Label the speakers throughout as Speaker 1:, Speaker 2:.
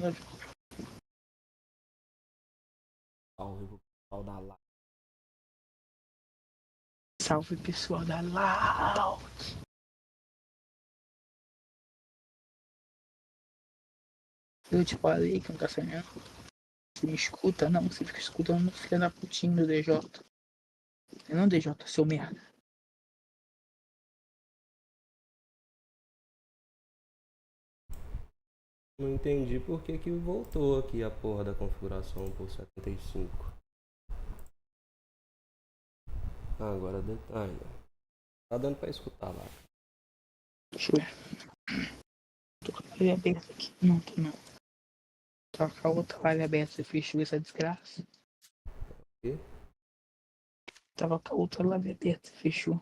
Speaker 1: Salve pro pessoal da live.
Speaker 2: Salve pessoal da Loud. Eu te falei que não tá sonhando. Você me escuta, não. Você fica escutando no filho da putinha do DJ. Você não, DJ, seu merda.
Speaker 1: Não entendi por que que voltou aqui a porra da configuração por 75. Agora detalhe. Tá dando pra escutar lá.
Speaker 2: Deixa eu ver. Tô com a live aberta aqui. Não, tô não. Tá com a outra live aberta. Você fechou essa desgraça.
Speaker 1: E?
Speaker 2: Tava com a outra live aberta. Você fechou.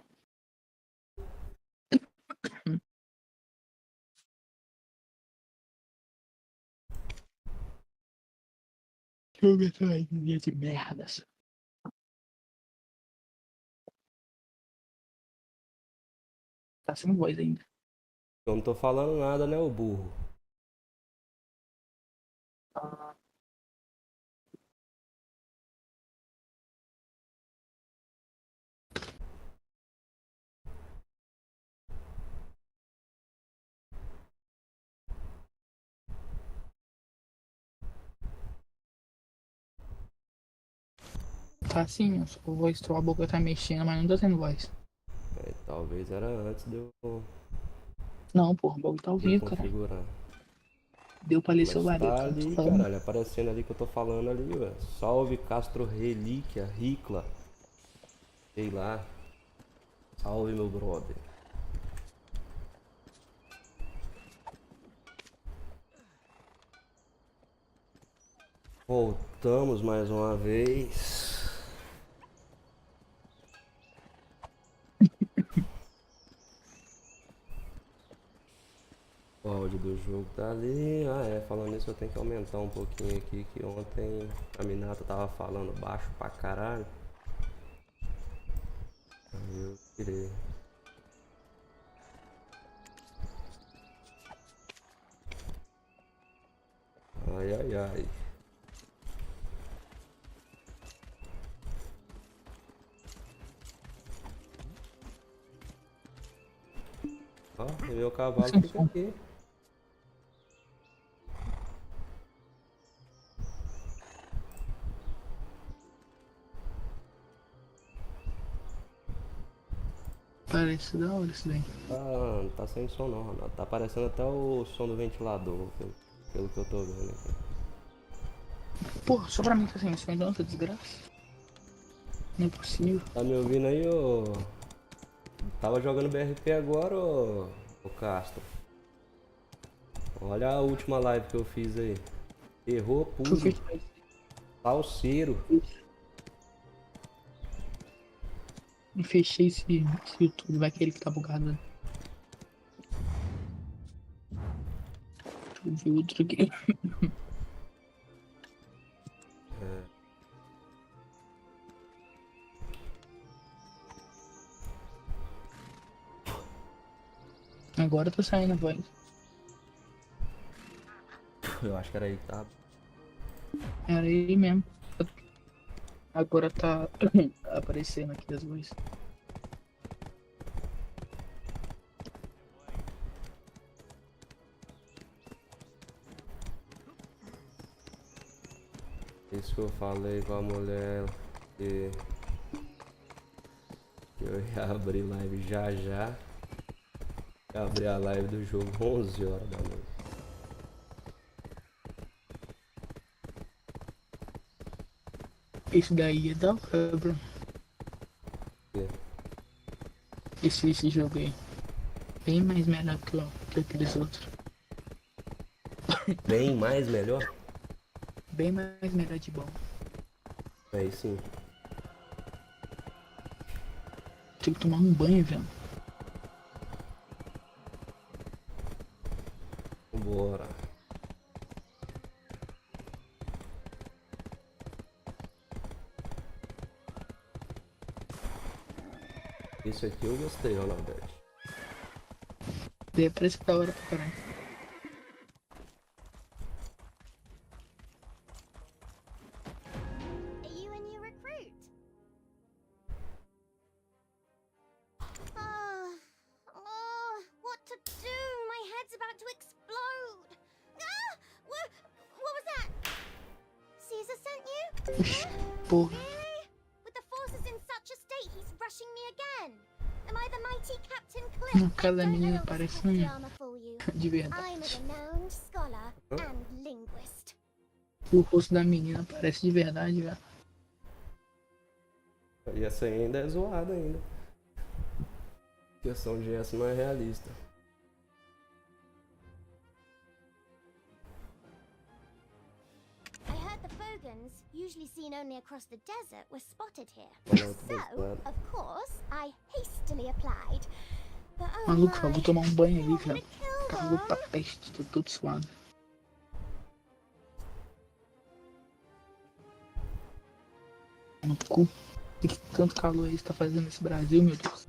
Speaker 2: Deixa eu ver essa live de merdas. Tá sem voz ainda.
Speaker 1: Eu não tô falando nada, né, ô burro?
Speaker 2: Ah, tá assim, a voz, tua boca tá mexendo, mas não tá tendo voz.
Speaker 1: É, talvez era antes de eu
Speaker 2: Não, porra, o bagulho tá ao vivo, cara.
Speaker 1: configurar.
Speaker 2: Deu pra ler seu
Speaker 1: Mas
Speaker 2: barulho,
Speaker 1: tá
Speaker 2: cara. Tô
Speaker 1: ali,
Speaker 2: falando.
Speaker 1: caralho, aparecendo ali que eu tô falando ali, ué. Salve Castro Relíquia, Ricla. Sei lá. Salve meu brother. Voltamos mais uma vez. O áudio do jogo tá ali. Ah é, falando nisso eu tenho que aumentar um pouquinho aqui, que ontem a Minata tava falando baixo pra caralho. Aí eu tirei. Ai ai ai. Ó, e meu cavalo
Speaker 2: Sem
Speaker 1: fica
Speaker 2: som.
Speaker 1: aqui.
Speaker 2: Parece da hora isso daí.
Speaker 1: Não tá sem som não, Ronaldo. Tá aparecendo até o som do ventilador, pelo que eu tô vendo aqui.
Speaker 2: Porra, só pra mim tá sem som, então essa desgraça. Não é possível.
Speaker 1: Tá me ouvindo aí, ô? Tava jogando BRP agora, ô Castro. Olha a última live que eu fiz aí. Terror
Speaker 2: Tu
Speaker 1: puro.
Speaker 2: fez
Speaker 1: Salseiro.
Speaker 2: não fechei esse YouTube, vai que ele fica bugado. Deixa eu ver outro aqui. Agora tá saindo a voz.
Speaker 1: Eu acho que era aí que tava.
Speaker 2: Era ele mesmo. Agora tá aparecendo aqui as vozes.
Speaker 1: Isso que eu falei com a mulher que eu ia abrir live já já. Eu abri a live do jogo 11 horas da noite.
Speaker 2: Esse daí é da hora, bro. Esse jogo aí. Bem mais melhor que aqueles outros.
Speaker 1: Bem mais melhor?
Speaker 2: Bem mais melhor de bom.
Speaker 1: Aí sim.
Speaker 2: Tem que tomar um banho, velho.
Speaker 1: Vambora. Isso aqui eu gostei, Ronaldo.
Speaker 2: Daí parece da hora pra caralho.
Speaker 3: about to explode. Ah! What was that? Caesar sent you?
Speaker 2: Porra.
Speaker 3: Really? With the forces in such a state, he's rushing me again. Am I the mighty Captain Cliff?
Speaker 2: Cada
Speaker 3: Don't
Speaker 2: menina
Speaker 3: let all this
Speaker 2: parece
Speaker 3: hefty armor fool you.
Speaker 2: de
Speaker 3: I'm a
Speaker 2: verdade.
Speaker 3: renowned scholar and linguist.
Speaker 2: O rosto da menina parece de verdade, velho.
Speaker 1: E essa ainda é zoada ainda. A questão de essa não é realista.
Speaker 3: I heard the Fogans, usually seen only across the desert, were spotted here.
Speaker 1: Olha,
Speaker 3: So, of course, I hastily applied. But oh
Speaker 2: Maluco, eu
Speaker 3: my,
Speaker 2: vou tomar um banho
Speaker 3: they
Speaker 2: ali,
Speaker 3: want me
Speaker 2: velho.
Speaker 3: to kill
Speaker 2: Calor
Speaker 3: them.
Speaker 2: pra peste, tô todo suado. No cu. Que tanto calor aí está fazendo nesse Brasil, meu Deus.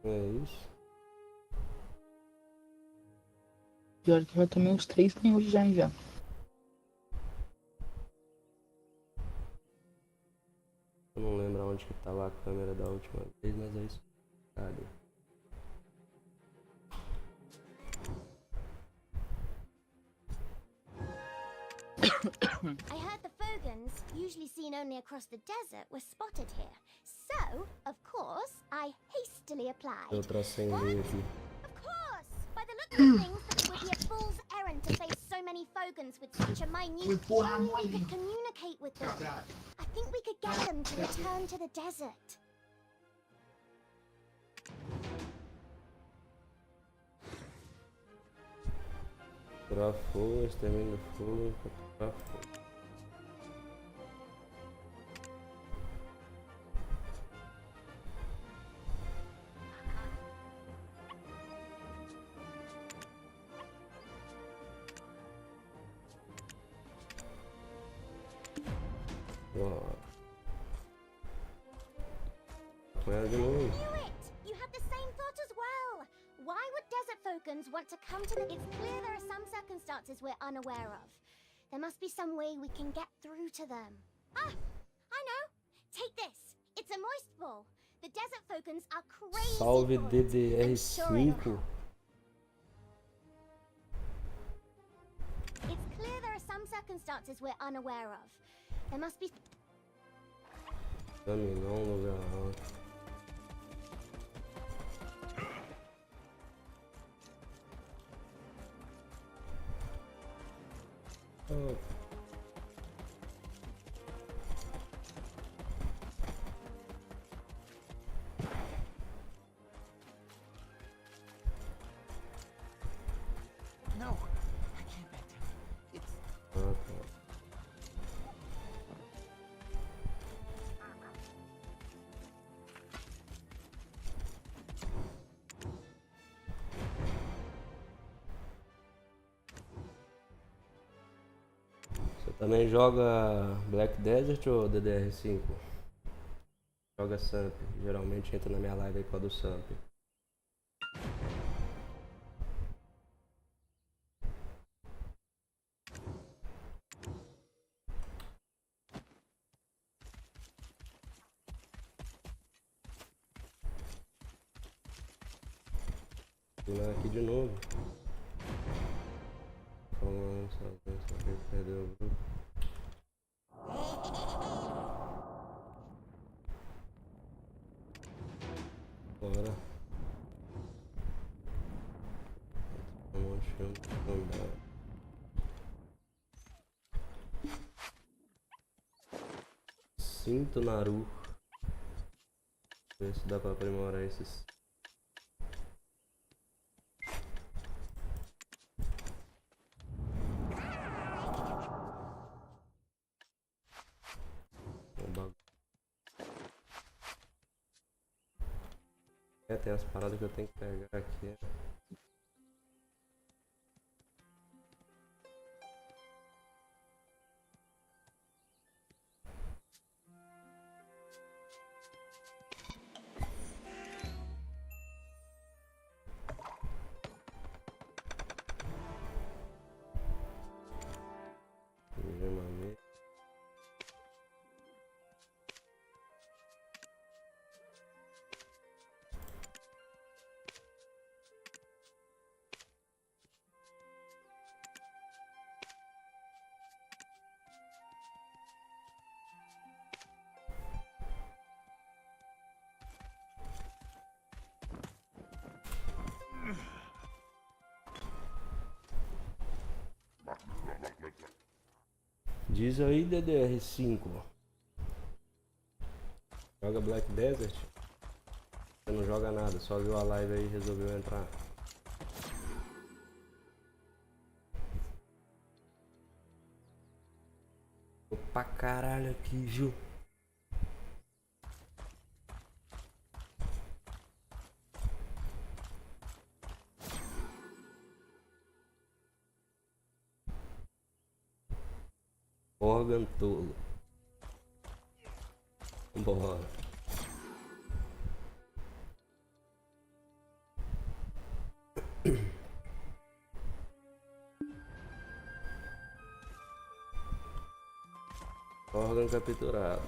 Speaker 1: É isso.
Speaker 2: Pior que eu já tomei uns 3 banhos hoje já, hein, velho.
Speaker 1: Eu não lembro onde que tava a câmera da última vez, mas é isso. Cadê?
Speaker 3: I heard the Fogans, usually seen only across the desert, were spotted here. So, of course, I hastily applied.
Speaker 1: Eu tracei aqui.
Speaker 3: Of course! By the look of things, it would be a fool's errand to face so many Fogans with such a minute... Only we could communicate with them. I think we could get them to return to the desert.
Speaker 1: Capturar fogo, extermínio do fogo, capturar fogo. Com ela de novo.
Speaker 3: Knew it! You had the same thought as well. Why would desert Fogans want to come to the... It's clear there are some circumstances we're unaware of. There must be some way we can get through to them. Ah! I know! Take this! It's a moist ball. The desert Fogans are crazy
Speaker 1: Salve
Speaker 3: for it. I'm sure it'll
Speaker 1: DDR5.
Speaker 3: help. It's clear there are some circumstances we're unaware of. There must be...
Speaker 1: Caminhão no lugar alto. Oh.
Speaker 4: No, I can't back down. It's
Speaker 1: Ah, tá. Você também joga Black Desert ou DDR5? Joga Samp. Geralmente entra na minha live aí com a do Samp. Vou aqui de novo. Falando, só que perdeu o grupo. Bora. Um monte de filme pra andar. Cinto Naru. Ver se dá pra aprimorar esses. É, tem as paradas que eu tenho que pegar aqui. Gemamento. Diz aí, DDR5. Joga Black Desert? Você não joga nada, só viu a live aí e resolveu entrar. Tô pra caralho aqui, viu? Órgão tolo. Bora. Órgão capturado.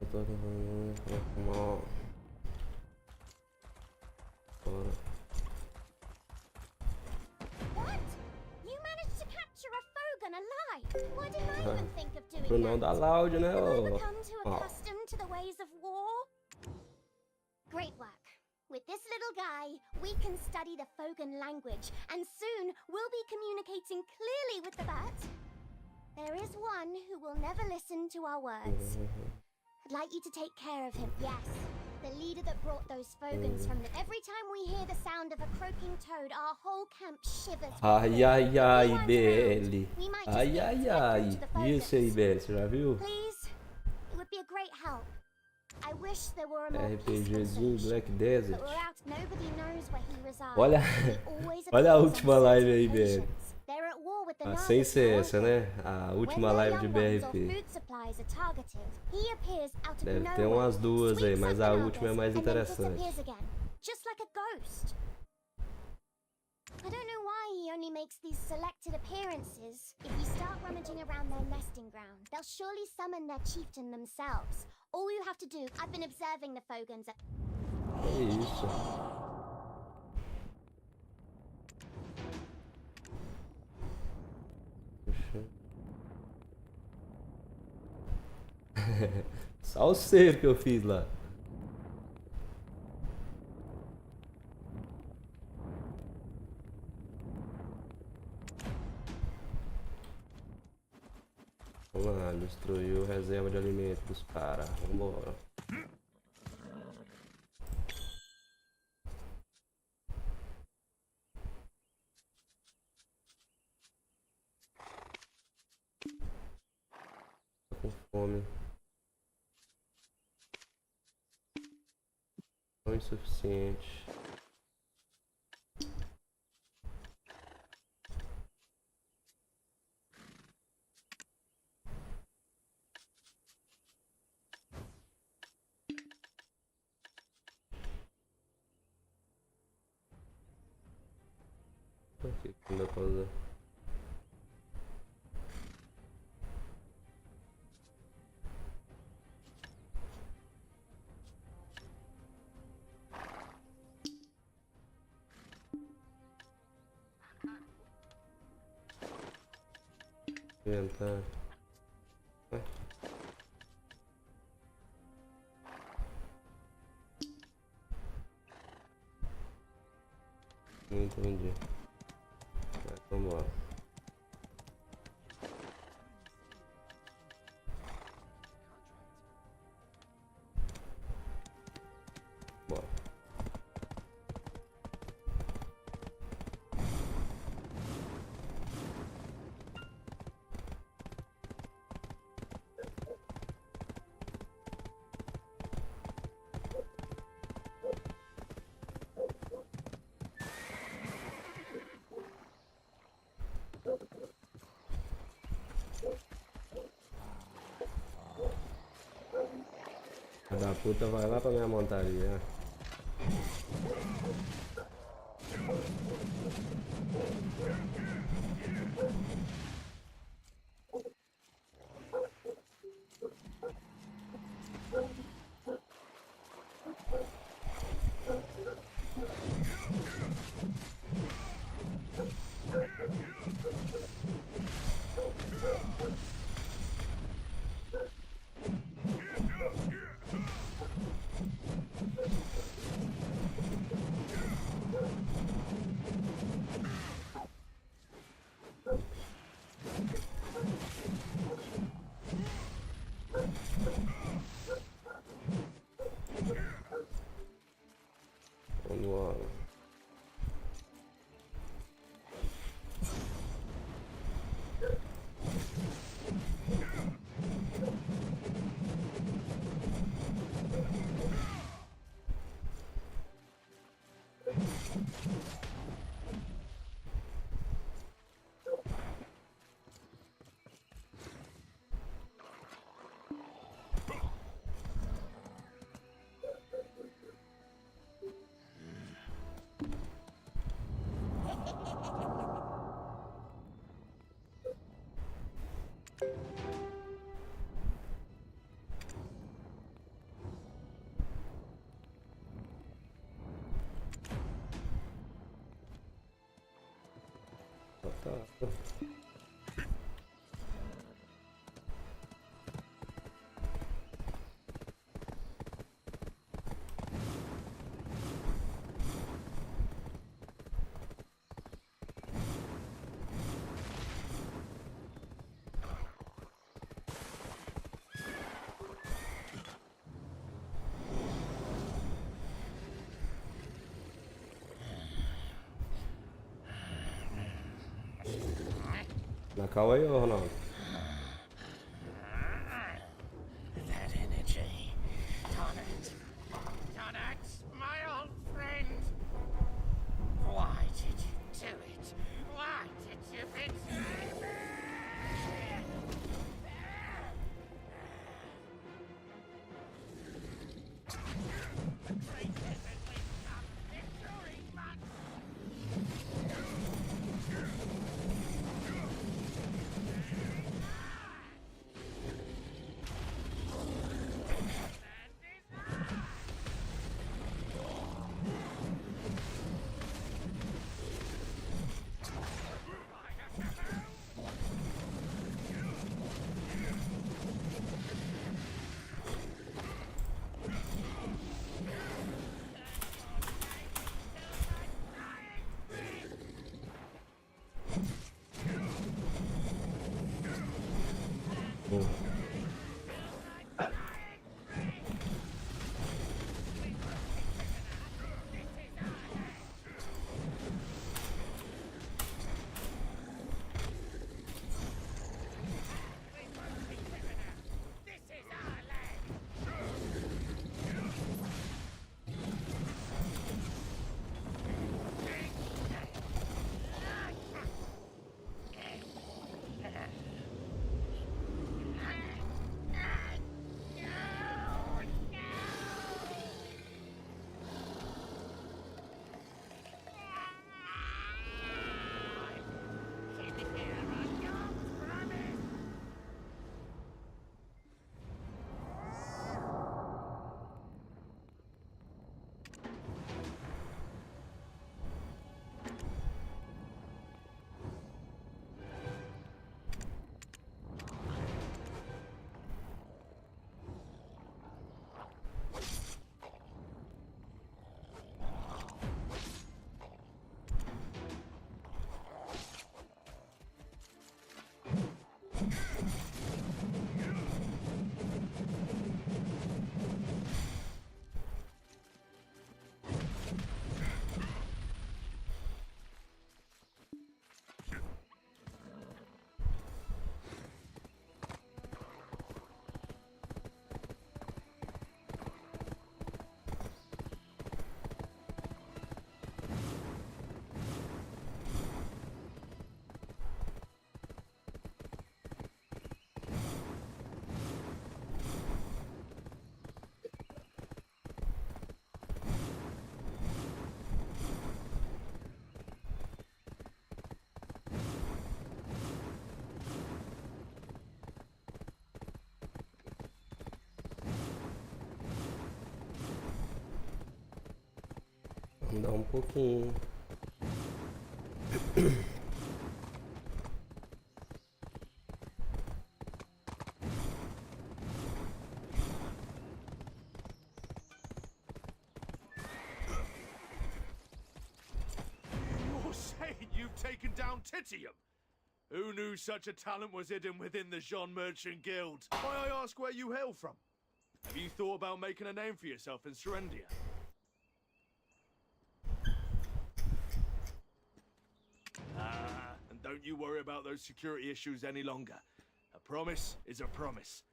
Speaker 1: Eu tô mal. Bora.
Speaker 3: What? You managed to capture a Fogan alive? Why didn't I even think of doing
Speaker 1: Pro não
Speaker 3: that?
Speaker 1: dar loud, né,
Speaker 3: Have I
Speaker 1: ô?
Speaker 3: become too
Speaker 1: Ó.
Speaker 3: accustomed to the ways of war? Great work. With this little guy, we can study the Fogan language, and soon we'll be communicating clearly with the bat. There is one who will never listen to our words. I'd like you to take care of him. Yes, the leader that brought those Fogans from the... Every time we hear the sound of a croaking toad, our whole camp shivers.
Speaker 1: Ai, ai, ai,
Speaker 3: If he
Speaker 1: BL.
Speaker 3: weren't around, we might just
Speaker 1: Ai,
Speaker 3: be able
Speaker 1: ai,
Speaker 3: to get
Speaker 1: ai.
Speaker 3: through to the
Speaker 1: E esse aí,
Speaker 3: Fogans.
Speaker 1: BL, você já viu?
Speaker 3: Please, it would be a great help. I wish there were a more peaceful
Speaker 1: RPGzinho
Speaker 3: solution.
Speaker 1: Black Desert.
Speaker 3: But we're out. Nobody knows where he resides.
Speaker 1: Olha,
Speaker 3: He always
Speaker 1: olha a
Speaker 3: appears on
Speaker 1: última live
Speaker 3: certain
Speaker 1: aí, BL.
Speaker 3: occasions. They're at war with the
Speaker 1: Ah,
Speaker 3: Nazis,
Speaker 1: sem ser
Speaker 3: aren't
Speaker 1: essa,
Speaker 3: they?
Speaker 1: né? A última
Speaker 3: When their
Speaker 1: live de
Speaker 3: young ones or
Speaker 1: BRP.
Speaker 3: food supplies are targeted, he appears out of
Speaker 1: Deve ter
Speaker 3: nowhere,
Speaker 1: umas duas aí,
Speaker 3: sweeps
Speaker 1: mas
Speaker 3: up
Speaker 1: a
Speaker 3: the
Speaker 1: última é
Speaker 3: others,
Speaker 1: mais
Speaker 3: and then
Speaker 1: interessante.
Speaker 3: disappears again, just like a ghost. I don't know why he only makes these selected appearances. If you start rummaging around their nesting ground, they'll surely summon their chieftain themselves. All you have to do... I've been observing the Fogans at...
Speaker 1: É isso. Puxa. Só o save que eu fiz lá. Vamos lá, destruiu reserva de alimentos dos caras. Vambora. Tô com fome. Não é insuficiente. Por que não dá pra usar? Inventar. Ué? Não entendi. Vamos lá. Bora. Filha da puta vai lá pra minha montaria. Na calma aí, ô Ronaldo.
Speaker 4: That energy. Donut. Donut, my old friend. Why did you do it? Why did you betray me? Greatness has become victory, but
Speaker 1: Dá um pouquinho.
Speaker 5: You're saying you've taken down Titium? Who knew such a talent was hidden within the Jean Merchant Guild? May I ask where you hail from? Have you thought about making a name for yourself in Serendia? And don't you worry about those security issues any longer. A promise is a promise.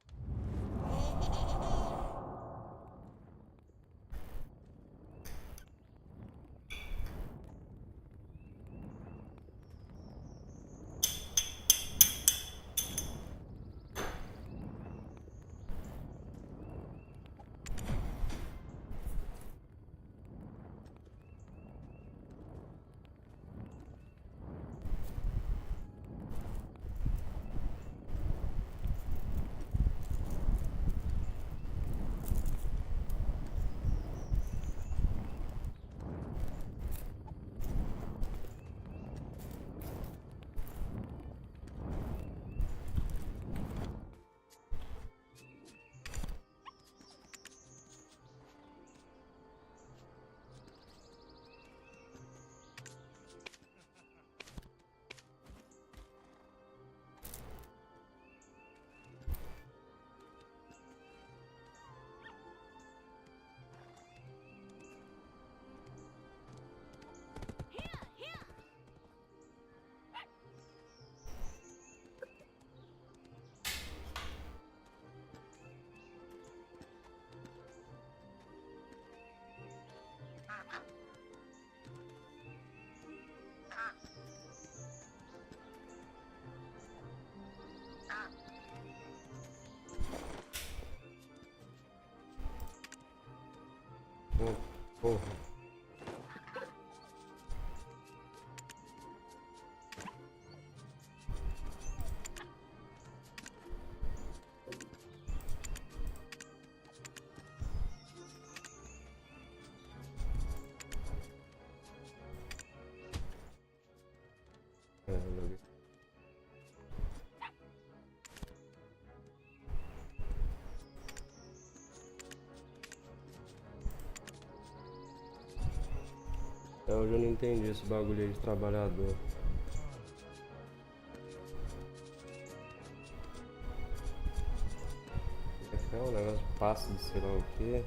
Speaker 1: Porra. Loguei. Hoje eu não entendi esse bagulho aí de trabalhador. É um negócio de passe de sei lá o que.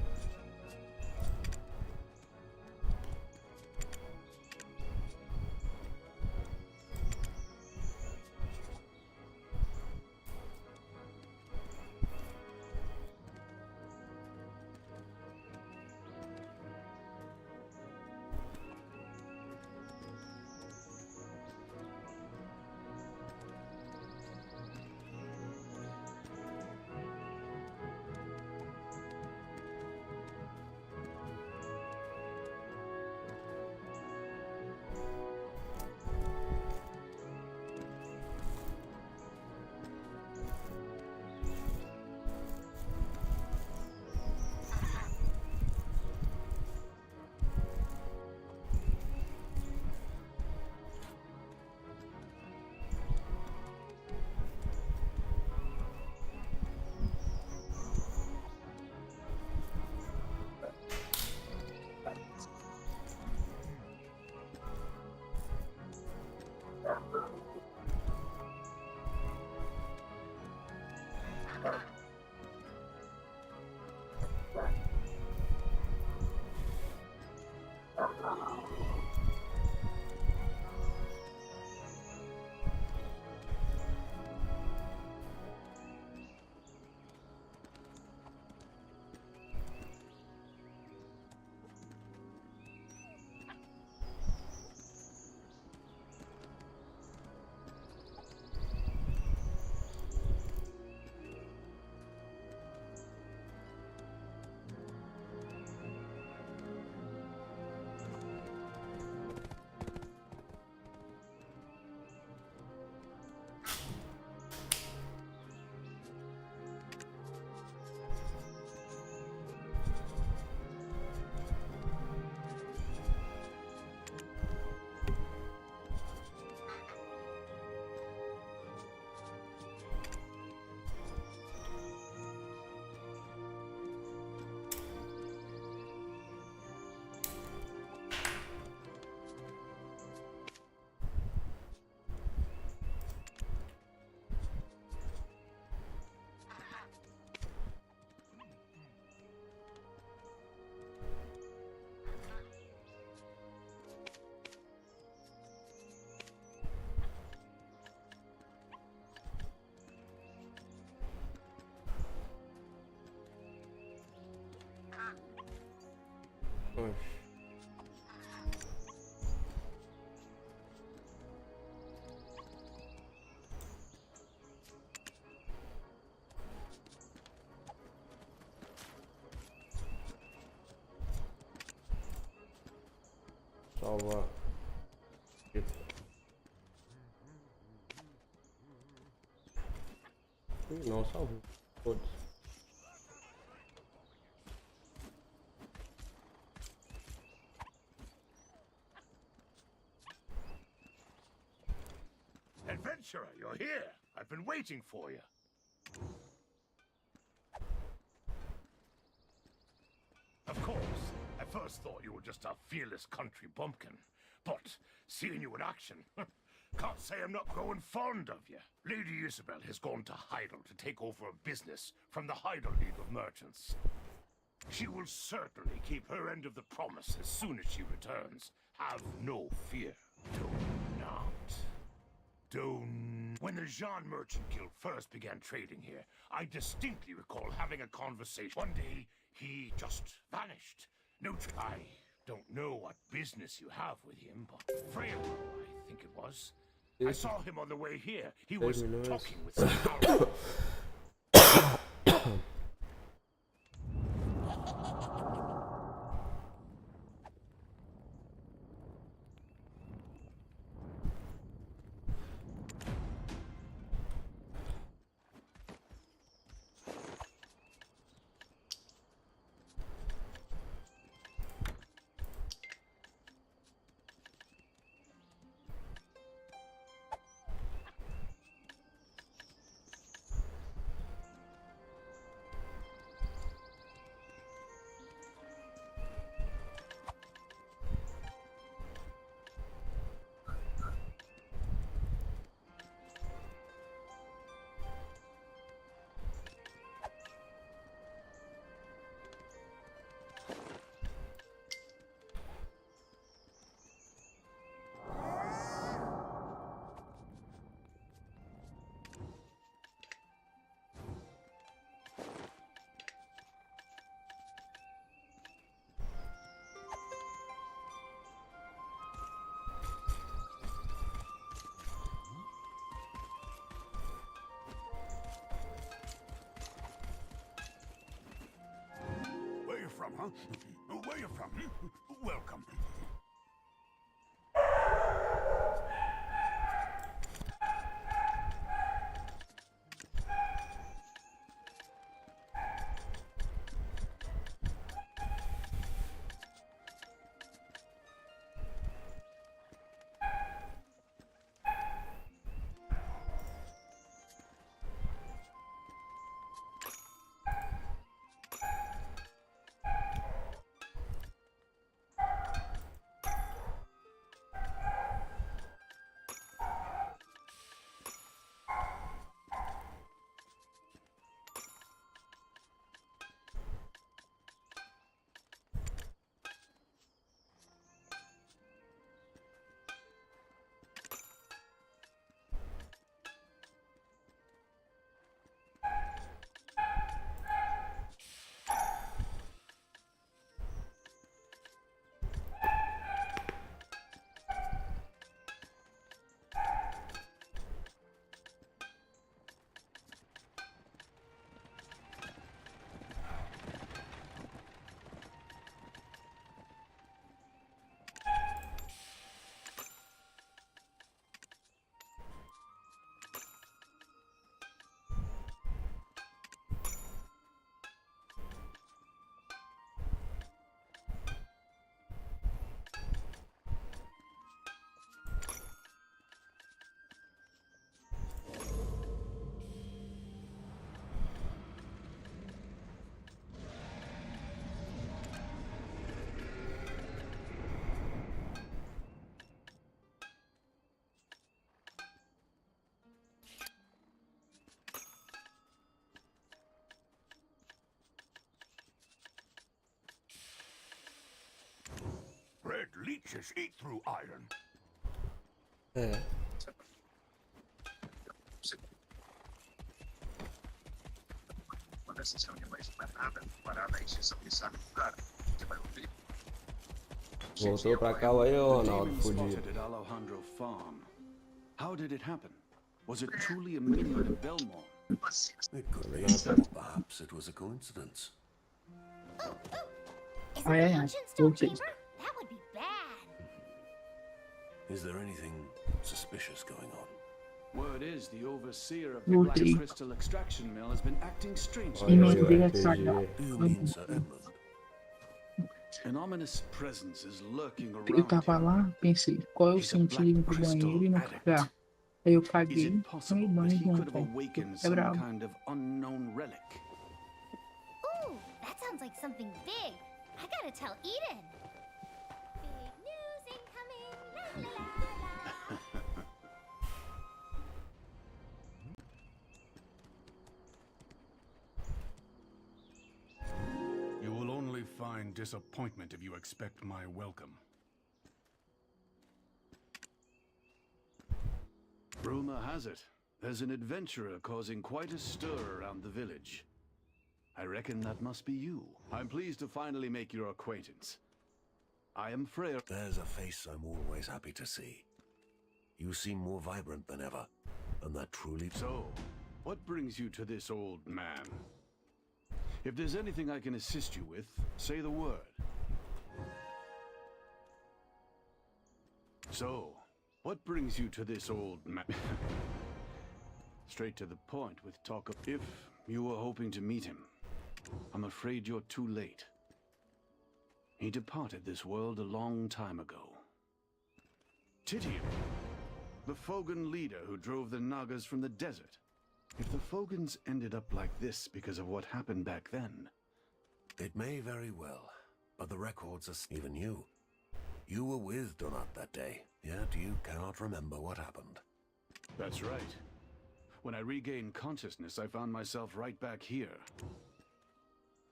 Speaker 1: Oxe. Salva. Não salvou. Todos.
Speaker 5: Adventurer, you're here. I've been waiting for you. Of course, I first thought you were just a fearless country bumpkin. But seeing you in action, can't say I'm not growing fond of you. Lady Isabel has gone to Heidel to take over a business from the Heidel League of Merchants. She will certainly keep her end of the promise as soon as she returns. Have no fear. Do not. When the Jean Merchant Guild first began trading here, I distinctly recall having a conversation. One day, he just vanished. No, I don't know what business you have with him, but Freya, I think it was. I saw him on the way here. He was talking with some power. huh? Where you from? Welcome. Red leeches eat through iron.
Speaker 1: É.
Speaker 6: Uma dessas reuniões não é nada comparada à exceção de saco do cara. Você vai ouvir?
Speaker 1: Voltou pra cá aí, ô Ronaldo,
Speaker 7: Demon
Speaker 1: fudido.
Speaker 7: spotted at Alejandro Farm. How did it happen? Was it truly a minion of Belmore?
Speaker 6: Vacina.
Speaker 8: It could be. Perhaps it was a coincidence.
Speaker 3: Is
Speaker 2: Ah,
Speaker 3: it
Speaker 2: yeah,
Speaker 3: the
Speaker 2: yeah.
Speaker 3: ancient stone
Speaker 2: Okay.
Speaker 3: chamber? That would be bad.
Speaker 8: Is there anything suspicious going on?
Speaker 7: Word is the overseer of the Black
Speaker 2: Okay.
Speaker 7: Crystal extraction mill has been acting strangely.
Speaker 1: Olha aí
Speaker 2: Não
Speaker 1: o
Speaker 2: dele
Speaker 1: RPG.
Speaker 2: sacar.
Speaker 8: Do you mean Sir Edmund?
Speaker 7: An ominous presence is lurking
Speaker 2: Eu
Speaker 7: around
Speaker 2: tava
Speaker 7: him.
Speaker 2: lá, pensei, qual é o sentido de ir pro banheiro e não cagar? Aí eu
Speaker 7: Is
Speaker 2: caguei,
Speaker 7: it
Speaker 2: tomei
Speaker 7: possible
Speaker 2: banho
Speaker 7: that
Speaker 2: e
Speaker 7: he could
Speaker 2: junto.
Speaker 7: have awakened
Speaker 2: É
Speaker 7: some
Speaker 2: brabo.
Speaker 7: kind of unknown relic?
Speaker 3: Ooh, that sounds like something big. I gotta tell Eden. Big news incoming. La la la la.
Speaker 5: You will only find disappointment if you expect my welcome.
Speaker 7: Rumor has it, there's an adventurer causing quite a stir around the village. I reckon that must be you. I'm pleased to finally make your acquaintance. I am Freyr.
Speaker 8: There's a face I'm always happy to see. You seem more vibrant than ever, and that truly...
Speaker 7: So, what brings you to this old man? If there's anything I can assist you with, say the word. So, what brings you to this old man? Straight to the point with talk of if you were hoping to meet him. I'm afraid you're too late. He departed this world a long time ago. Titian, the Fogan leader who drove the Nagas from the desert. If the Fogans ended up like this because of what happened back then...
Speaker 8: It may very well, but the records are... Even you. You were with Donat that day, yet you cannot remember what happened.
Speaker 7: That's right. When I regained consciousness, I found myself right back here.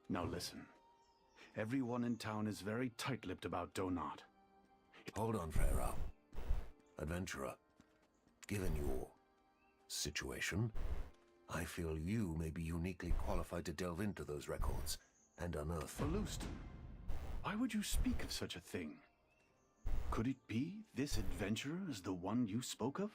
Speaker 7: Now listen. Everyone in town is very tight-lipped about Donat.
Speaker 8: Hold on, Freyra. Adventurer, given your situation, I feel you may be uniquely qualified to delve into those records and unearth...
Speaker 7: Alustan, why would you speak of such a thing? Could it be this adventurer is the one you spoke of?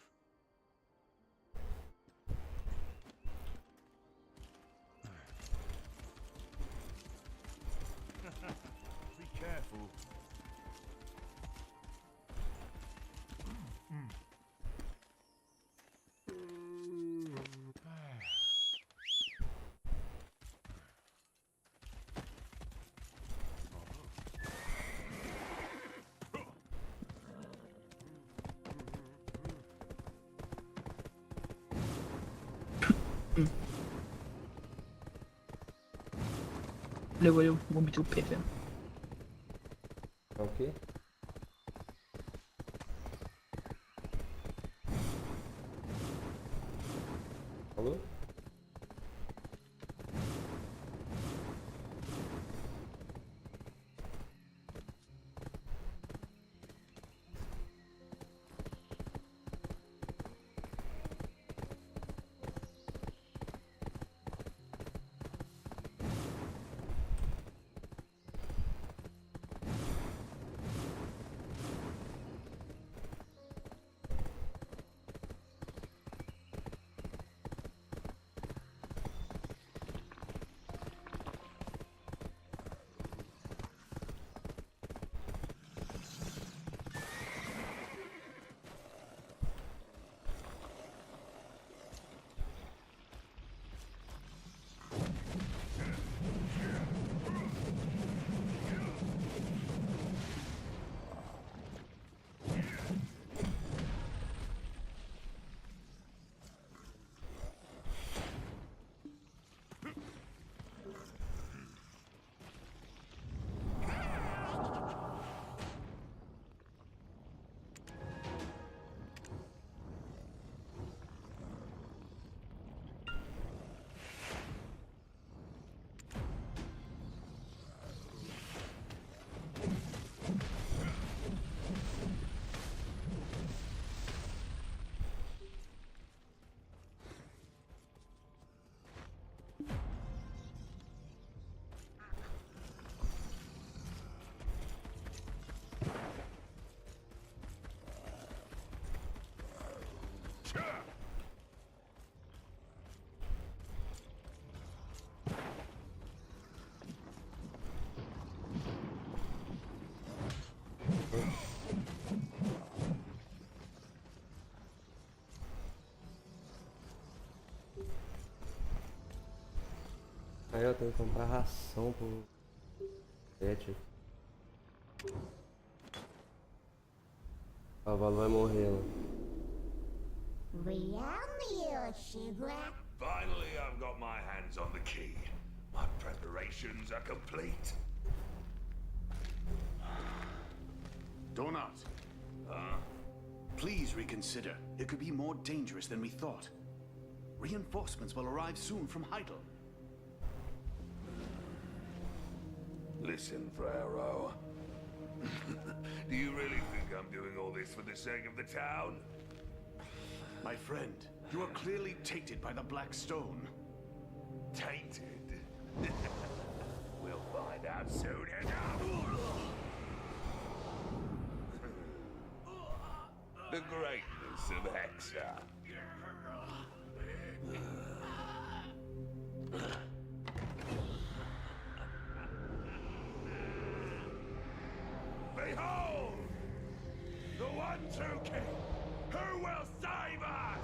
Speaker 2: Valeu, vou meter o pé, velho.
Speaker 1: Ok. Alô? Aí eu tenho que comprar ração pro pet. O cavalo vai morrer lá.
Speaker 5: Finally, I've got my hands on the key. My preparations are complete.
Speaker 7: Donut. Please reconsider. It could be more dangerous than we thought. Reinforcements will arrive soon from Heidel.
Speaker 5: Listen, Pharaoh. Do you really think I'm doing all this for the sake of the town?
Speaker 7: My friend, you are clearly tainted by the Black Stone.
Speaker 5: Tainted? We'll find out soon enough. The greatness of Hexa. Behold! The one true king! Who will save us?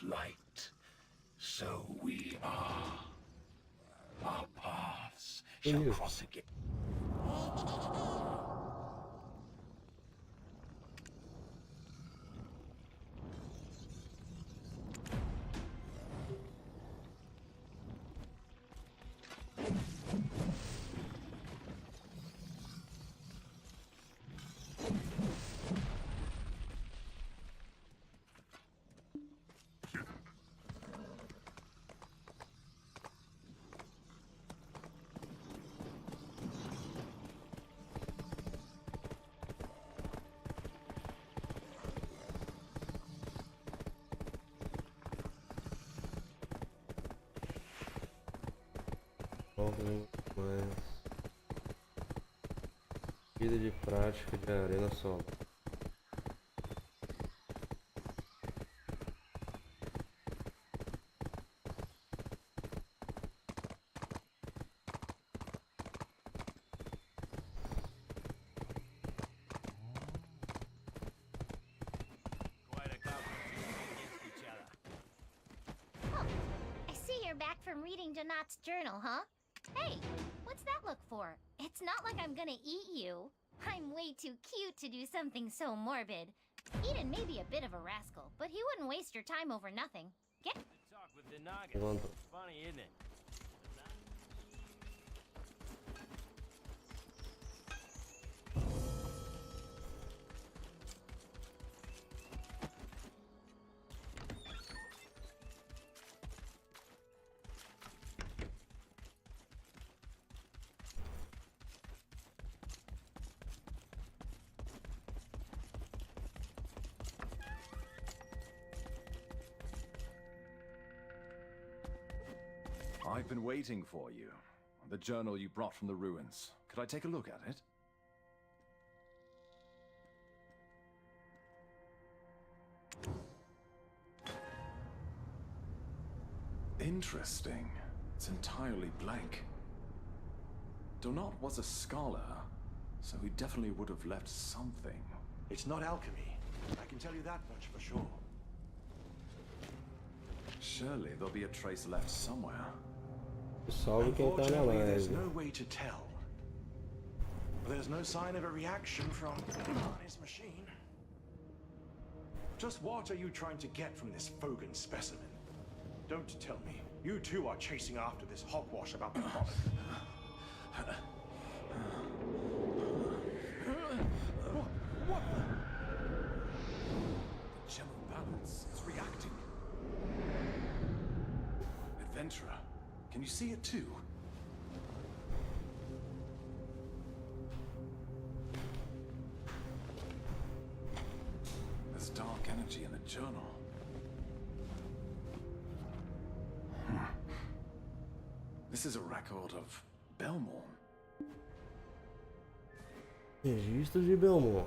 Speaker 9: light, so we are. Our paths
Speaker 1: Who
Speaker 9: shall
Speaker 1: knew?
Speaker 9: cross again.
Speaker 1: Mais vida de prática de arena solo.
Speaker 4: Quite a competition against each other.
Speaker 3: Oh, I see you're back from reading Donat's journal, huh? Hey, what's that look for? It's not like I'm gonna eat you. I'm way too cute to do something so morbid. Eden may be a bit of a rascal, but he wouldn't waste your time over nothing. Get
Speaker 4: The talk with the noggin.
Speaker 1: Levanta.
Speaker 4: Funny, isn't it?
Speaker 10: I've been waiting for you. The journal you brought from the ruins. Could I take a look at it? Interesting. It's entirely blank. Donat was a scholar, so he definitely would have left something.
Speaker 11: It's not alchemy. I can tell you that much for sure.
Speaker 10: Surely there'll be a trace left somewhere.
Speaker 1: Salve quem tá na
Speaker 11: Unfortunately, there's
Speaker 1: live.
Speaker 11: no way to tell. There's no sign of a reaction from his machine. Just what are you trying to get from this Fogan specimen? Don't tell me. You too are chasing after this hogwash about the product. What?
Speaker 10: The gem of balance is reacting. Adventurer, can you see it too? There's dark energy in the journal. This is a record of Belmore.
Speaker 1: Registro de Belmore.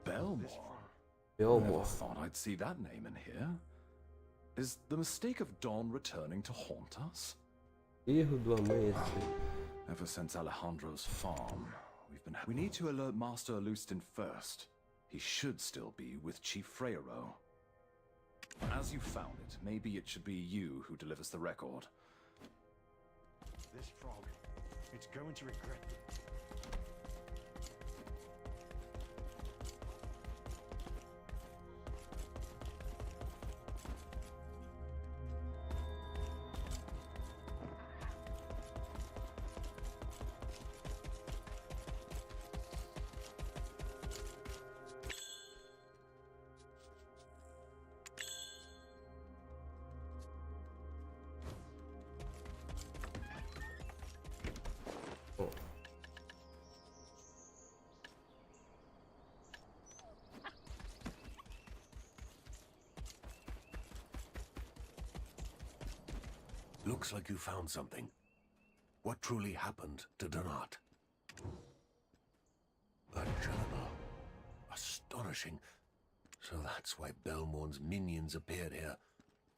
Speaker 10: Belmore?
Speaker 1: Belmore.
Speaker 10: Never thought I'd see that name in here. Is the mistake of Dawn returning to haunt us?
Speaker 1: Erro do amanhecer.
Speaker 10: Ever since Alejandro's farm, we need to alert Master Alustin first. He should still be with Chief Freyro. As you found it, maybe it should be you who delivers the record.
Speaker 11: This frog, it's going to regret it.
Speaker 8: Looks like you found something. What truly happened to Donat? A journal. Astonishing. So that's why Belmore's minions appeared here.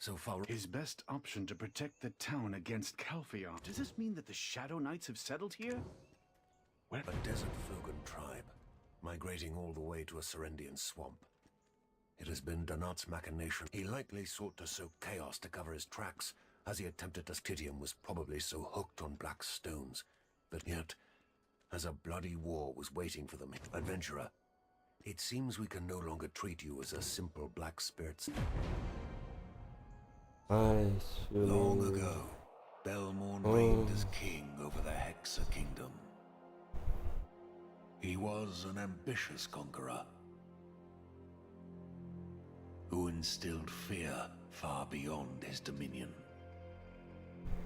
Speaker 8: So far...
Speaker 7: His best option to protect the town against Calpheon. Does this mean that the Shadow Knights have settled here? Where?
Speaker 8: A desert Fogan tribe, migrating all the way to a Serendian swamp. It has been Donat's machination. He likely sought to sow chaos to cover his tracks, as he attempted to. Titium was probably so hooked on black stones that yet, as a bloody war was waiting for them. Adventurer, it seems we can no longer treat you as a simple black spirit. Long ago, Belmorn reigned as king over the Hexa Kingdom. He was an ambitious conqueror who instilled fear far beyond his dominion.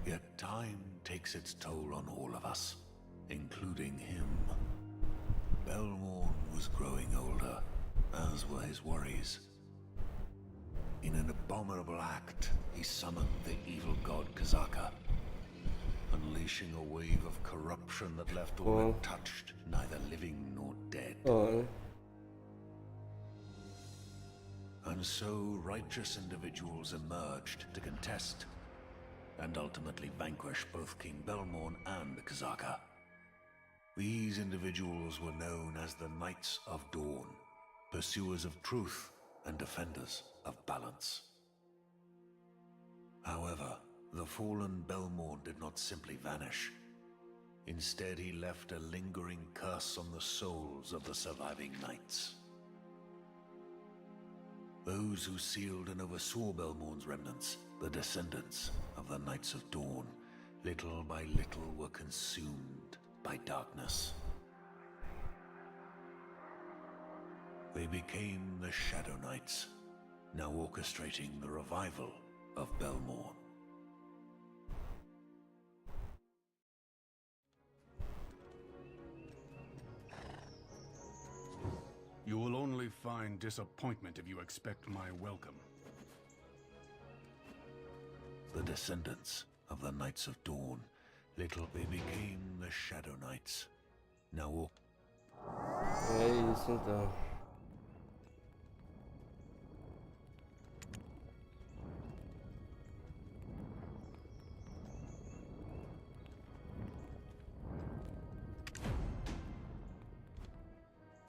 Speaker 8: Yet time takes its toll on all of us, including him. Belmorn was growing older, as were his worries. In an abominable act, he summoned the evil god Kazaka, unleashing a wave of corruption that left all untouched, neither living nor dead. And so righteous individuals emerged to contest and ultimately vanquish both King Belmorn and Kazaka. These individuals were known as the Knights of Dawn, pursuers of truth and defenders of balance. However, the fallen Belmorn did not simply vanish. Instead, he left a lingering curse on the souls of the surviving knights. Those who sealed and oversaw Belmorn's remnants, the descendants of the Knights of Dawn, little by little were consumed by darkness. They became the Shadow Knights, now orchestrating the revival of Belmorn.
Speaker 5: You will only find disappointment if you expect my welcome.
Speaker 8: The descendants of the Knights of Dawn, little they became the Shadow Knights, now
Speaker 1: É isso então.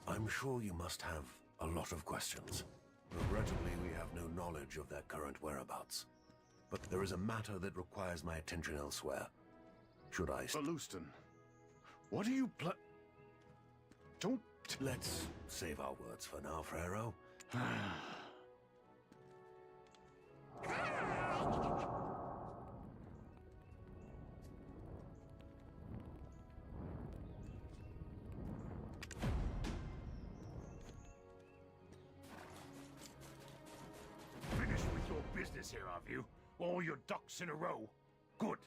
Speaker 8: I'm sure you must have a lot of questions. Regrettably, we have no knowledge of their current whereabouts. But there is a matter that requires my attention elsewhere. Should I...
Speaker 5: Lewiston, what are you Don't...
Speaker 8: Let's save our words for now, Frero.
Speaker 5: Here, have you? All your ducks in a row? Good.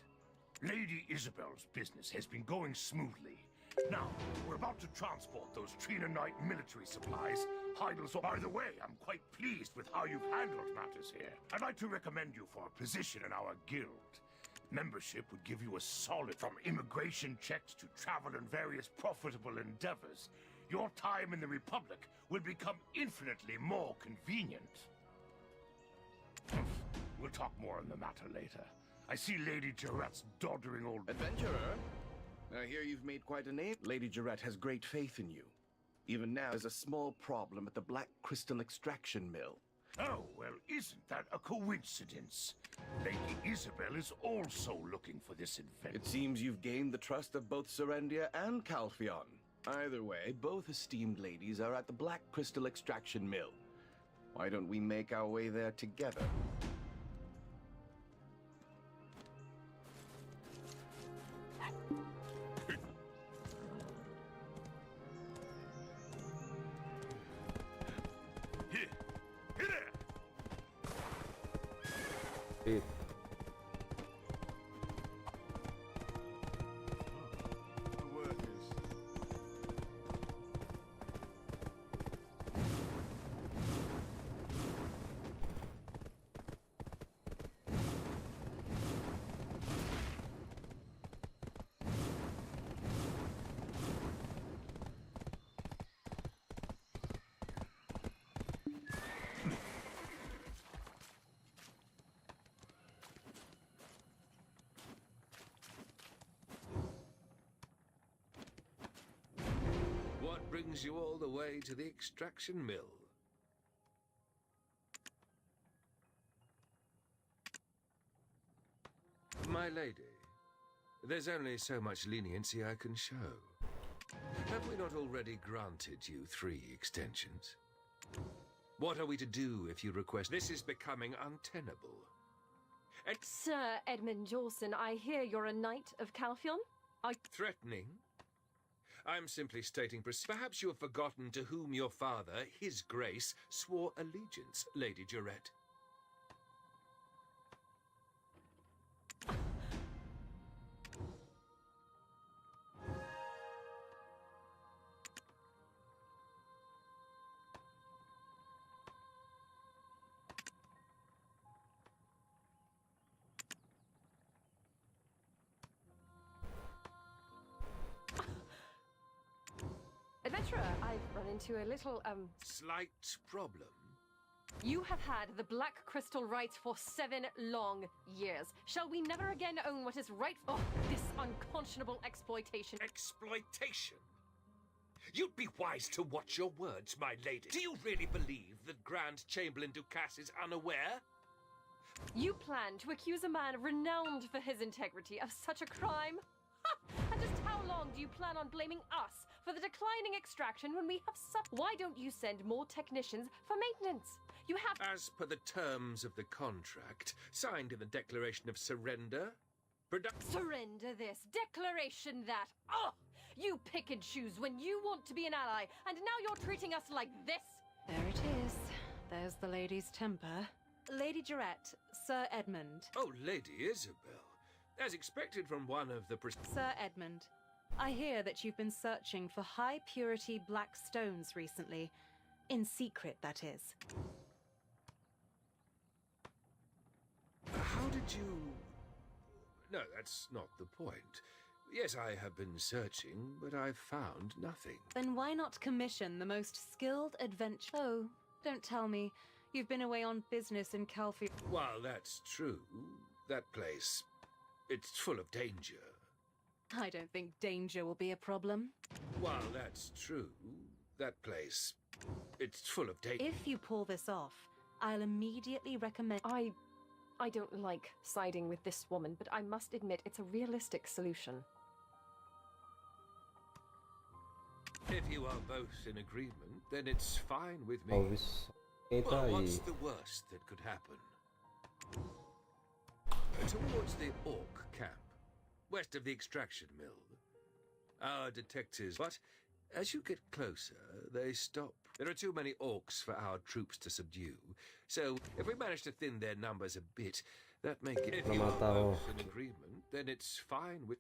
Speaker 5: Lady Isabel's business has been going smoothly. Now, we're about to transport those Trina Knight military supplies. By the way, I'm quite pleased with how you've handled matters here. I'd like to recommend you for a position in our guild. Membership would give you a solid, from immigration checks to travel and various profitable endeavors. Your time in the Republic will become infinitely more convenient. We'll talk more on the matter later. I see Lady Jarrett's doddering old...
Speaker 12: Adventurer, I hear you've made quite a name. Lady Jarrett has great faith in you. Even now, there's a small problem at the Black Crystal Extraction Mill.
Speaker 5: Oh, well, isn't that a coincidence? Lady Isabel is also looking for this invention.
Speaker 12: It seems you've gained the trust of both Serendia and Calpheon. Either way, both esteemed ladies are at the Black Crystal Extraction Mill. Why don't we make our way there together?
Speaker 1: Eita.
Speaker 9: What brings you all the way to the extraction mill? My lady, there's only so much leniency I can show. Have we not already granted you 3 extensions? What are we to do if you request? This is becoming untenable.
Speaker 13: Sir Edmund Jawson, I hear you're a knight of Calphion?
Speaker 9: Threatening? I'm simply stating, perhaps you have forgotten to whom your father, His Grace, swore allegiance, Lady Jarrett.
Speaker 13: Adventurer, I've run into a little,
Speaker 9: Slight problem.
Speaker 13: You have had the Black Crystal rights for 7 long years. Shall we never again own what is right? Oh, this unconscionable exploitation.
Speaker 9: Exploitation? You'd be wise to watch your words, my lady. Do you really believe that Grand Chamberlain Ducasse is unaware?
Speaker 13: You plan to accuse a man renowned for his integrity of such a crime? Ha! And just how long do you plan on blaming us for the declining extraction when we have Why don't you send more technicians for maintenance? You have—
Speaker 9: As per the terms of the contract, signed in the Declaration of Surrender,
Speaker 13: Surrender this, declaration that. Oh! You pick and choose when you want to be an ally, and now you're treating us like this?
Speaker 14: There it is. There's the lady's temper. Lady Jarrett, Sir Edmund.
Speaker 9: Oh, Lady Isabel. As expected from one of the...
Speaker 14: Sir Edmund, I hear that you've been searching for high-purity black stones recently. In secret, that is.
Speaker 9: How did you... No, that's not the point. Yes, I have been searching, but I've found nothing.
Speaker 14: Then why not commission the most skilled adventurer? Oh, don't tell me. You've been away on business in Calphion.
Speaker 9: While that's true, that place, it's full of danger.
Speaker 14: I don't think danger will be a problem.
Speaker 9: While that's true, that place, it's full of danger.
Speaker 14: If you pull this off, I'll immediately recommend...
Speaker 13: I don't like siding with this woman, but I must admit it's a realistic solution.
Speaker 9: If you are both in agreement, then it's fine with me.
Speaker 1: Quem tá
Speaker 9: Well,
Speaker 1: aí?
Speaker 9: what's the worst that could happen? Towards the Orc camp, west of the extraction mill. Our detectives... But as you get closer, they stop. There are too many Orcs for our troops to subdue. So, if we manage to thin their numbers a bit, that may get... If you are both in agreement, then it's fine with...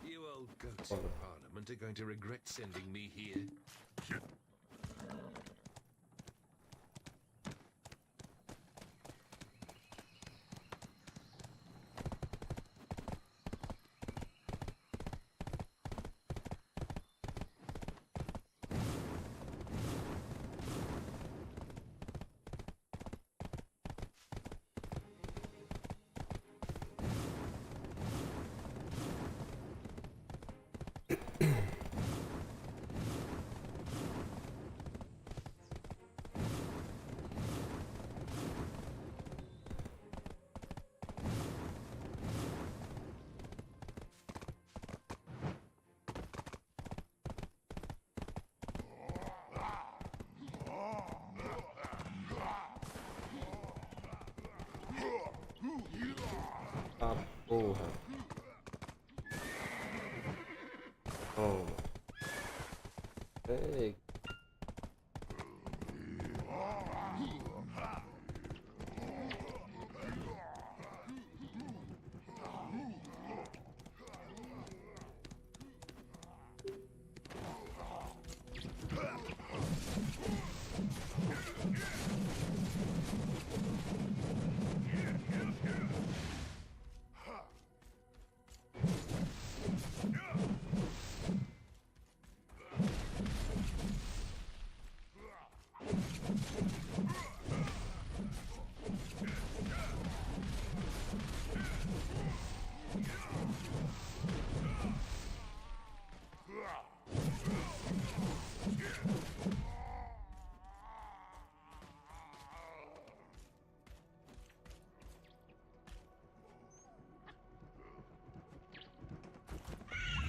Speaker 9: You old goats in Parliament are going to regret sending me here.
Speaker 1: Ah, porra. Oh. Ei.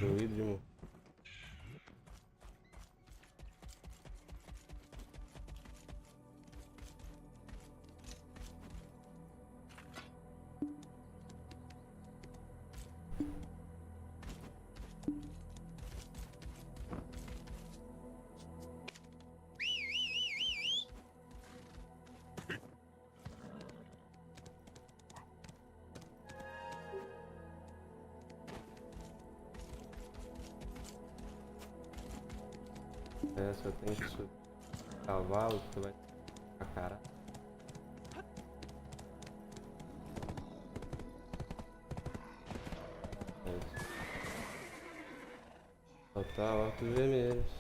Speaker 1: Doído de morrer. Essa eu tenho que subir cavalo que vai pra caralho. É isso. Só tá orcos vermelhos.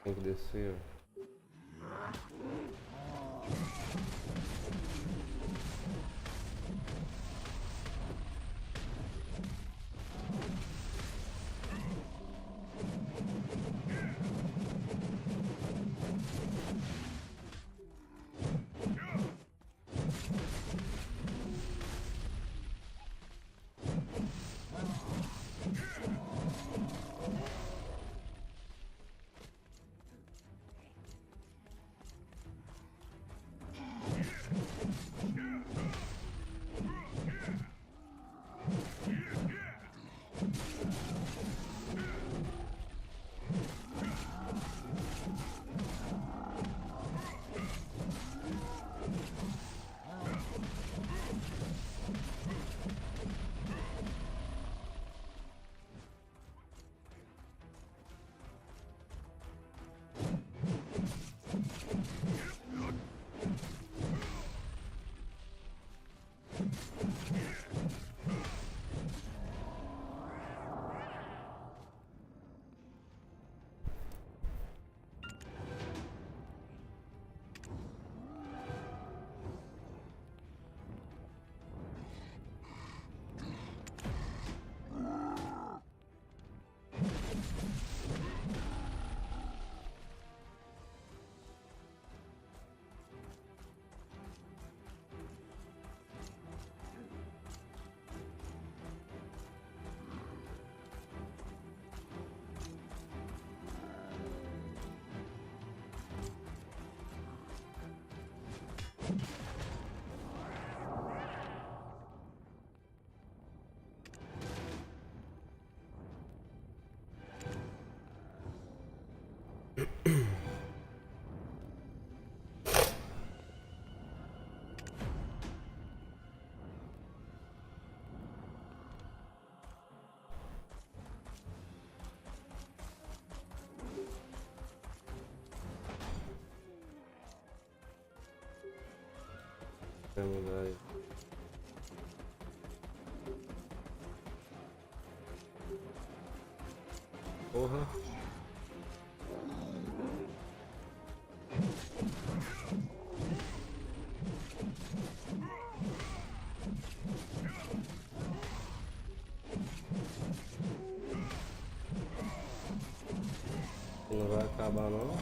Speaker 1: Tem que descer, ó. Vamos lá. Porra. Não vai acabar não.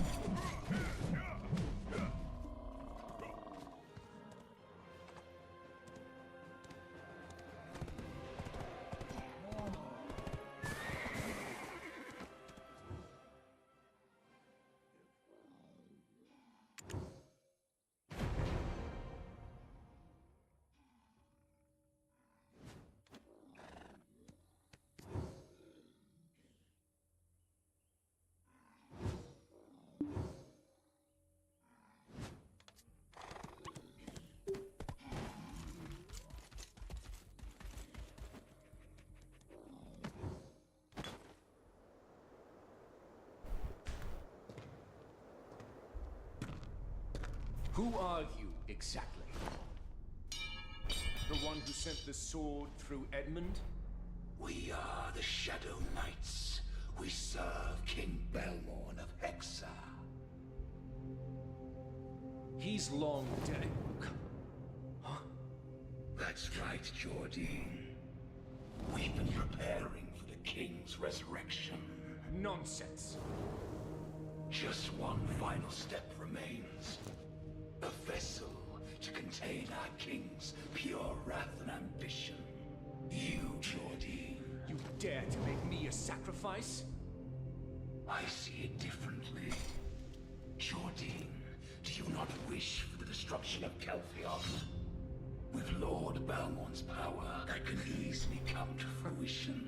Speaker 15: Who are you, exactly? The one who sent the sword through Edmund?
Speaker 16: We are the Shadow Knights. We serve King Belmorn of Hexa.
Speaker 15: He's long dead.
Speaker 16: Huh? That's right, Jordine. We've been preparing for the King's resurrection.
Speaker 15: Nonsense.
Speaker 16: Just one final step remains. A vessel to contain our King's pure wrath and ambition. You, Jordine,
Speaker 15: You dare to make me a sacrifice?
Speaker 16: I see it differently. Jordine, do you not wish for the destruction of Calphion? With Lord Belmont's power, that can easily come to fruition.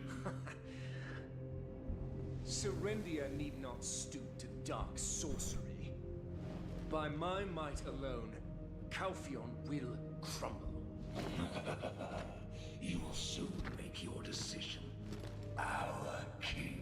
Speaker 15: Serendia need not stoop to dark sorcery. By my might alone, Calphion will crumble.
Speaker 16: You will soon make your decision, our king.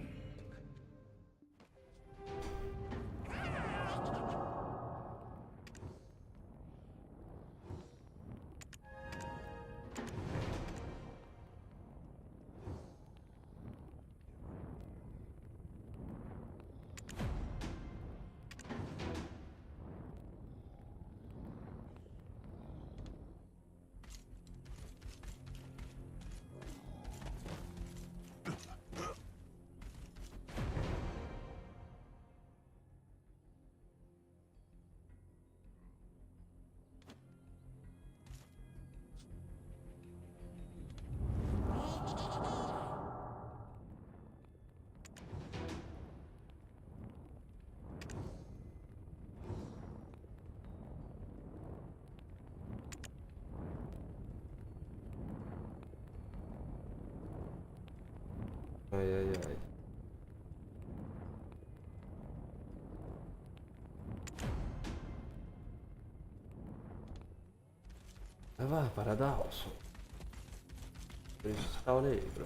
Speaker 1: Ai, ai, ai. Va, paradosso. Cristal negro.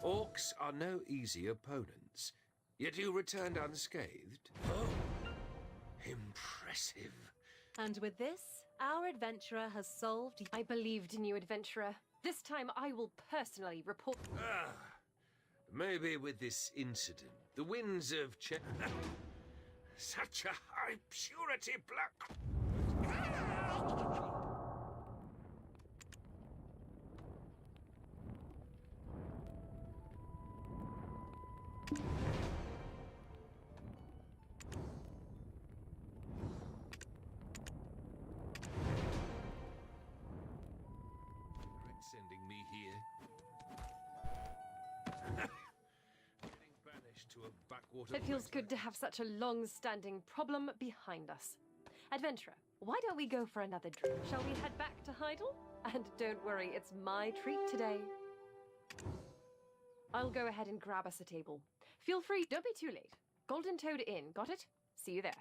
Speaker 9: Orcs are no easy opponents, yet you returned unscathed. Oh, impressive.
Speaker 14: And with this, our adventurer has solved...
Speaker 13: I believed in you, adventurer. This time I will personally report...
Speaker 9: Ah, maybe with this incident, the winds of such a high purity black... Sending me here. Getting banished to a backwater.
Speaker 13: It feels good to have such a long-standing problem behind us. Adventurer, why don't we go for another drink? Shall we head back to Heidel? And don't worry, it's my treat today. I'll go ahead and grab us a table. Feel free, don't be too late. Golden Toad Inn, got it? See you there.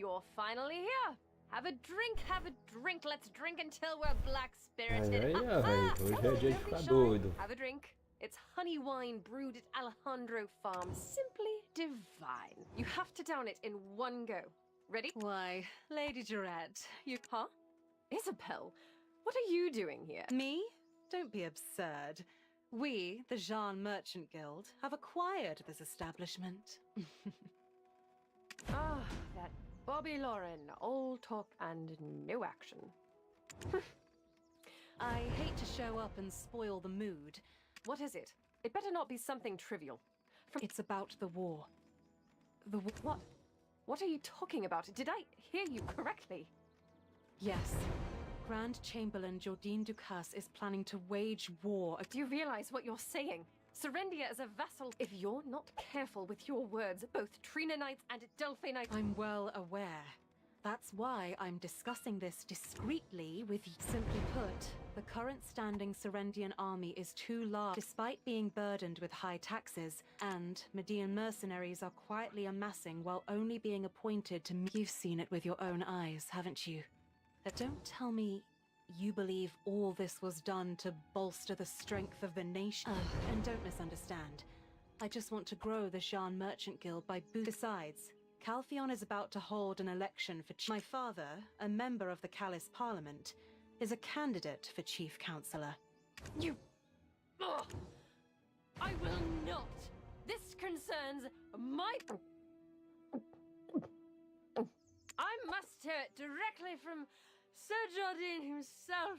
Speaker 13: you're finally here. Have a drink, have a drink. Let's drink until we're black spirited.
Speaker 1: Aí, ó, velho. Hoje é dia de
Speaker 13: Don't be
Speaker 1: ficar
Speaker 13: shy.
Speaker 1: doido.
Speaker 13: Have a drink. It's honey wine brewed at Alejandro Farm. Simply divine. You have to down it in one go. Ready?
Speaker 14: Why, Lady Durette, you...
Speaker 13: Huh? Isabel, what are you doing here?
Speaker 14: Me? Don't be absurd. We, the Jean Merchant Guild, have acquired this establishment.
Speaker 13: Ah, that Bobby Lauren. All talk and no action.
Speaker 14: I hate to show up and spoil the mood.
Speaker 13: What is it? It better not be something trivial.
Speaker 14: It's about the war. The war.
Speaker 13: What? What are you talking about? Did I hear you correctly?
Speaker 14: Yes. Grand Chamberlain Jordine Ducasse is planning to wage war.
Speaker 13: Do you realize what you're saying? Serendia is a vassal. If you're not careful with your words, both Trina Knights and Delphi Knights...
Speaker 14: I'm well aware. That's why I'm discussing this discreetly with you. Simply put, the current standing Serendian army is too large, despite being burdened with high taxes, and Median mercenaries are quietly amassing while only being appointed to... You've seen it with your own eyes, haven't you? Don't tell me you believe all this was done to bolster the strength of the nation. And don't misunderstand. I just want to grow the Jean Merchant Guild by Besides, Calphion is about to hold an election for My father, a member of the Callis Parliament, is a candidate for Chief Counselor.
Speaker 13: You... Ugh. I will not. This concerns my... I must hear it directly from Sir Jardine himself.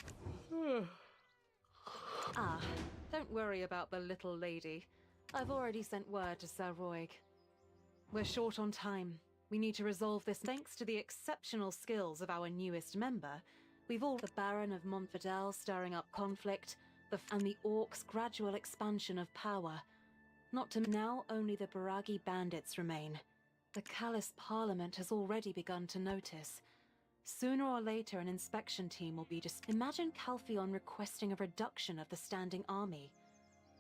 Speaker 14: Don't worry about the little lady. I've already sent word to Sir Roig. We're short on time. We need to resolve this. Thanks to the exceptional skills of our newest member, we've all the Baron of Montfidel stirring up conflict, and the Orcs' gradual expansion of power. Not to now, only the Baragi bandits remain. The Callis Parliament has already begun to notice. Sooner or later, an inspection team will be Imagine Calphion requesting a reduction of the standing army.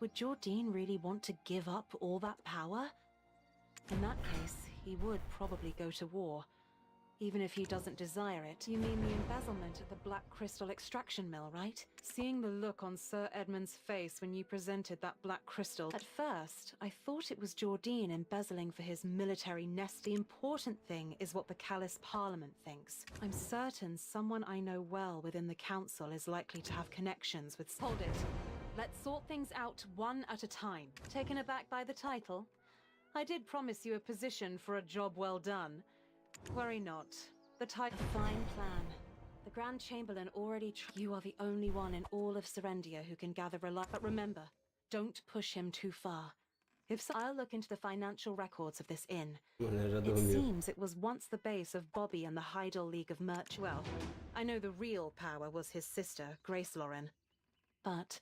Speaker 14: Would Jordine really want to give up all that power? In that case, he would probably go to war. Even if he doesn't desire it. You mean the embezzlement at the Black Crystal Extraction Mill, right? Seeing the look on Sir Edmund's face when you presented that black crystal. At first, I thought it was Jordine embezzling for his military nest. The important thing is what the Callis Parliament thinks. I'm certain someone I know well within the council is likely to have connections with... Hold it. Let's sort things out one at a time. Taken aback by the title? I did promise you a position for a job well done. Worry not. The title... Fine plan. The Grand Chamberlain already... You are the only one in all of Serendia who can gather But remember, don't push him too far. If so, I'll look into the financial records of this inn. It seems it was once the base of Bobby and the Heidel League of Merch. Well, I know the real power was his sister, Grace Lauren. But...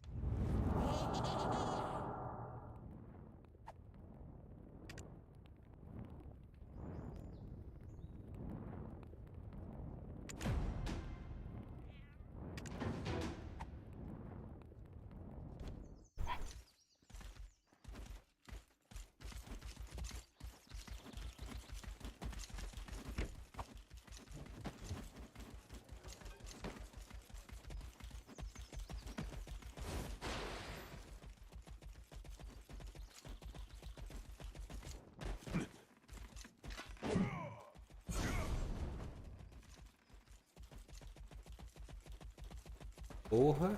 Speaker 1: Porra.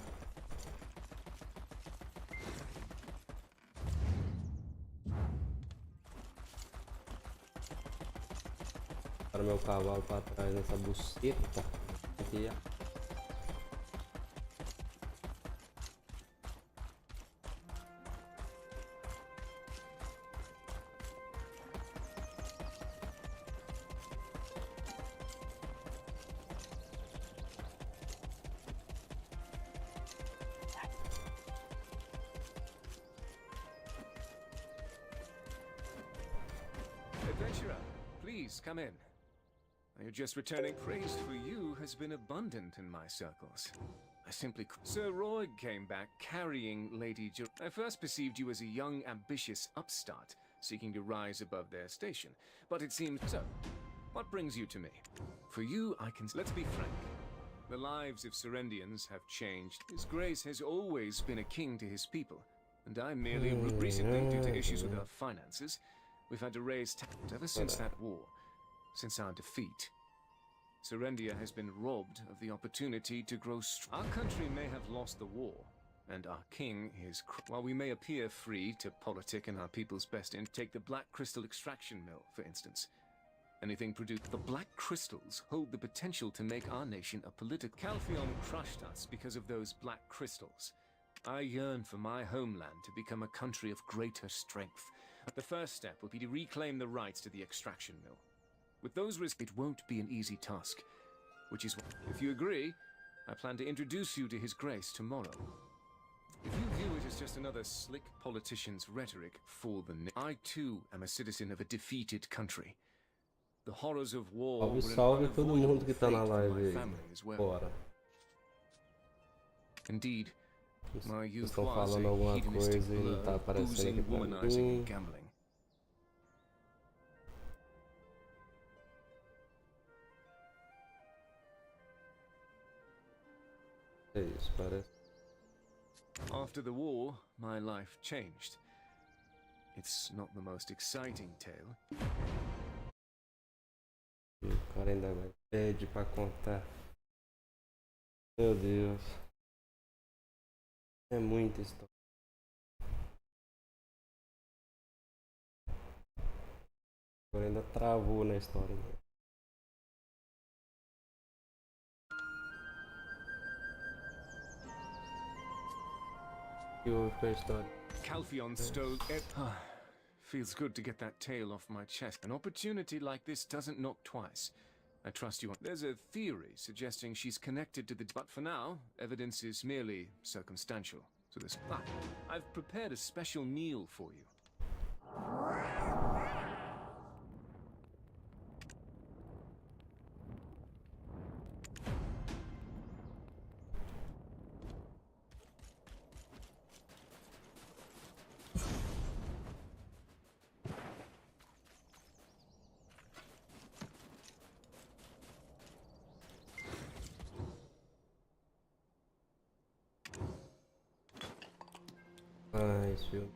Speaker 1: Para meu cavalo para trás nessa buceta aqui.
Speaker 15: Adventurer, please come in. You're just returning. Praise for you has been abundant in my circles. I simply... Sir Roig came back carrying Lady I first perceived you as a young, ambitious upstart, seeking to rise above their station. But it seems so. What brings you to me? For you, I can... Let's be frank. The lives of Serendians have changed. His Grace has always been a king to his people, and I merely recently, due to issues with our finances, we've had to raise ever since that war, since our defeat. Serendia has been robbed of the opportunity to grow strong. Our country may have lost the war, and our king is... While we may appear free to politic in our people's best interest, take the Black Crystal Extraction Mill, for instance. Anything produced... The black crystals hold the potential to make our nation a political... Calpheon crushed us because of those black crystals. I yearn for my homeland to become a country of greater strength. The first step will be to reclaim the rights to the extraction mill. With those risks, it won't be an easy task, which is why, if you agree, I plan to introduce you to His Grace tomorrow. If you view it as just another slick politician's rhetoric for the... I too am a citizen of a defeated country. The horrors of war
Speaker 1: Salve,
Speaker 15: were an
Speaker 1: salve todo mundo
Speaker 15: unavoidable
Speaker 1: que tá
Speaker 15: fate
Speaker 1: na
Speaker 15: for
Speaker 1: live
Speaker 15: my
Speaker 1: aí.
Speaker 15: family as well.
Speaker 1: Bora.
Speaker 15: Indeed, my youth
Speaker 1: Estão
Speaker 15: was
Speaker 1: falando
Speaker 15: a
Speaker 1: alguma
Speaker 15: hedonistic
Speaker 1: coisa e não
Speaker 15: blur
Speaker 1: tá
Speaker 15: of
Speaker 1: aparecendo
Speaker 15: boozing,
Speaker 1: aqui pra
Speaker 15: womanizing,
Speaker 1: mim.
Speaker 15: and gambling.
Speaker 1: É isso, parece.
Speaker 15: After the war, my life changed. It's not the most exciting tale.
Speaker 1: O cara ainda vai pede pra contar. Meu Deus. É muita história. Agora ainda travou na história. O que houve com a história?
Speaker 15: Calpheon stole it. Feels good to get that tail off my chest. An opportunity like this doesn't knock twice. I trust you. There's a theory suggesting she's connected to the... But for now, evidence is merely circumstantial. So this... I've prepared a special meal for you.
Speaker 1: Nice, viu?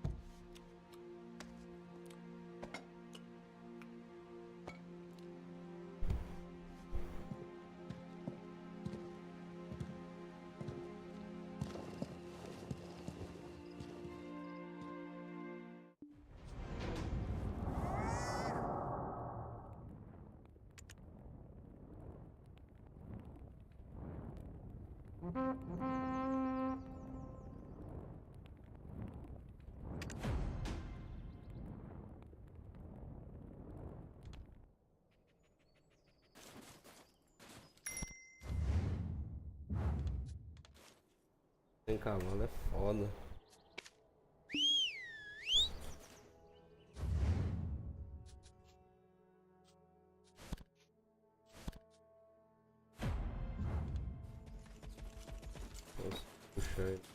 Speaker 1: Sem cavalo é foda. Nossa, puxa ele.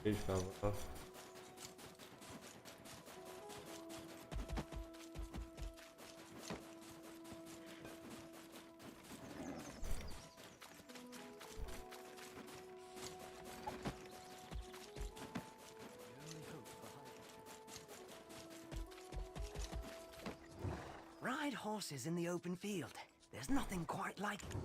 Speaker 1: Cheio de cavalo.
Speaker 17: Ride horses in the open field. There's nothing quite like it.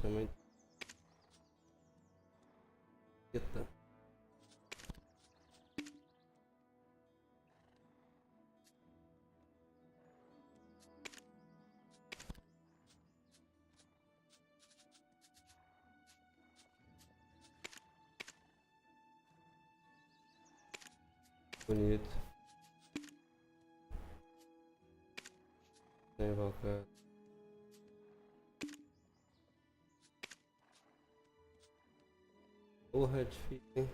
Speaker 1: Também. Bonito. Tem invocar. Porra, é difícil, hein?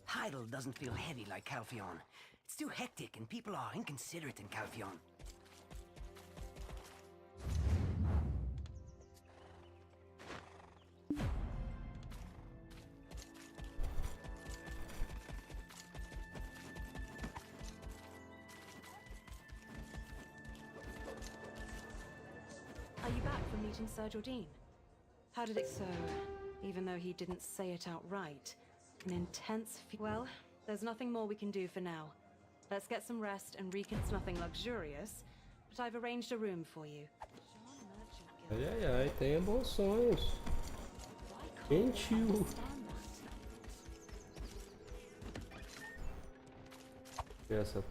Speaker 17: Heidel doesn't feel heavy like Calpheon. It's too hectic and people are inconsiderate in Calpheon.
Speaker 14: Are you back from meeting Sir Jordine? How did it so? Even though he didn't say it outright, an intense well, there's nothing more we can do for now. Let's get some rest and it's nothing luxurious, but I've arranged a room for you.
Speaker 1: Ai, ai, ai, tenha bons sonhos. Gentil. Essa.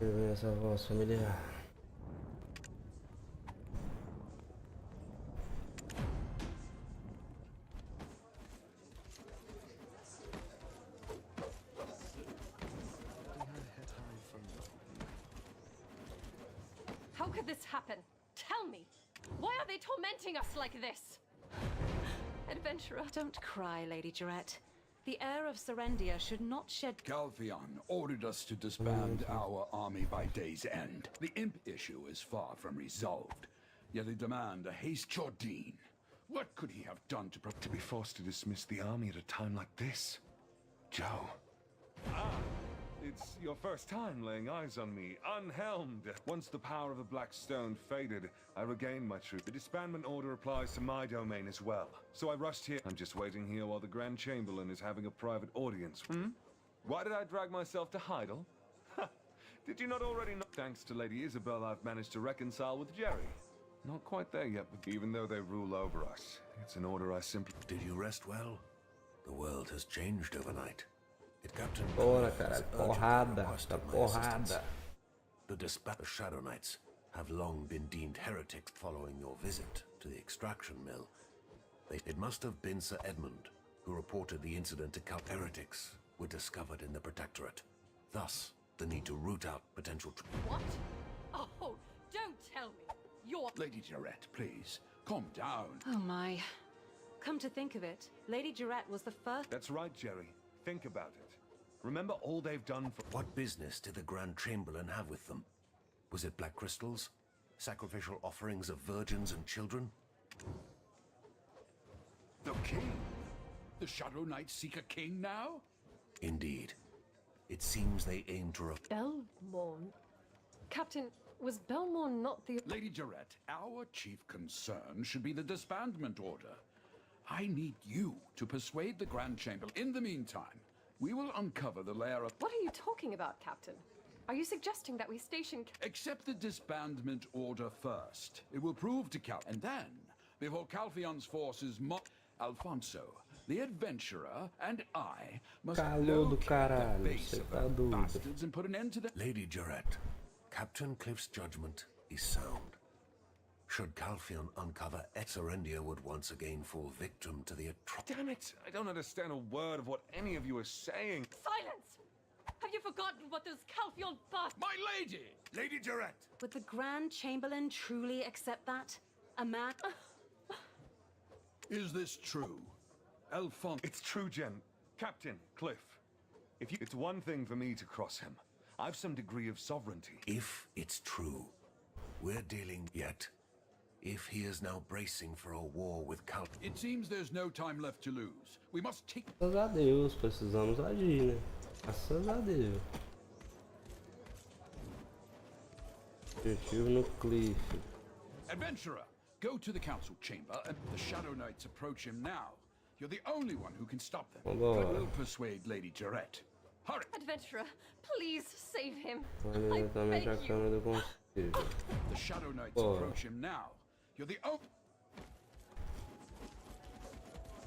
Speaker 1: Essa voz familiar.
Speaker 13: How could this happen? Tell me! Why are they tormenting us like this? Adventurer.
Speaker 14: Don't cry, Lady Jarrett. The heir of Serendia should not shed...
Speaker 18: Calpheon ordered us to disband our army by day's end. The imp issue is far from resolved, yet they demand a haste Jordine. What could he have done to
Speaker 10: be forced to dismiss the army at a time like this? Joe.
Speaker 15: Ah, it's your first time laying eyes on me, unhelmed. Once the power of the Black Stone faded, I regained my truth. The disbandment order applies to my domain as well. So I rushed here. I'm just waiting here while the Grand Chamberlain is having a private audience. Why did I drag myself to Heidel? Did you not already know? Thanks to Lady Isabel, I've managed to reconcile with Jerry. Not quite there yet, but even though they rule over us, it's an order I simply...
Speaker 8: Did you rest well? The world has changed overnight. It Captain...
Speaker 1: Bora, caralho. Porrada. Tá porrada.
Speaker 8: The dispatch Shadow Knights have long been deemed heretics following your visit to the extraction mill. It must have been Sir Edmund who reported the incident to Cal. Heretics were discovered in the Protectorate. Thus, the need to root out potential...
Speaker 13: What? Oh, don't tell me. You're...
Speaker 18: Lady Jarrett, please, calm down.
Speaker 14: Oh my. Come to think of it, Lady Jarrett was the first...
Speaker 15: That's right, Jerry. Think about it. Remember all they've done for...
Speaker 8: What business did the Grand Chamberlain have with them? Was it black crystals? Sacrificial offerings of virgins and children?
Speaker 18: The king? The Shadow Knights seek a king now?
Speaker 8: Indeed. It seems they aim to...
Speaker 13: Belmorn? Captain, was Belmorn not the...
Speaker 18: Lady Jarrett, our chief concern should be the disbandment order. I need you to persuade the Grand Chamberlain. In the meantime, we will uncover the lair of...
Speaker 13: What are you talking about, Captain? Are you suggesting that we station...
Speaker 18: Accept the disbandment order first. It will prove to Cal... And then, before Calpheon's forces Alfonso, the adventurer, and I must locate the base of the bastards and put an end to the...
Speaker 8: Lady Jarrett, Captain Cliff's judgment is sound. Should Calpheon uncover Serendia would once again fall victim to the
Speaker 15: Damn it! I don't understand a word of what any of you are saying.
Speaker 13: Silence! Have you forgotten what those Calpheon bastards—
Speaker 18: My lady!
Speaker 5: Lady Durette!
Speaker 14: Would the Grand Chamberlain truly accept that? A man—
Speaker 18: Is this true? Alphonse.
Speaker 10: It's true, Jen. Captain, Cliff. It's one thing for me to cross him. I've some degree of sovereignty.
Speaker 8: If it's true, we're dealing yet. If he is now bracing for a war with Cal...
Speaker 18: It seems there's no time left to lose. We must take...
Speaker 1: Graças a Deus, precisamos agir, né? Graças a Deus. Objetivo no Cliff.
Speaker 18: Adventurer, go to the council chamber and the Shadow Knights approach him now. You're the only one who can stop them.
Speaker 1: Vambora.
Speaker 18: I will persuade Lady Durette. Hurry!
Speaker 13: Adventurer, please save him.
Speaker 1: Olha diretamente a câmera do conselho.
Speaker 18: The Shadow Knights
Speaker 1: Bora.
Speaker 18: approach him now. You're the only...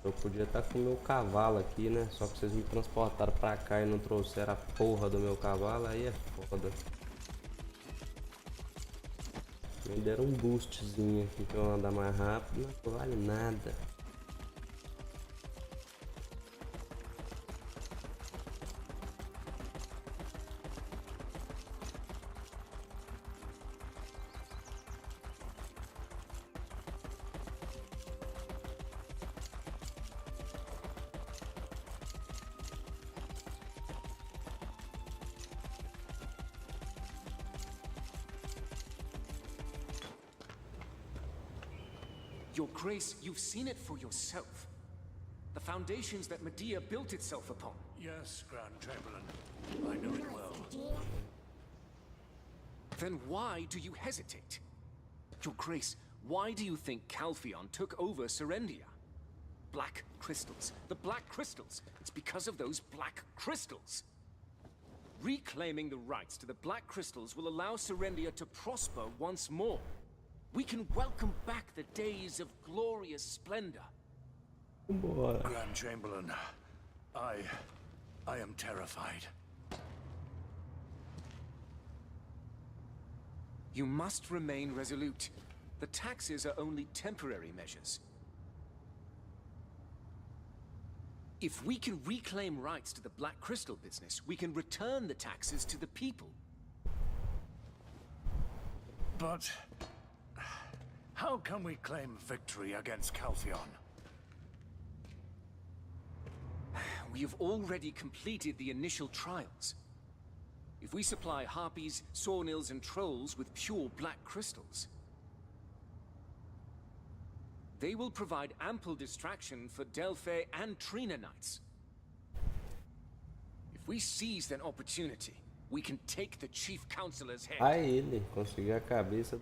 Speaker 1: Eu podia estar com o meu cavalo aqui, né? Só que vocês me transportaram pra cá e não trouxeram a porra do meu cavalo, aí é foda. Me deram um boostzinho aqui pra eu andar mais rápido, mas não vale nada.
Speaker 19: Your Grace, you've seen it for yourself. The foundations that Medea built itself upon.
Speaker 16: Yes, Grand Chamberlain. I know it well.
Speaker 19: Then why do you hesitate? Your Grace, why do you think Calpheon took over Serendia? Black crystals. The black crystals. It's because of those black crystals. Reclaiming the rights to the black crystals will allow Serendia to prosper once more. We can welcome back the days of glorious splendor.
Speaker 1: Vambora.
Speaker 16: Grand Chamberlain, I am terrified.
Speaker 19: You must remain resolute. The taxes are only temporary measures. If we can reclaim rights to the Black Crystal business, we can return the taxes to the people.
Speaker 16: But how can we claim victory against Calpheon?
Speaker 19: We have already completed the initial trials. If we supply harpies, sawnills, and trolls with pure black crystals, they will provide ample distraction for Delphi and Trina Knights. If we seize an opportunity, we can take the Chief Counselor's head.
Speaker 1: Aí ele conseguiu a cabeça.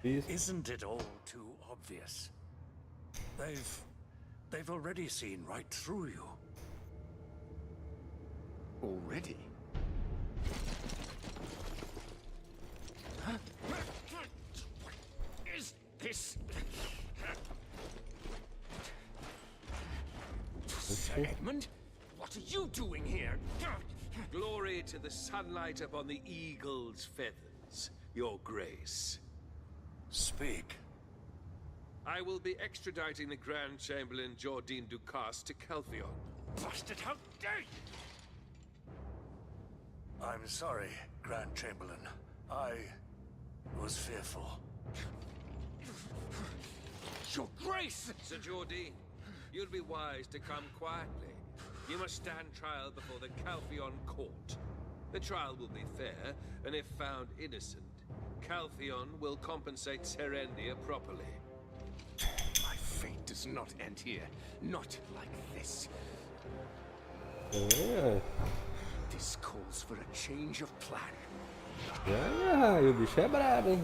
Speaker 16: Isn't it all too obvious? They've already seen right through you.
Speaker 19: Already?
Speaker 16: What is this?
Speaker 19: Sir Edmund? What are you doing here?
Speaker 9: Glory to the sunlight upon the eagle's feathers, Your Grace.
Speaker 16: Speak.
Speaker 9: I will be extraditing the Grand Chamberlain Jordine Ducasse to Calpheon.
Speaker 16: Bastard, how dare you! I'm sorry, Grand Chamberlain. I was fearful.
Speaker 19: Your Grace!
Speaker 9: Sir Jordine, you'll be wise to come quietly. You must stand trial before the Calpheon court. The trial will be fair, and if found innocent, Calpheon will compensate Serendia properly.
Speaker 19: My fate does not end here. Not like this.
Speaker 1: É.
Speaker 19: This calls for a change of plan.
Speaker 1: E o bicho é brabo, hein?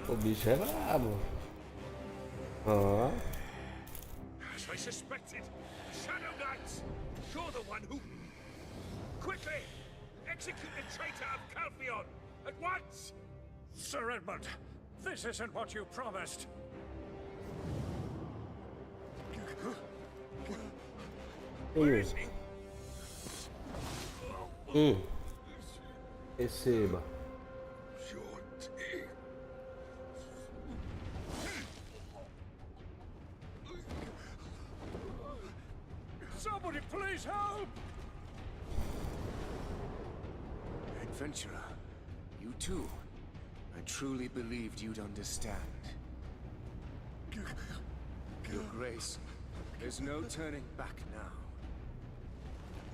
Speaker 1: O bicho é brabo. Ó.
Speaker 5: As I suspected, Shadow Knights! You're the one who... Quickly! Execute the traitor of Calpheon! At once!
Speaker 16: Sir Edmund, this isn't what you promised.
Speaker 5: Where is he?
Speaker 1: Receba.
Speaker 16: Somebody please help!
Speaker 19: Adventurer, you too. I truly believed you'd understand. Your Grace, there's no turning back now.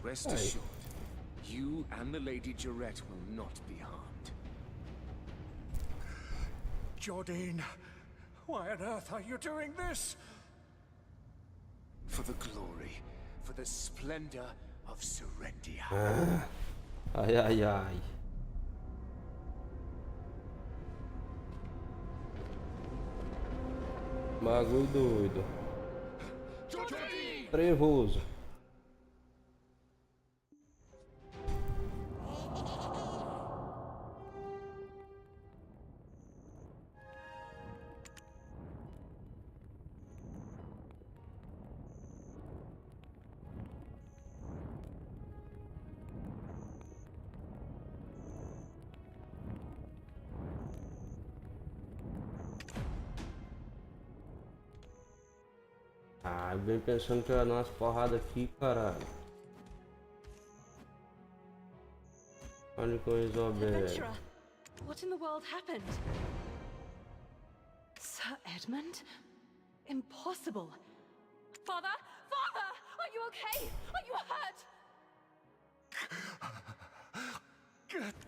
Speaker 19: Rest assured, you and the Lady Jarette will not be harmed.
Speaker 16: Jordine, why on earth are you doing this?
Speaker 19: For the glory, for the splendor of Serendia.
Speaker 1: Ai, ai, ai. Bagulho doido. Trevoso. Ah, eu venho pensando que eu ia dar umas porradas aqui, caralho. Olha com Isabel.
Speaker 14: Adventurer, what in the world happened? Sir Edmund? Impossible.
Speaker 13: Father? Father! Are you okay? Are you hurt?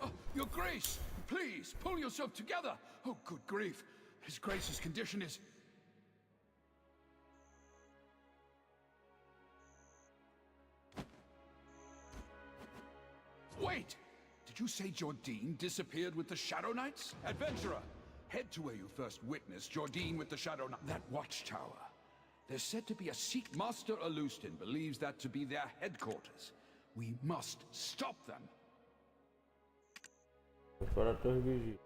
Speaker 18: Oh, Your Grace, please pull yourself together. Oh, good grief. His Grace's condition is... Wait! Did you say Jordine disappeared with the Shadow Knights? Adventurer, head to where you first witnessed Jordine with the Shadow Knights. That watchtower. There's said to be a secret. Master Alustin believes that to be their headquarters. We must stop them.
Speaker 1: Fora a torre vigia.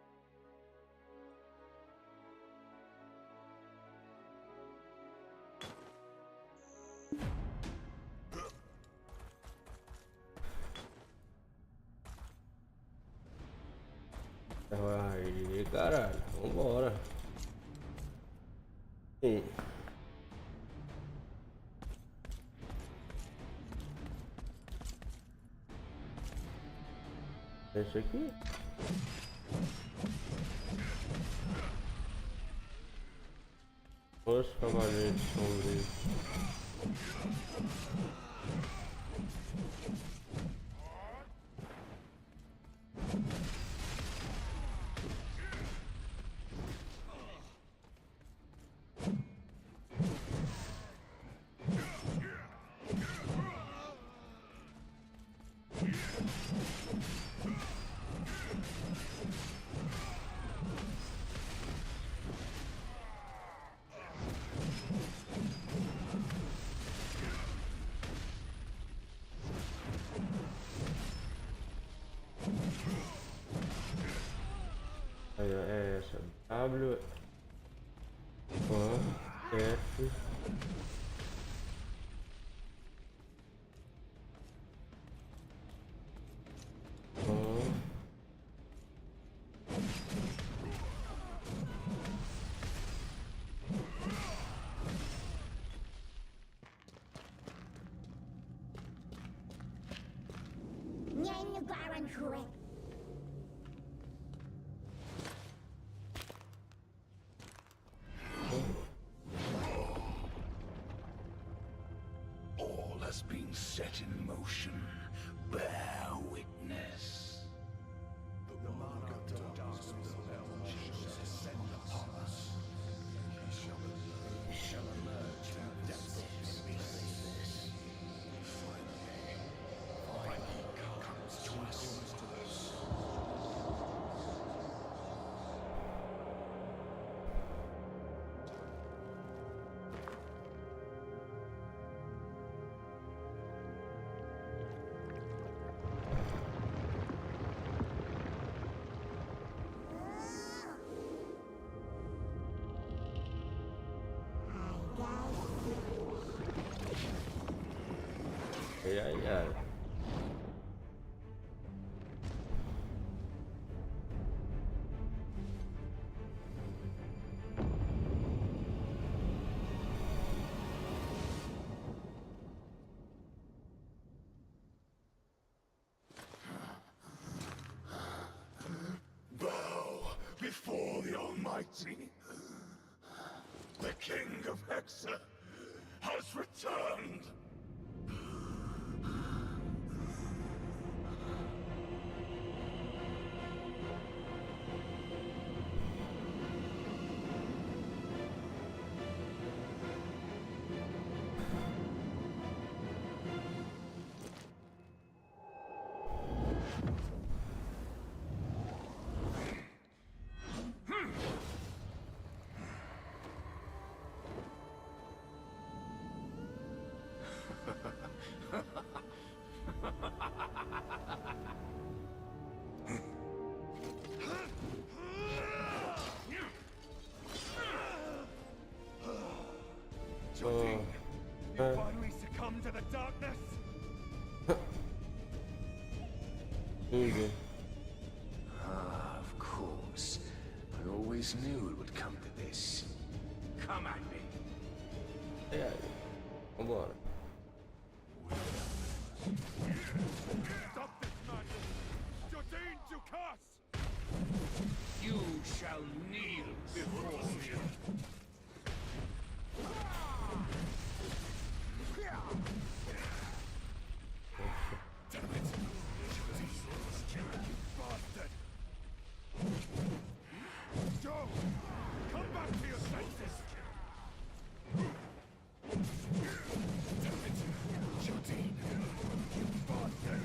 Speaker 1: Aí, caralho, vambora. Sim. Esse aqui? Os cavaleiros sombrios. Aí, é essa. W. F.
Speaker 16: All has been set in motion. Bear witness. The mark of darkness shall descend upon us. He shall emerge from the depths of space. Finally comes to us.
Speaker 1: Ai, ai, ai.
Speaker 5: before the Almighty. The King of Hexa has returned.
Speaker 11: Jardine, you finally succumbed to the darkness?
Speaker 16: Ah, of course. I always knew it would come to this. Come at me.
Speaker 1: E aí? Vambora.
Speaker 11: Stop this madness! Jardine, you curse!
Speaker 16: You shall kneel before me.
Speaker 11: Damn it! You bastard! Joe! Come back to your senses! Damn it! Jardine! You bastard!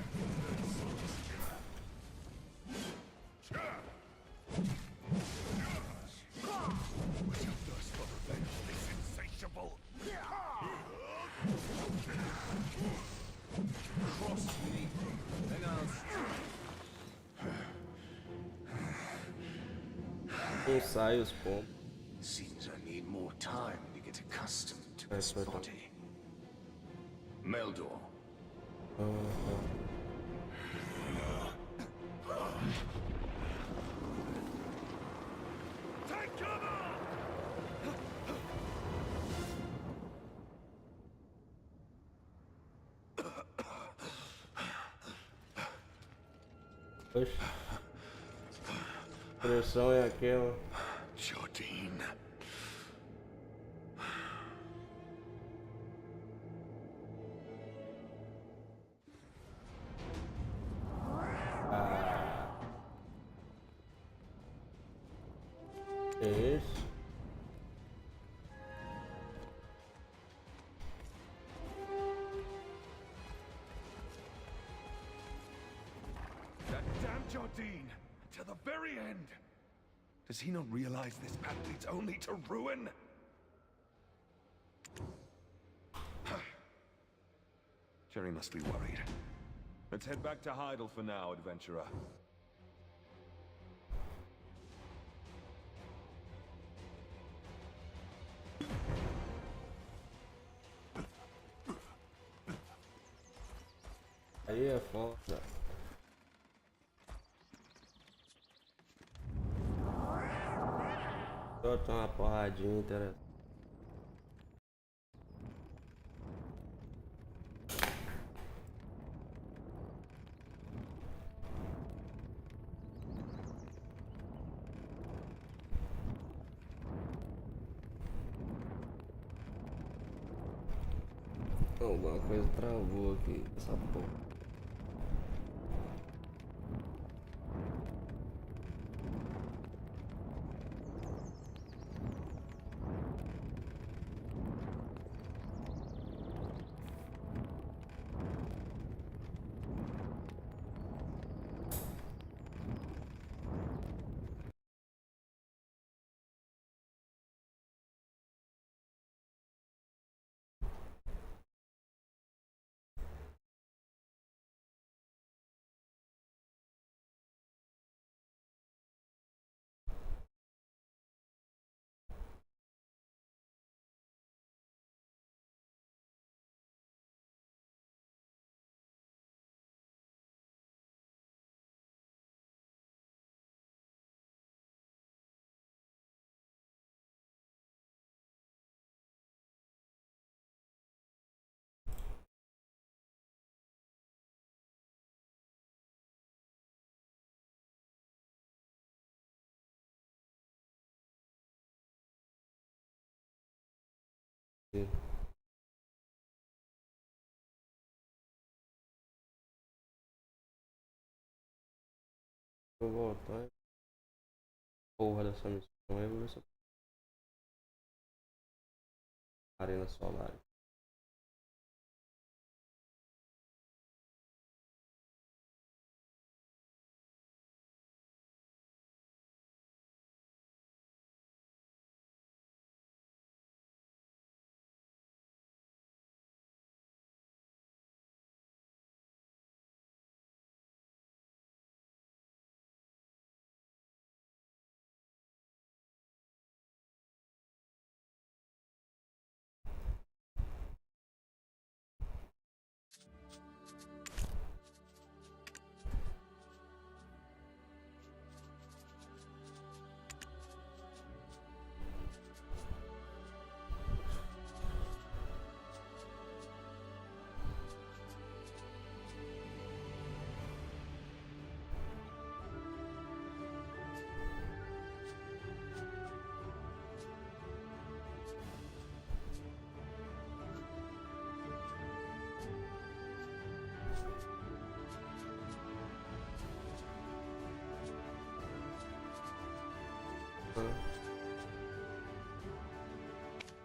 Speaker 11: Was your thirst for revenge this insatiable?
Speaker 16: Cross me, and I'll strike.
Speaker 1: Não sai os pombos.
Speaker 16: Seems I need more time to get accustomed to this body. Meldor.
Speaker 11: Take cover!
Speaker 1: Oxe. Pressão é aquela.
Speaker 5: Jardine.
Speaker 1: É isso.
Speaker 11: That damn Jardine! To the very end! Does he not realize this path leads only to ruin?
Speaker 10: Jerry must be worried. Let's head back to Heidel for now, adventurer.
Speaker 1: Aí é foda. Só tem uma porradinha interessante. Alguma coisa travou aqui, essa porra. Sim. Vou voltar. Porra dessa missão. Eu vou ver se eu... Arena Solar.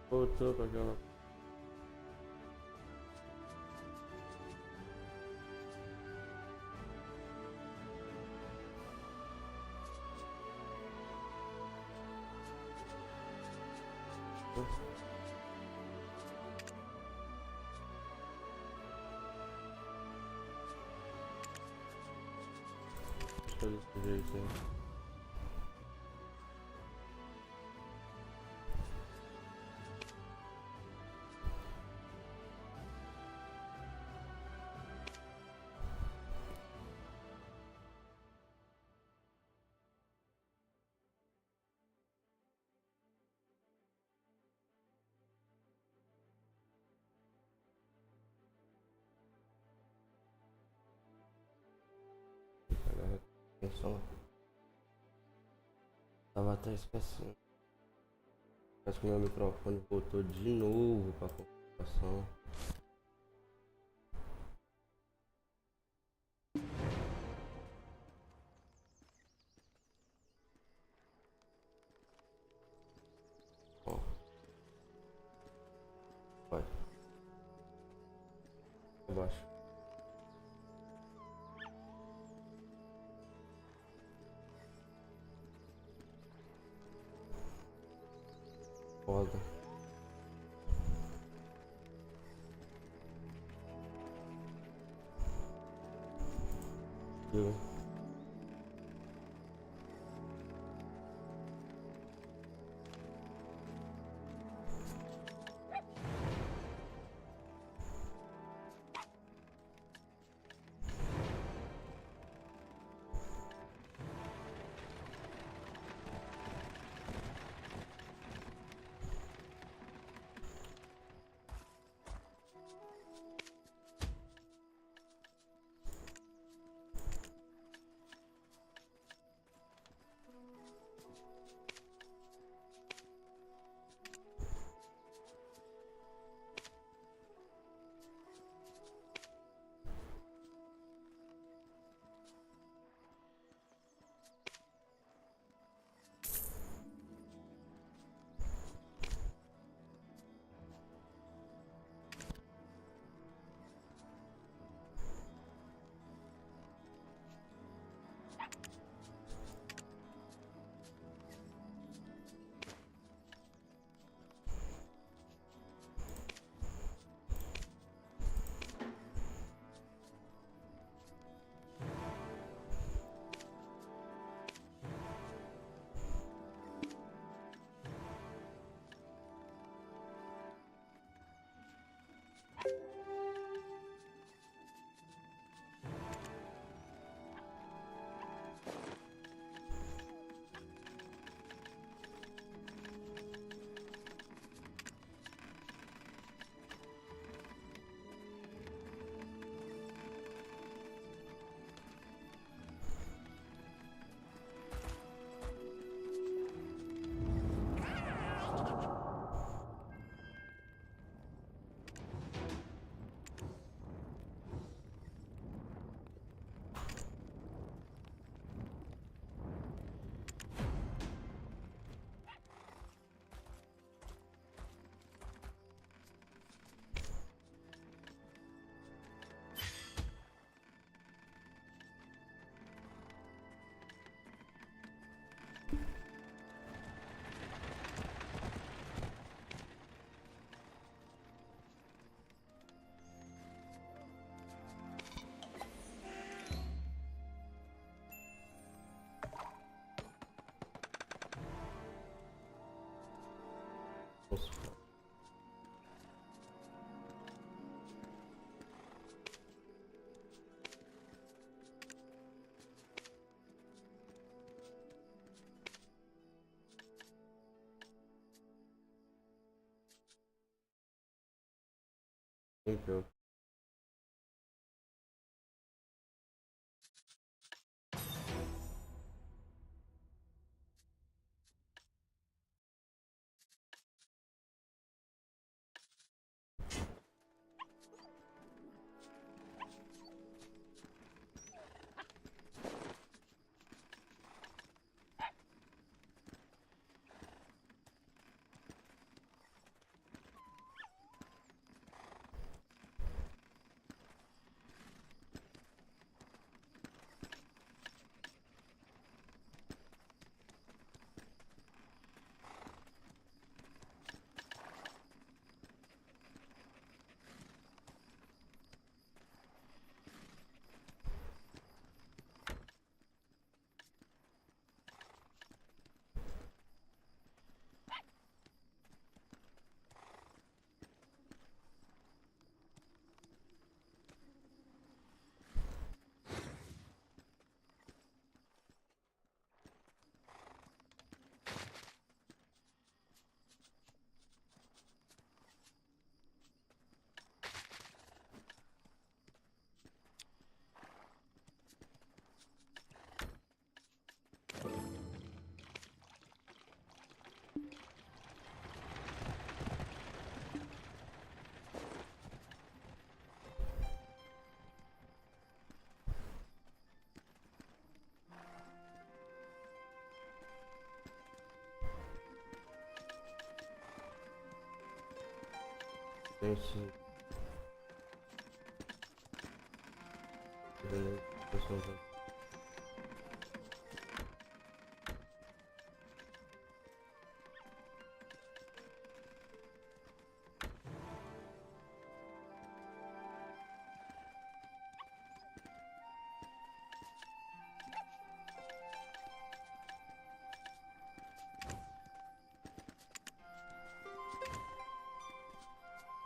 Speaker 1: Voltou pra aquela. Fazer desse jeito aí. Atenção. Tava até esquecendo. Acho que meu microfone voltou de novo pra configuração. Ó. Vai. Abaixo. Foda. Viu? Nossa. Então. Gente.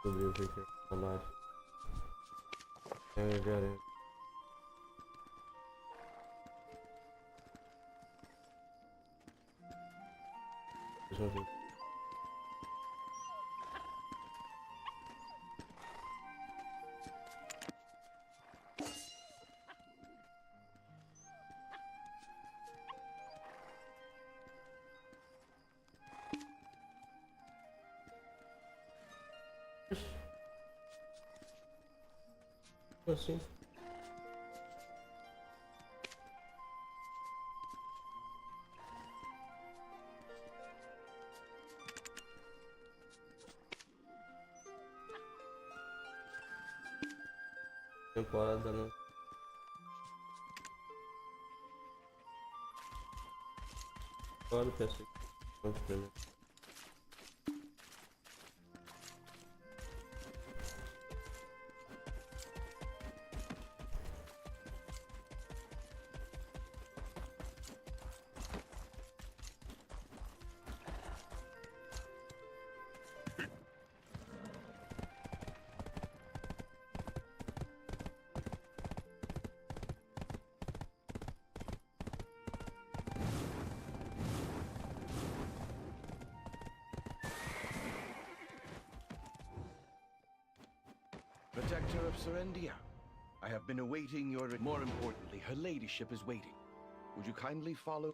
Speaker 1: Descobrir o que é personagem. É, garanto. Deixa eu ver. Assim. Temporada, né? Olha o PC. Vamos primeiro.
Speaker 12: Protector of Serendia, I have been awaiting your... More importantly, her ladyship is waiting. Would you kindly follow?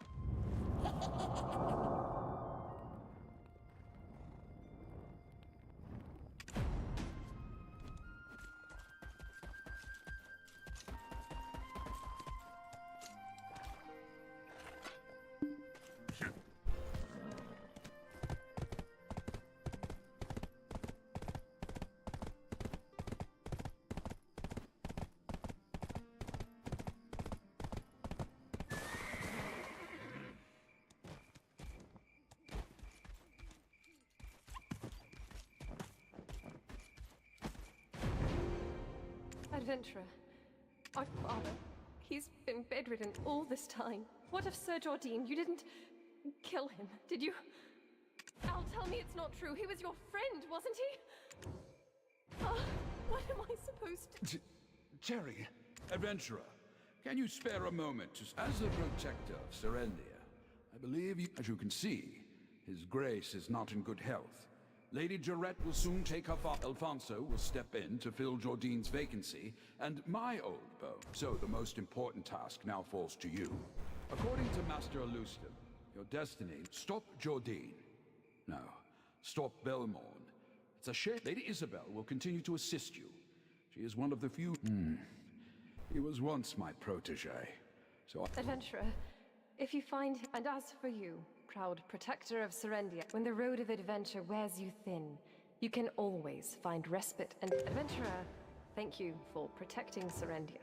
Speaker 13: Adventurer, our father, he's been bedridden all this time. What of Sir Jordine? You didn't kill him, did you? Out! tell me it's not true. He was your friend, wasn't he? What am I supposed to...
Speaker 18: Jerry, adventurer, can you spare a moment to... As the protector of Serendia, I believe you... As you can see, his grace is not in good health. Lady Jarette will soon take her father. Alfonso will step in to fill Jordine's vacancy, and my old beau. So the most important task now falls to you. According to Master Alustin, your destiny... Stop Jordine. No, stop Belmorn. It's a shame. Lady Isabel will continue to assist you. She is one of the few... He was once my protege, so...
Speaker 13: Adventurer, if you find... And as for you, proud protector of Serendia, when the road of adventure wears you thin, you can always find respite and... Adventurer, thank you for protecting Serendia.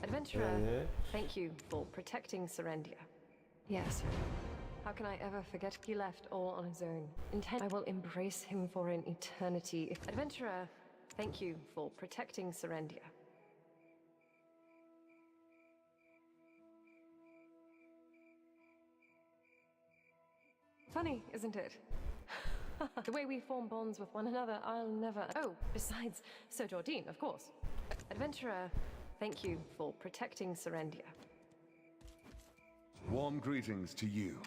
Speaker 13: Adventurer, thank you for protecting Serendia. Yes. How can I ever forget he left all on his own? I will embrace him for an eternity. Adventurer, thank you for protecting Serendia. Funny, isn't it? The way we form bonds with one another, I'll never... Oh, besides, Sir Jordine, of course. Adventurer, thank you for protecting Serendia.
Speaker 11: Warm greetings to you,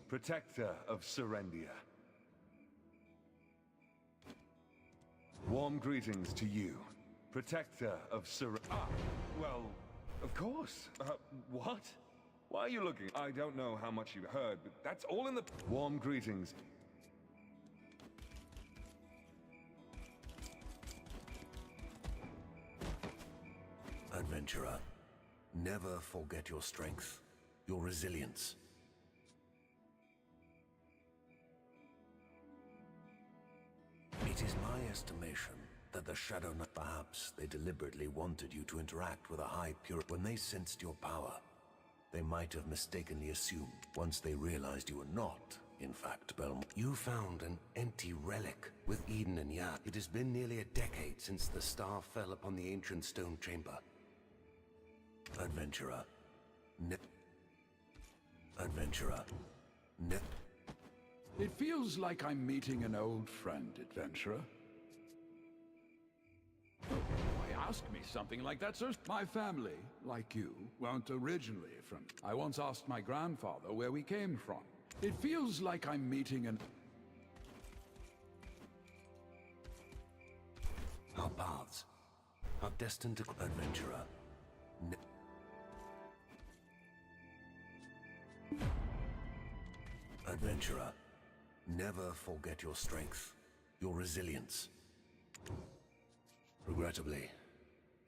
Speaker 11: protector of Serendia. Warm greetings to you, protector of well, of course. What? Why are you looking? I don't know how much you heard, but that's all in the... Warm greetings.
Speaker 8: Adventurer, never forget your strength, your resilience. It is my estimation that the Shadow Knight, perhaps they deliberately wanted you to interact with a high pure. When they sensed your power, they might have mistakenly assumed, once they realized you were not, in fact, Belmont. You found an empty relic with Eden and Yad. It has been nearly a decade since the star fell upon the ancient stone chamber. Adventurer,
Speaker 18: It feels like I'm meeting an old friend, adventurer. Why ask me something like that, sir? My family, like you, weren't originally from... I once asked my grandfather where we came from. It feels like I'm meeting an...
Speaker 8: Our paths are destined to... Adventurer. Adventurer, never forget your strength, your resilience. Regrettably,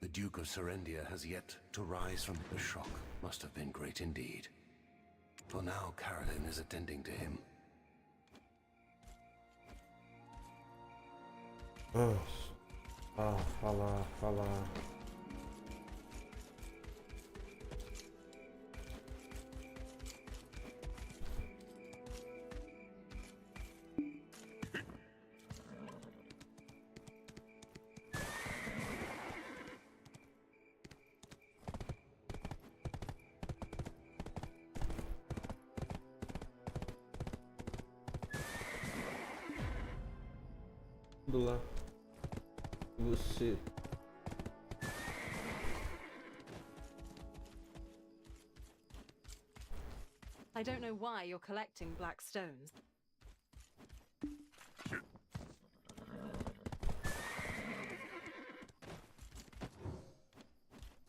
Speaker 8: the Duke of Serendia has yet to rise from the shock. Must have been great indeed. For now, Caroline is attending to him.
Speaker 1: Falar. Tudo lá. Você.
Speaker 14: I don't know why you're collecting black stones.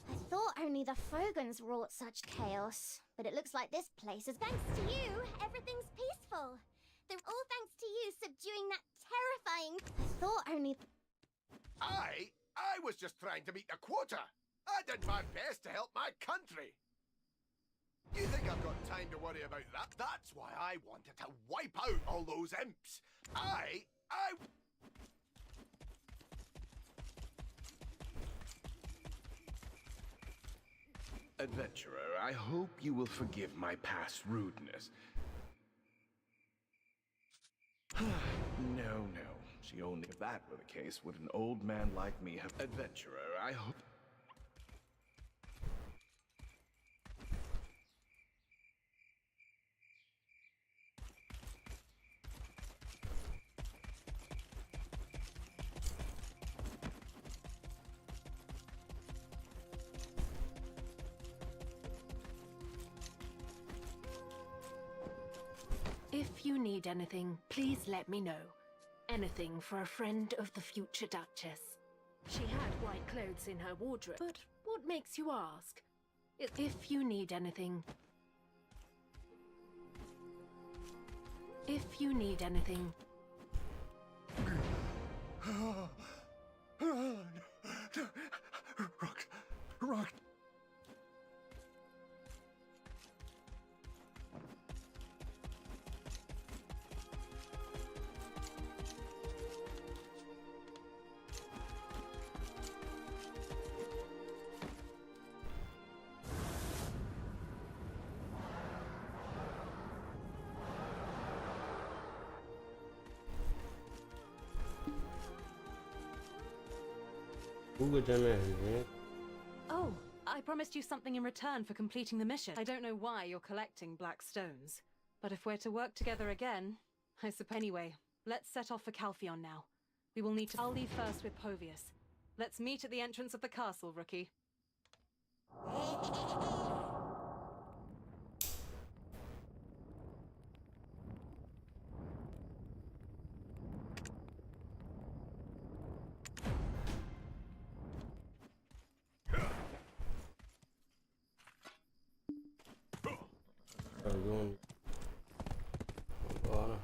Speaker 3: I thought only the Fogans wrought such chaos, but it looks like this place is... Thanks to you, everything's peaceful. They're all thanks to you subduing that terrifying... I thought only...
Speaker 5: I
Speaker 20: was just trying to meet the quota. I did my best to help my country. You think I've got time to worry about that? That's why I wanted to wipe out all those imps.
Speaker 12: Adventurer, I hope you will forgive my past rudeness. No. She only... If that were the case, would an old man like me have... Adventurer, I hope...
Speaker 14: If you need anything, please let me know. Anything for a friend of the future Duchess. She had white clothes in her wardrobe, but what makes you ask? If you need anything... If you need anything...
Speaker 11: Rock.
Speaker 1: Fuga de energia.
Speaker 14: Oh, I promised you something in return for completing the mission. I don't know why you're collecting black stones, but if we're to work together again, I suppose. Anyway, let's set off for Calpheon now. We will need to... I'll leave first with Povius. Let's meet at the entrance of the castle, rookie.
Speaker 1: Vambora.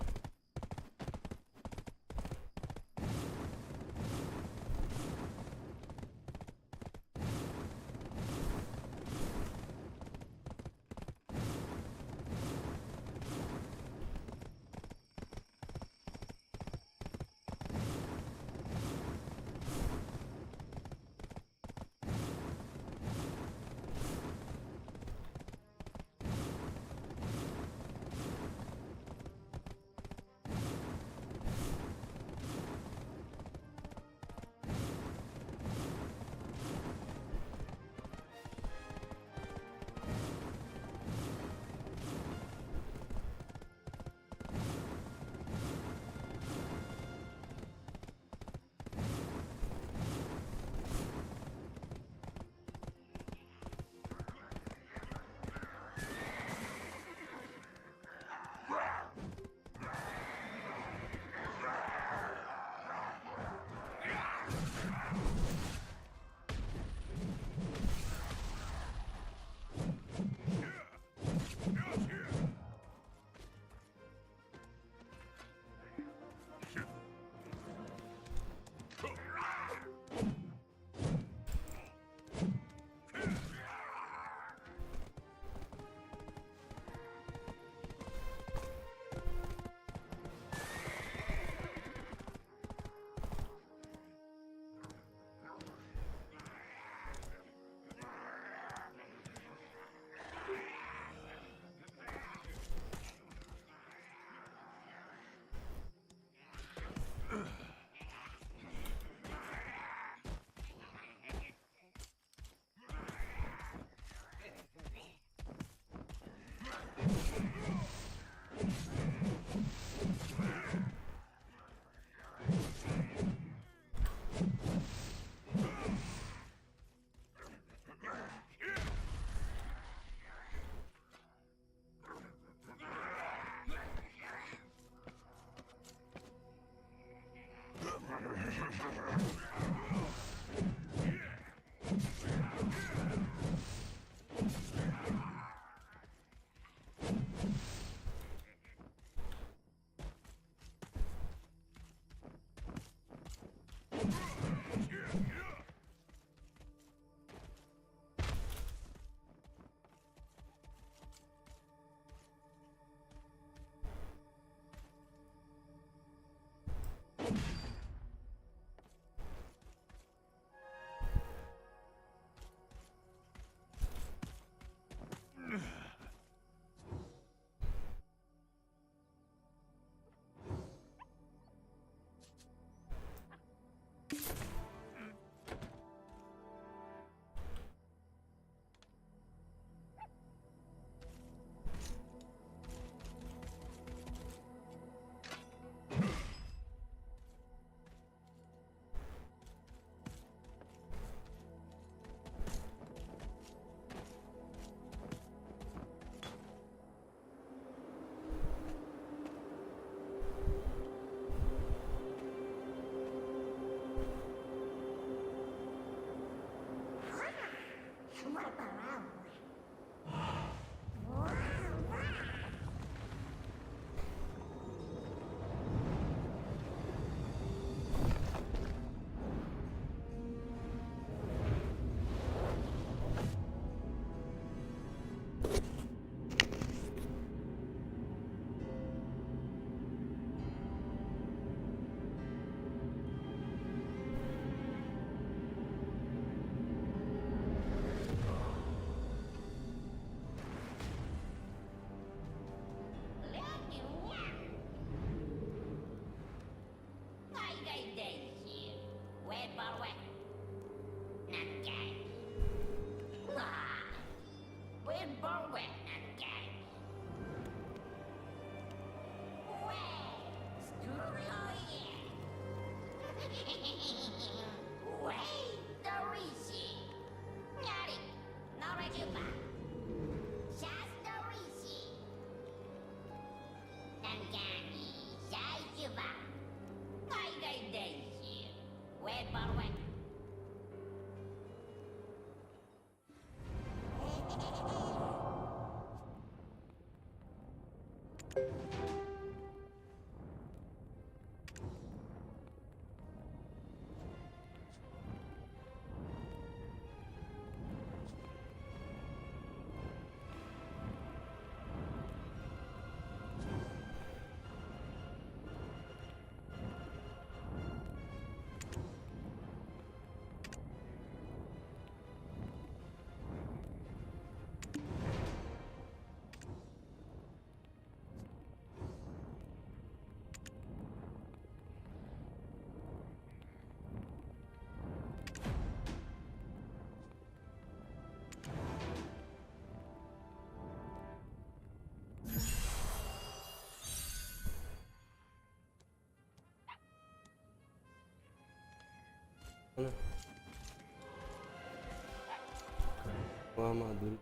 Speaker 1: Com a armadura.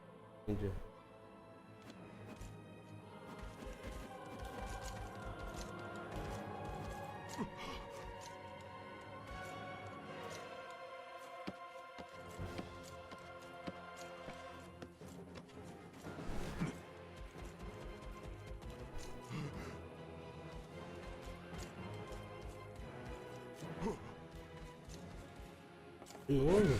Speaker 1: Entendi. De novo?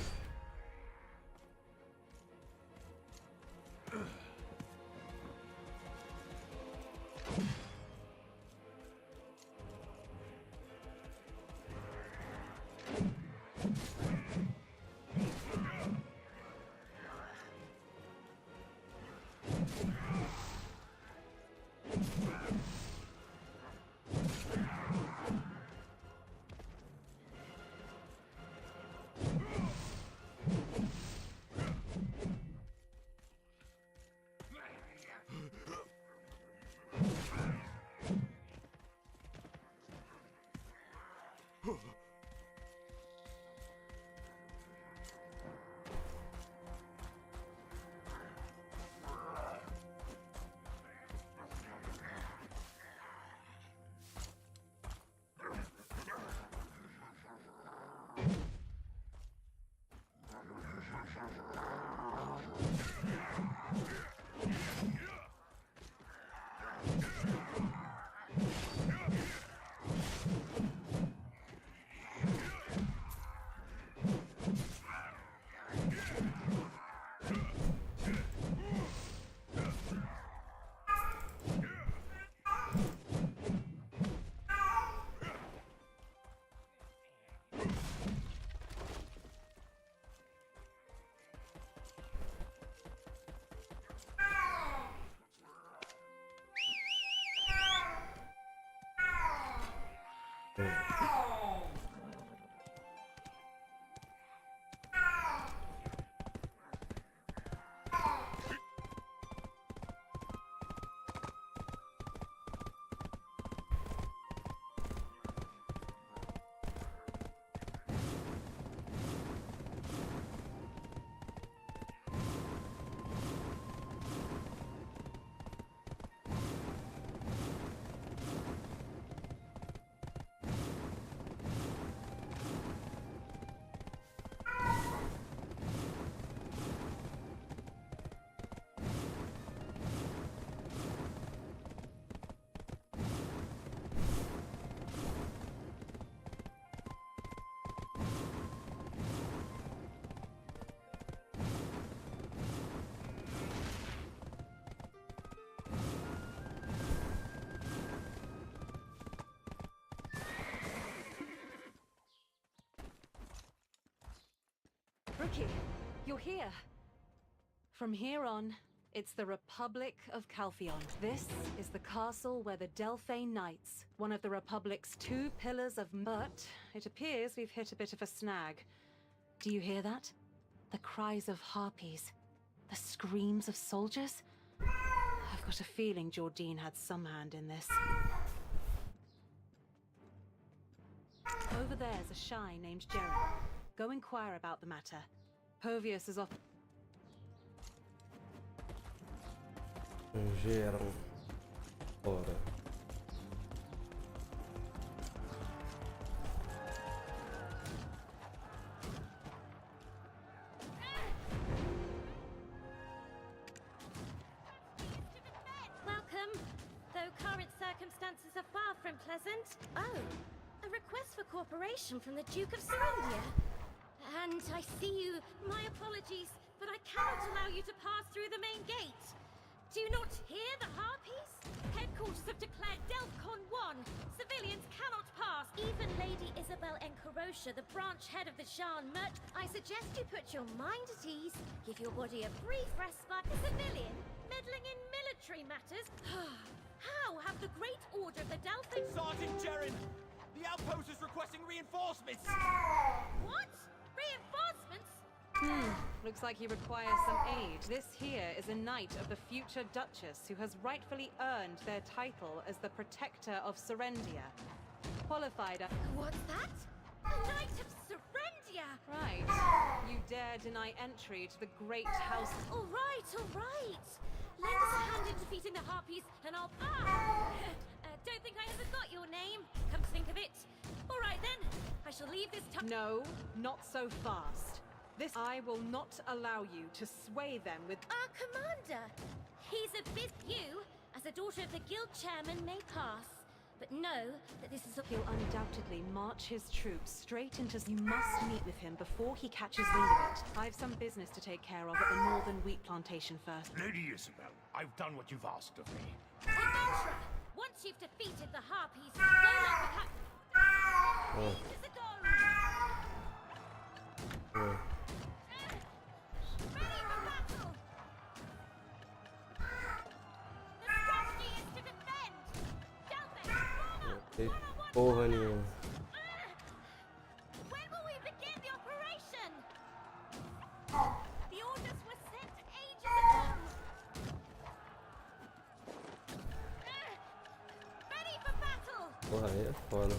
Speaker 14: Rookie, you're here. From here on, it's the Republic of Calpheon. This is the castle where the Delphane Knights, one of the Republic's 2 pillars of... But it appears we've hit a bit of a snag. Do you hear that? The cries of harpies. The screams of soldiers? I've got a feeling Jordine had some hand in this. Over there's a shy named Jerry. Go inquire about the matter. Povius is off.
Speaker 1: Geram. Ora.
Speaker 3: Welcome. Though from Pleasant. Oh, a request for cooperation from the Duke of Serendia. And I see you. My apologies, but I cannot allow you to pass through the main gate. Do you not hear the harpies? Headquarters have declared Delphcon 1. Civilians cannot pass. Even Lady Isabel Encarosha, the branch head of the Shan Merch. I suggest you put your mind at ease, give your body a brief respite. A civilian meddling in military matters? How have the Great Order of the Delphin...
Speaker 4: Sergeant Jerin! The outpost is requesting reinforcements!
Speaker 3: What? Reinforcements?
Speaker 14: Looks like he requires some aid. This here is a knight of the future Duchess who has rightfully earned their title as the Protector of Serendia. Qualified at...
Speaker 3: What's that? A knight of Serendia!
Speaker 14: Right. You dare deny entry to the great house...
Speaker 3: All right, all right. Lend us a hand in defeating the harpies, and I'll... don't think I ever got your name, come to think of it. All right then, I shall leave this time...
Speaker 14: No, not so fast. This I will not allow you to sway them with...
Speaker 3: Our commander! He's a bit... You, as a daughter of the guild chairman, may pass. But know that this is a...
Speaker 14: He'll undoubtedly march his troops straight into... You must meet with him before he catches wind of it. I've some business to take care of at the northern wheat plantation first.
Speaker 5: Lady Isabel, I've done what you've asked of me.
Speaker 3: Adventurer! Once you've defeated the harpies, no longer
Speaker 1: Oh. Oh.
Speaker 3: Ready for battle! The strategy is to defend!
Speaker 1: Tem porra nenhuma.
Speaker 3: When will we begin the operation? The orders were sent ages ago! Ready for battle!
Speaker 1: Porra, aí é foda.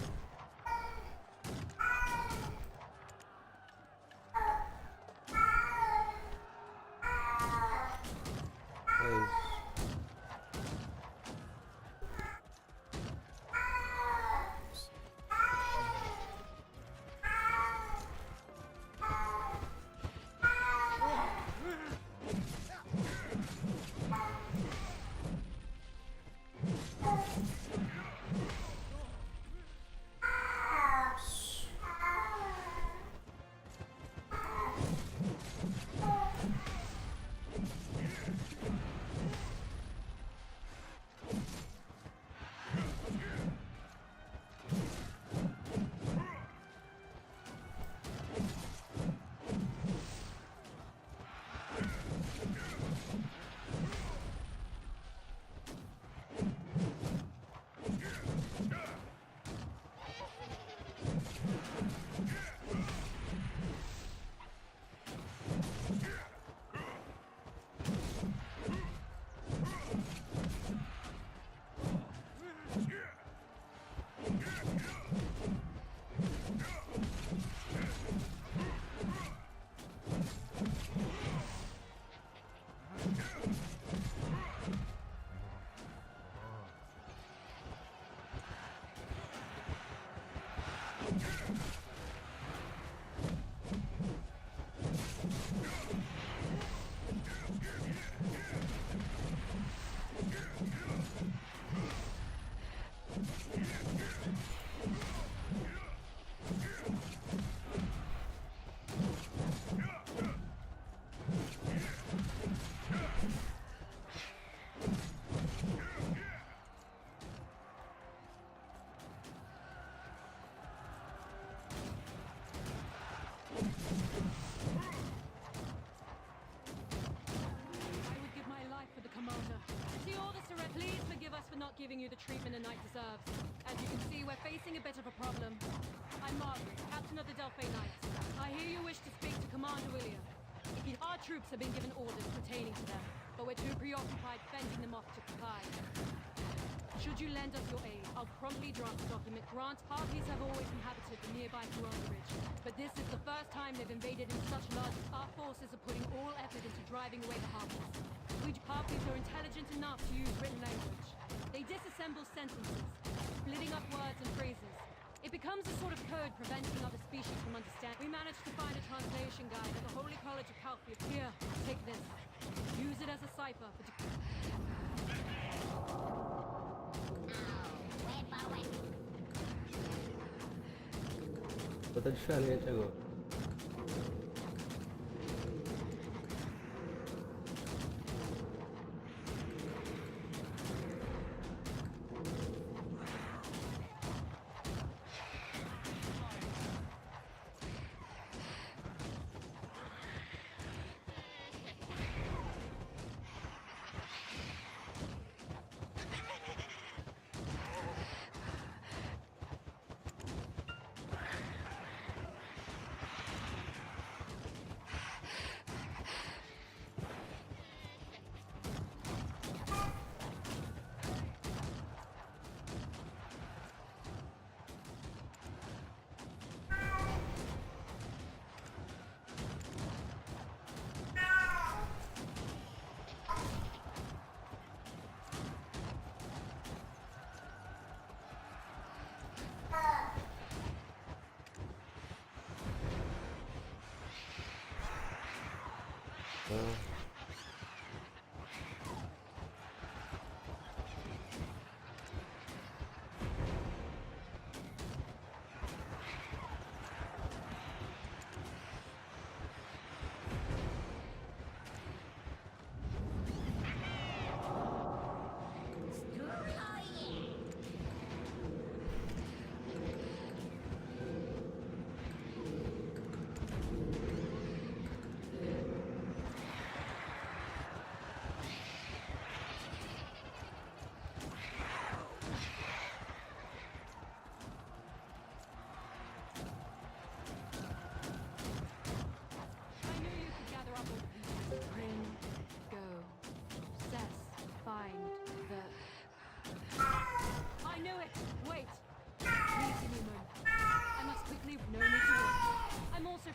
Speaker 13: Giving you the treatment a knight deserves. As you can see, we're facing a bit of a problem. I'm Margaret, captain of the Delphine Knights. I hear you wish to speak to Commander William. Our troops have been given orders pertaining to them, but we're too preoccupied fending them off to comply. Should you lend us your aid, I'll promptly draft a document. Grant harpies have always inhabited the nearby Corona Ridge, but this is the first time they've invaded in such large... Our forces are putting all effort into driving away the harpies. Which harpies are intelligent enough to use written language. They disassemble sentences, splitting up words and phrases. It becomes a sort of code preventing other species from understanding. We managed to find a translation guide at the Holy College of Calphia. Here, take this. Use it as a cipher for...
Speaker 3: When
Speaker 1: Tá diferente agora.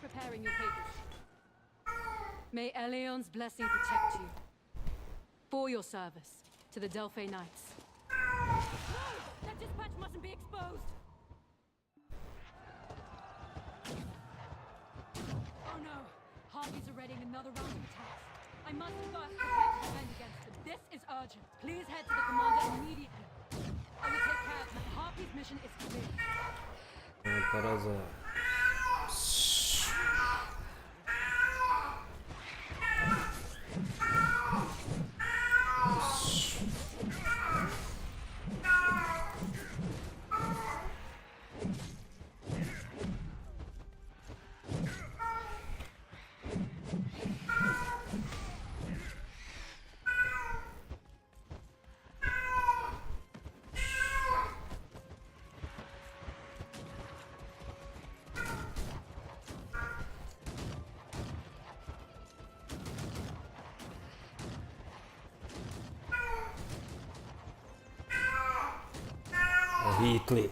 Speaker 13: Preparing your papers. May Eleon's blessing protect you. For your service to the Delphi Knights. No! That dispatch mustn't be exposed! Oh no! Harpies are readying another round of attacks. I must first prepare to defend against them. This is urgent. Please head to the commander immediately. I will take care of them. Harpy's mission is clear.
Speaker 1: Hitler.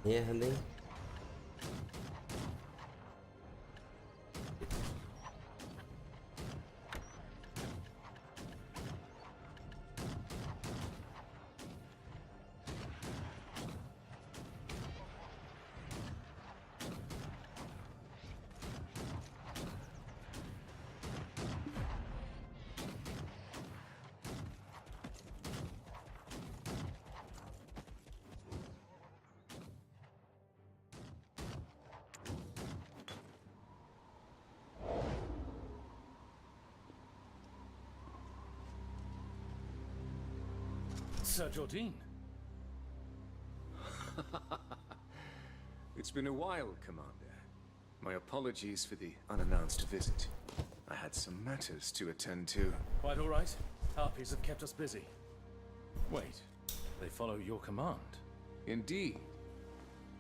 Speaker 1: Merda, hein?
Speaker 15: Sir Jordine.
Speaker 19: It's been a while, Commander. My apologies for the unannounced visit. I had some matters to attend to.
Speaker 15: Quite all right. Harpies have kept us busy. Wait, they follow your command?
Speaker 19: Indeed.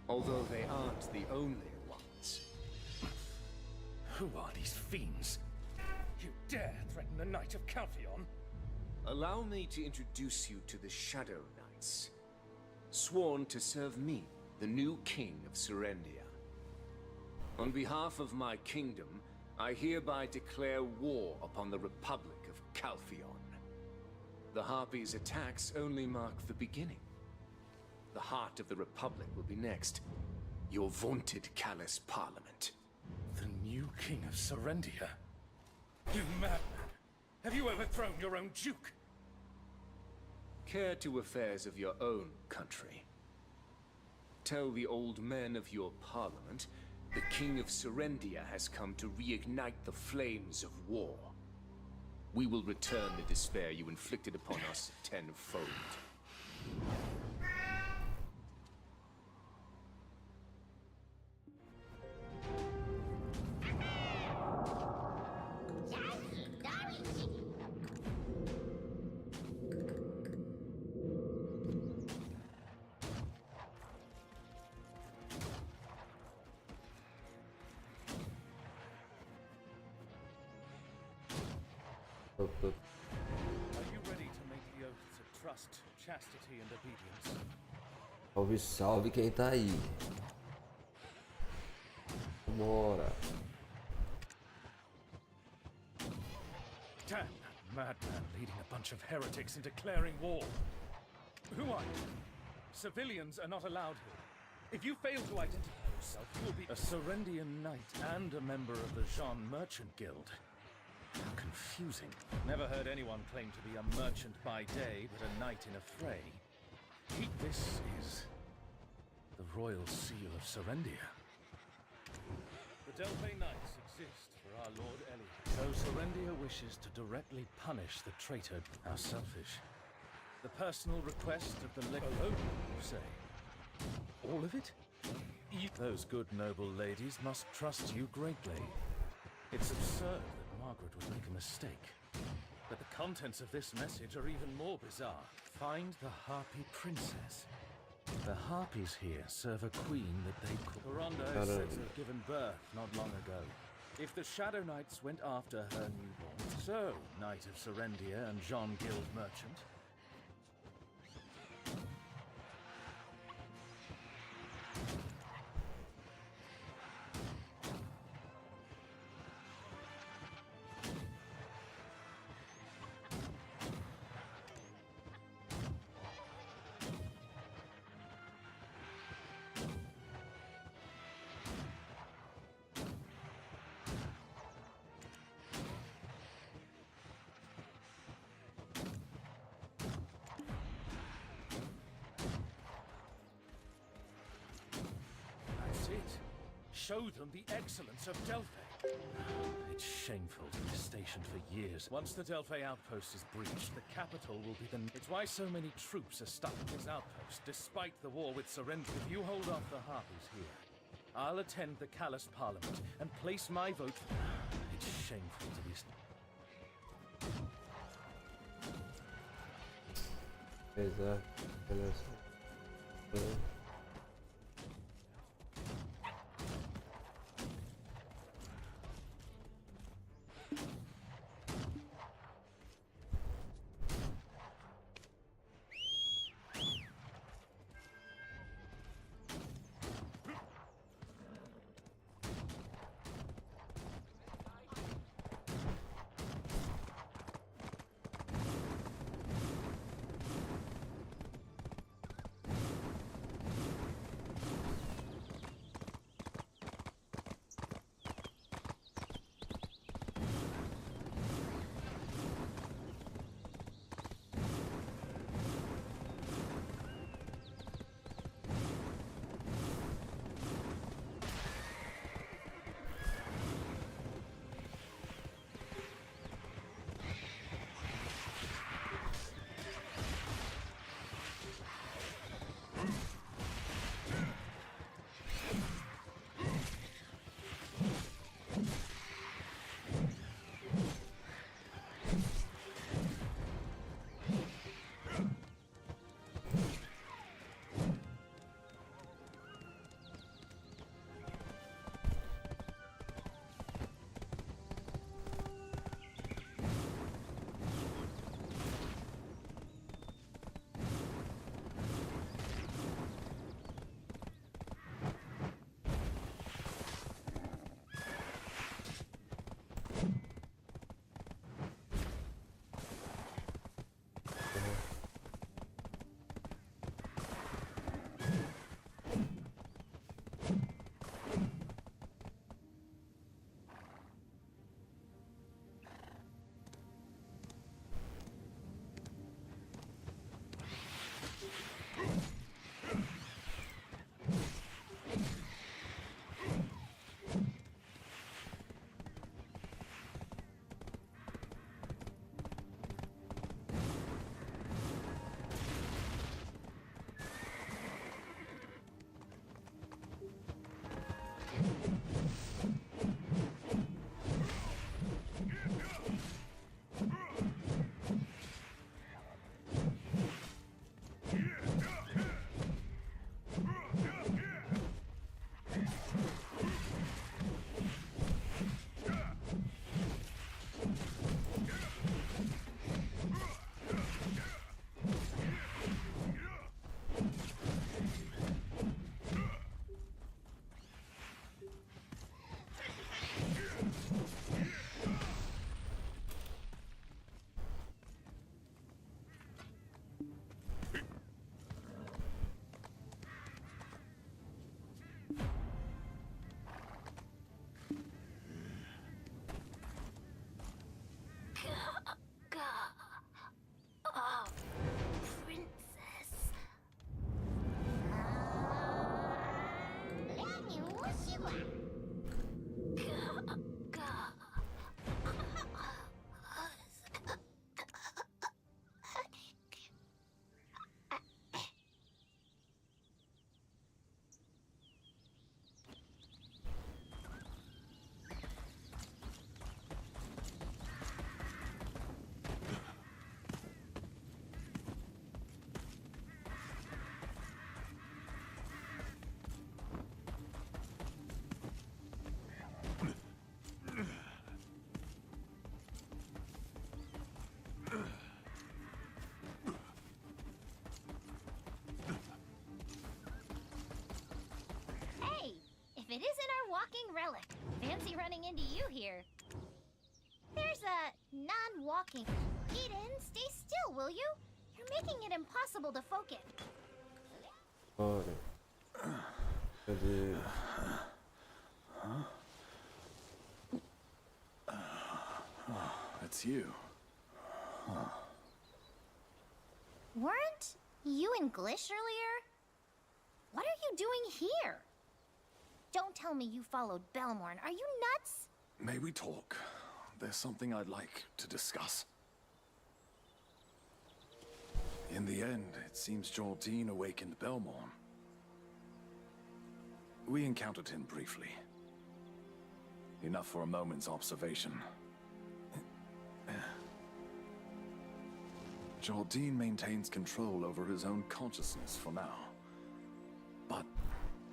Speaker 19: Although they aren't the only ones.
Speaker 15: Who are these fiends? You dare threaten the Knight of Calpheon?
Speaker 19: Allow me to introduce you to the Shadow Knights, sworn to serve me, the new king of Serendia. On behalf of my kingdom, I hereby declare war upon the Republic of Calpheon. The Harpies' attacks only mark the beginning. The heart of the Republic will be next. Your vaunted callous parliament.
Speaker 15: The new king of Serendia? You madman! Have you overthrown your own duke?
Speaker 19: Care to affairs of your own country. Tell the old men of your parliament the king of Serendia has come to reignite the flames of war. We will return the despair you inflicted upon us tenfold.
Speaker 15: Are you ready to make the oaths of trust, chastity, and obedience?
Speaker 1: Salve, salve quem tá aí. Bora.
Speaker 15: Damn that madman leading a bunch of heretics and declaring war. Who are you? Civilians are not allowed here. If you fail to identify yourself, you will be a Serendian knight and a member of the Jean Merchant Guild. How confusing. Never heard anyone claim to be a merchant by day, but a knight in a fray. This is the royal seal of Serendia. The Delphi Knights exist for our Lord Eli. So Serendia wishes to directly punish the traitor. How selfish. The personal request of the alone, you say? All of it? Those good noble ladies must trust you greatly. It's absurd that Margaret would make a mistake. But the contents of this message are even more bizarre. Find the Harpy Princess. The Harpies here serve a queen that they call... Coranda is said to have given birth not long ago. If the Shadow Knights went after her newborn, so, Knight of Serendia and Jean Guild Merchant, show them the excellence of Delphi. It's shameful to be stationed for years. Once the Delphi outpost is breached, the capital will be the... It's why so many troops are stuck at this outpost, despite the war with Serendia. If you hold off the Harpies here, I'll attend the Callous Parliament and place my vote for... It's shameful to be...
Speaker 3: it isn't our walking relic. Fancy running into you here. There's a non-walking. Eden, stay still, will you? You're making it impossible to focus.
Speaker 1: Olha. Cadê?
Speaker 10: It's you. Huh.
Speaker 3: Weren't you in Glish earlier? What are you doing here? Don't tell me you followed Belmorn. Are you nuts?
Speaker 10: May we talk? There's something I'd like to discuss. In the end, it seems Jordine awakened Belmorn. We encountered him briefly. Enough for a moment's observation. Jordine maintains control over his own consciousness for now. But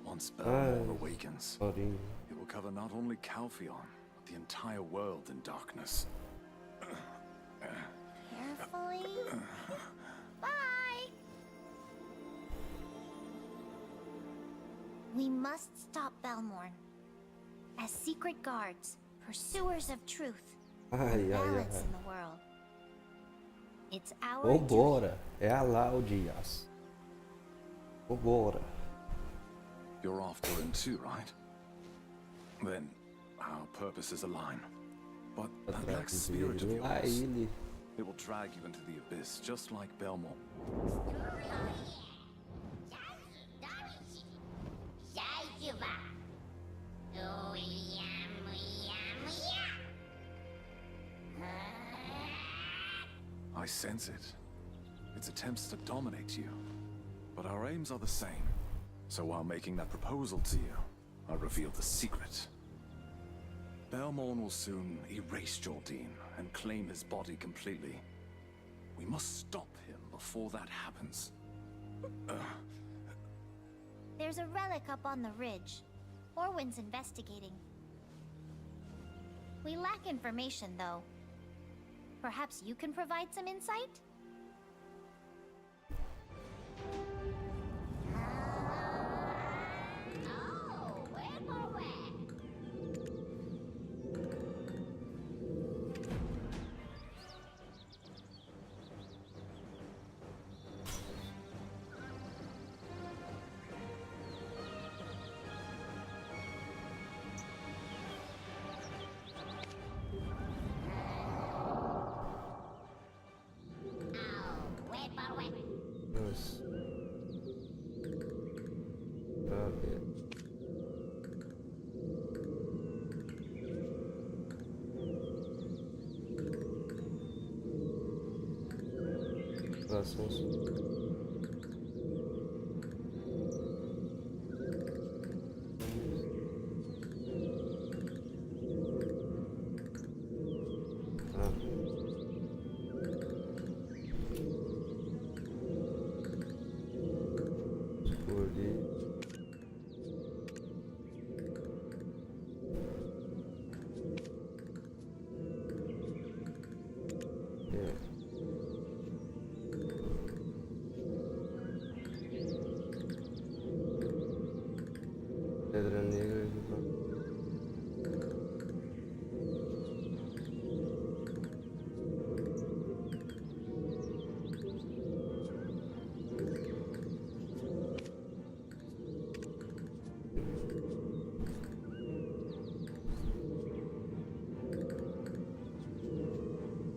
Speaker 10: once Belmorn awakens, it will cover not only Calpheon, but the entire world in darkness.
Speaker 3: Carefully. Bye! We must stop Belmorn. As secret guards, pursuers of truth, balance in the world. It's our
Speaker 1: Vãobora. É a Laudias. Vãobora.
Speaker 10: You're after him too, right? Then our purposes align. But that black spirit of yours, it will drag you into the abyss, just like Belmorn. I sense it. Its attempts to dominate you. But our aims are the same. So while making that proposal to you, I revealed the secret. Belmorn will soon erase Jordine and claim his body completely. We must stop him before that happens.
Speaker 3: There's a relic up on the ridge. Orwin's investigating. We lack information, though. Perhaps you can provide some insight?
Speaker 1: Nossa. Pra ver. Próximos. Pedra negra.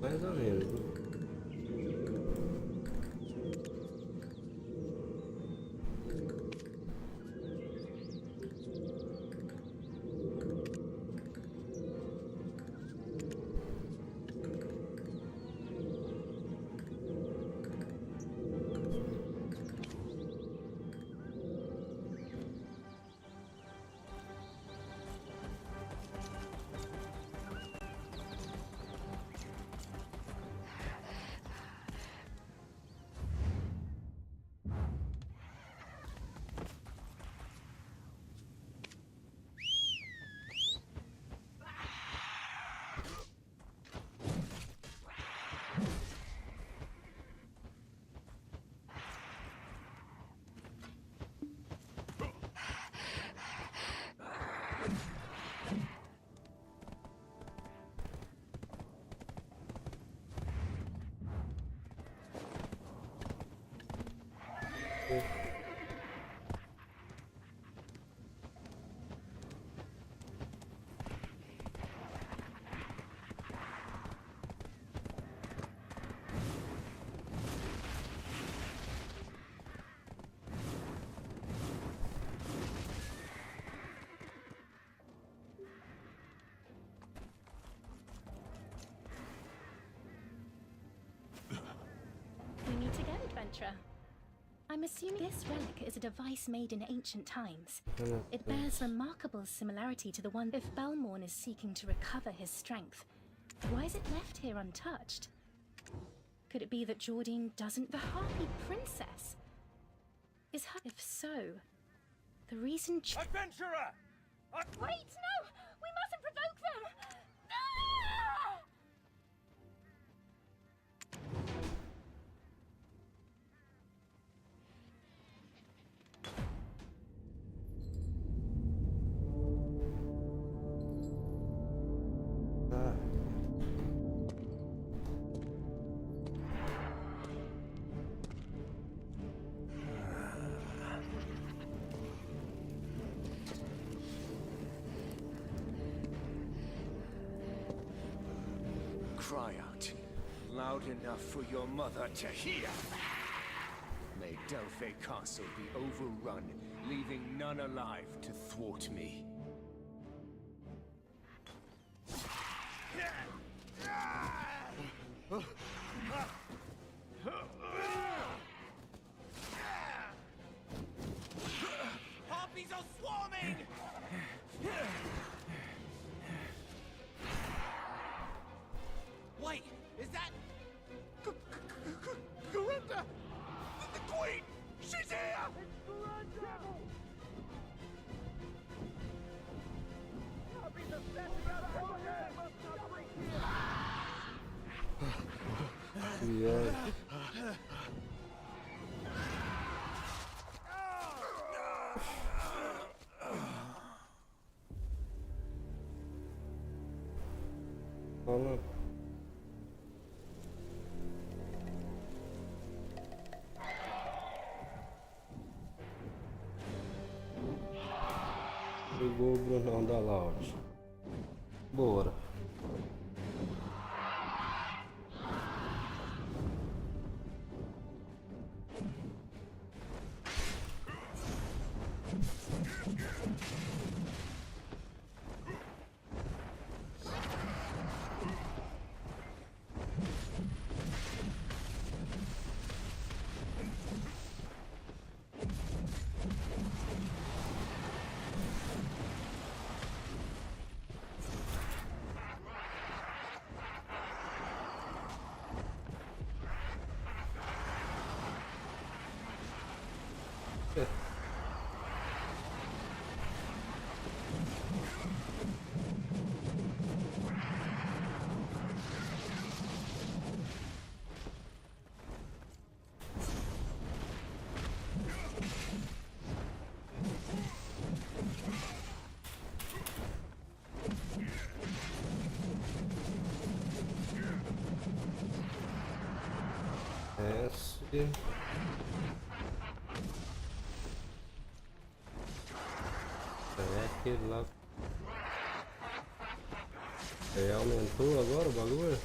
Speaker 1: Mais ou menos.
Speaker 21: adventurer. I'm assuming this relic is a device made in ancient times. It bears remarkable similarity to the one if Balmorn is seeking to recover his strength. Why is it left here untouched? Could it be that Jordine doesn't... The Harpy Princess? Is her... If so, the reason...
Speaker 4: Adventurer!
Speaker 3: Wait, no! We mustn't provoke them! Ah!
Speaker 19: Cry out, loud enough for your mother to hear. May Delphi Castle be overrun, leaving none alive to thwart me.
Speaker 4: Harpies are swarming! Wait, is that... Garinda? The Queen! She's here!
Speaker 1: Yeah. Vamos. Pegou o Brunão da Loud. Bora. É aquele lá. É, aumentou agora o bagulho?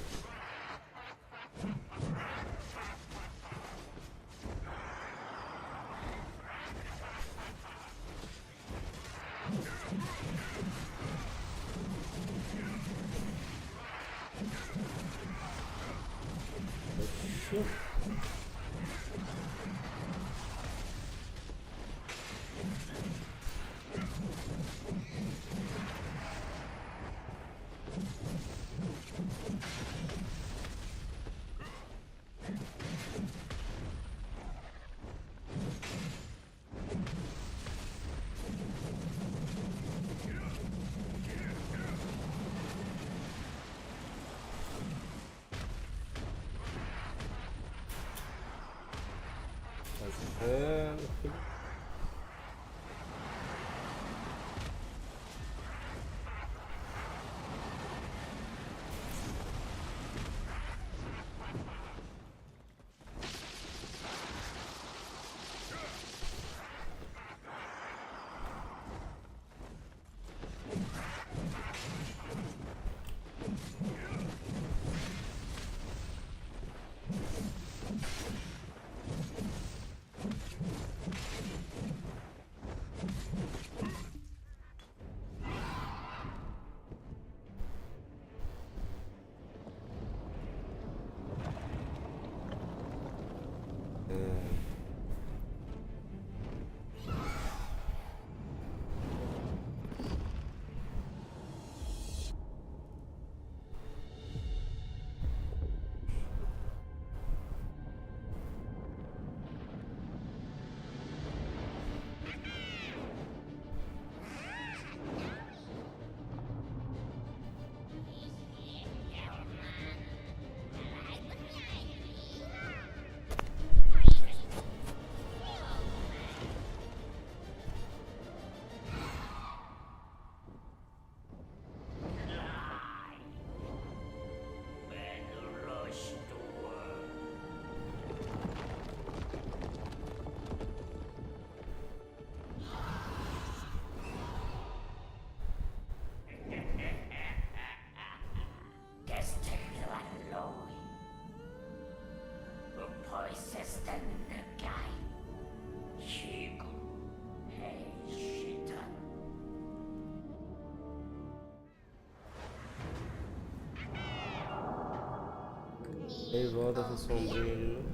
Speaker 1: Aí volta essa sombrinha ali, né?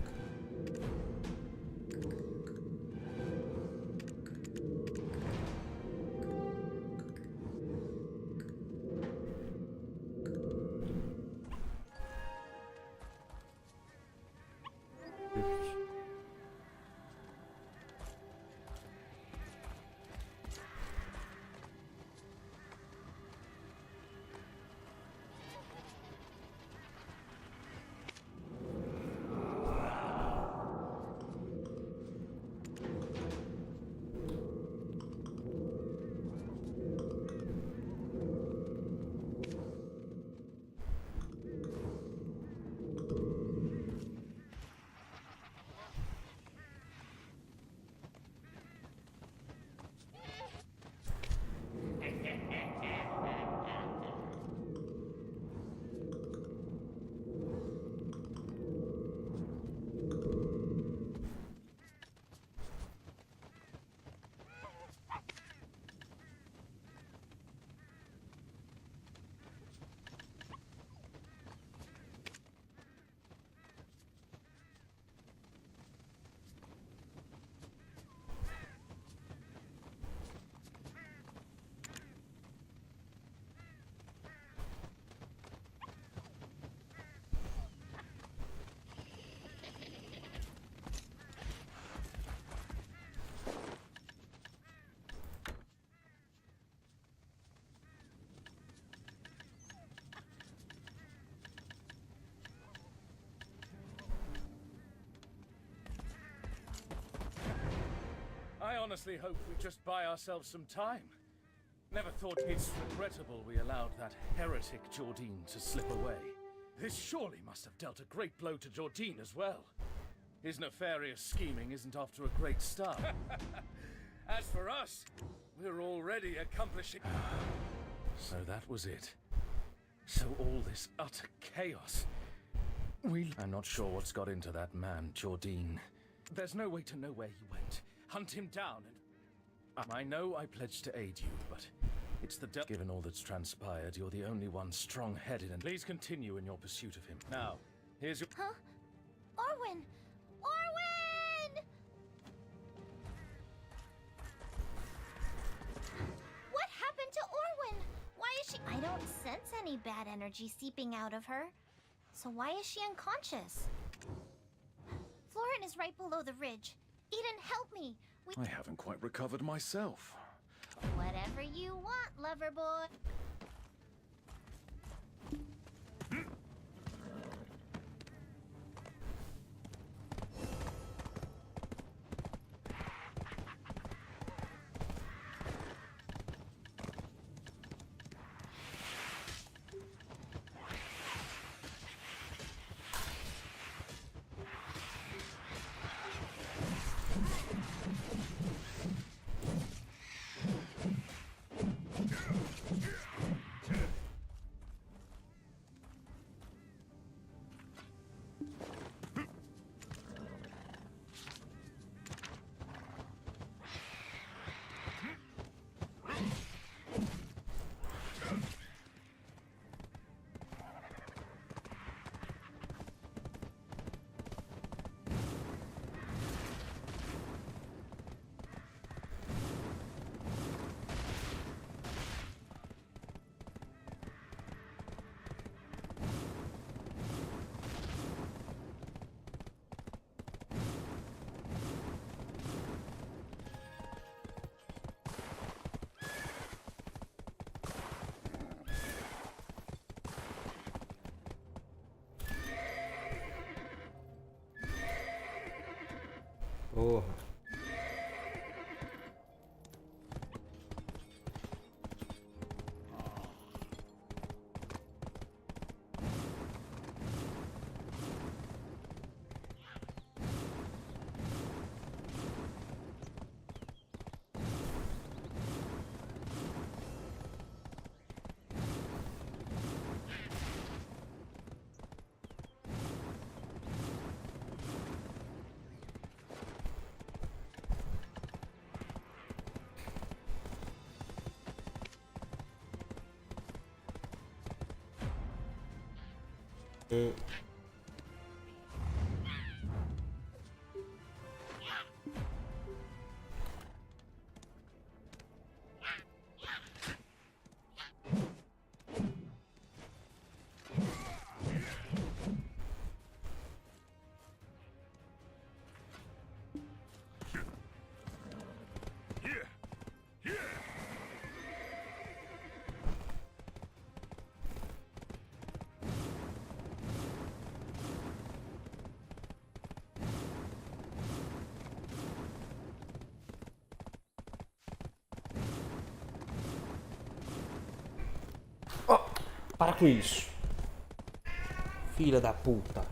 Speaker 4: I honestly hoped we'd just buy ourselves some time. Never thought it's regrettable we allowed that heretic Jordine to slip away. This surely must have dealt a great blow to Jordine as well. His nefarious scheming isn't off to a great start. As for us, we're already accomplishing... So that was it. So all this utter chaos... I'm not sure what's got into that man, Jordine. There's no way to know where he went. Hunt him down and... I know I pledged to aid you, but it's the given all that's transpired, you're the only one strong-headed and... Please continue in your pursuit of him. Now, here's your...
Speaker 3: Huh? Orwin! Orwin! What happened to Orwin? Why is she... I don't sense any bad energy seeping out of her. So why is she unconscious? Florin is right below the ridge. Eden, help me!
Speaker 10: I haven't quite recovered myself.
Speaker 3: Whatever you want, lover boy.
Speaker 1: Porra. Para com isso. Filha da puta.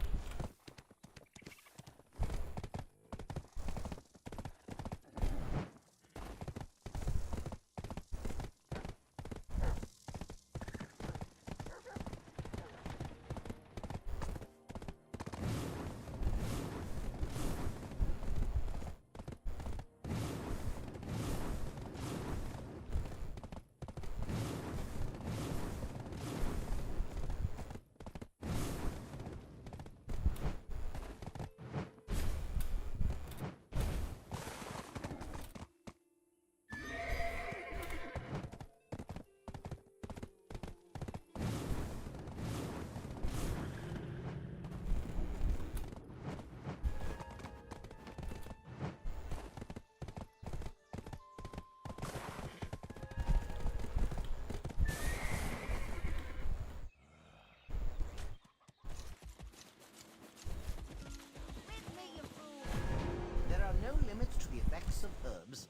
Speaker 17: There are no limits to the effects of herbs.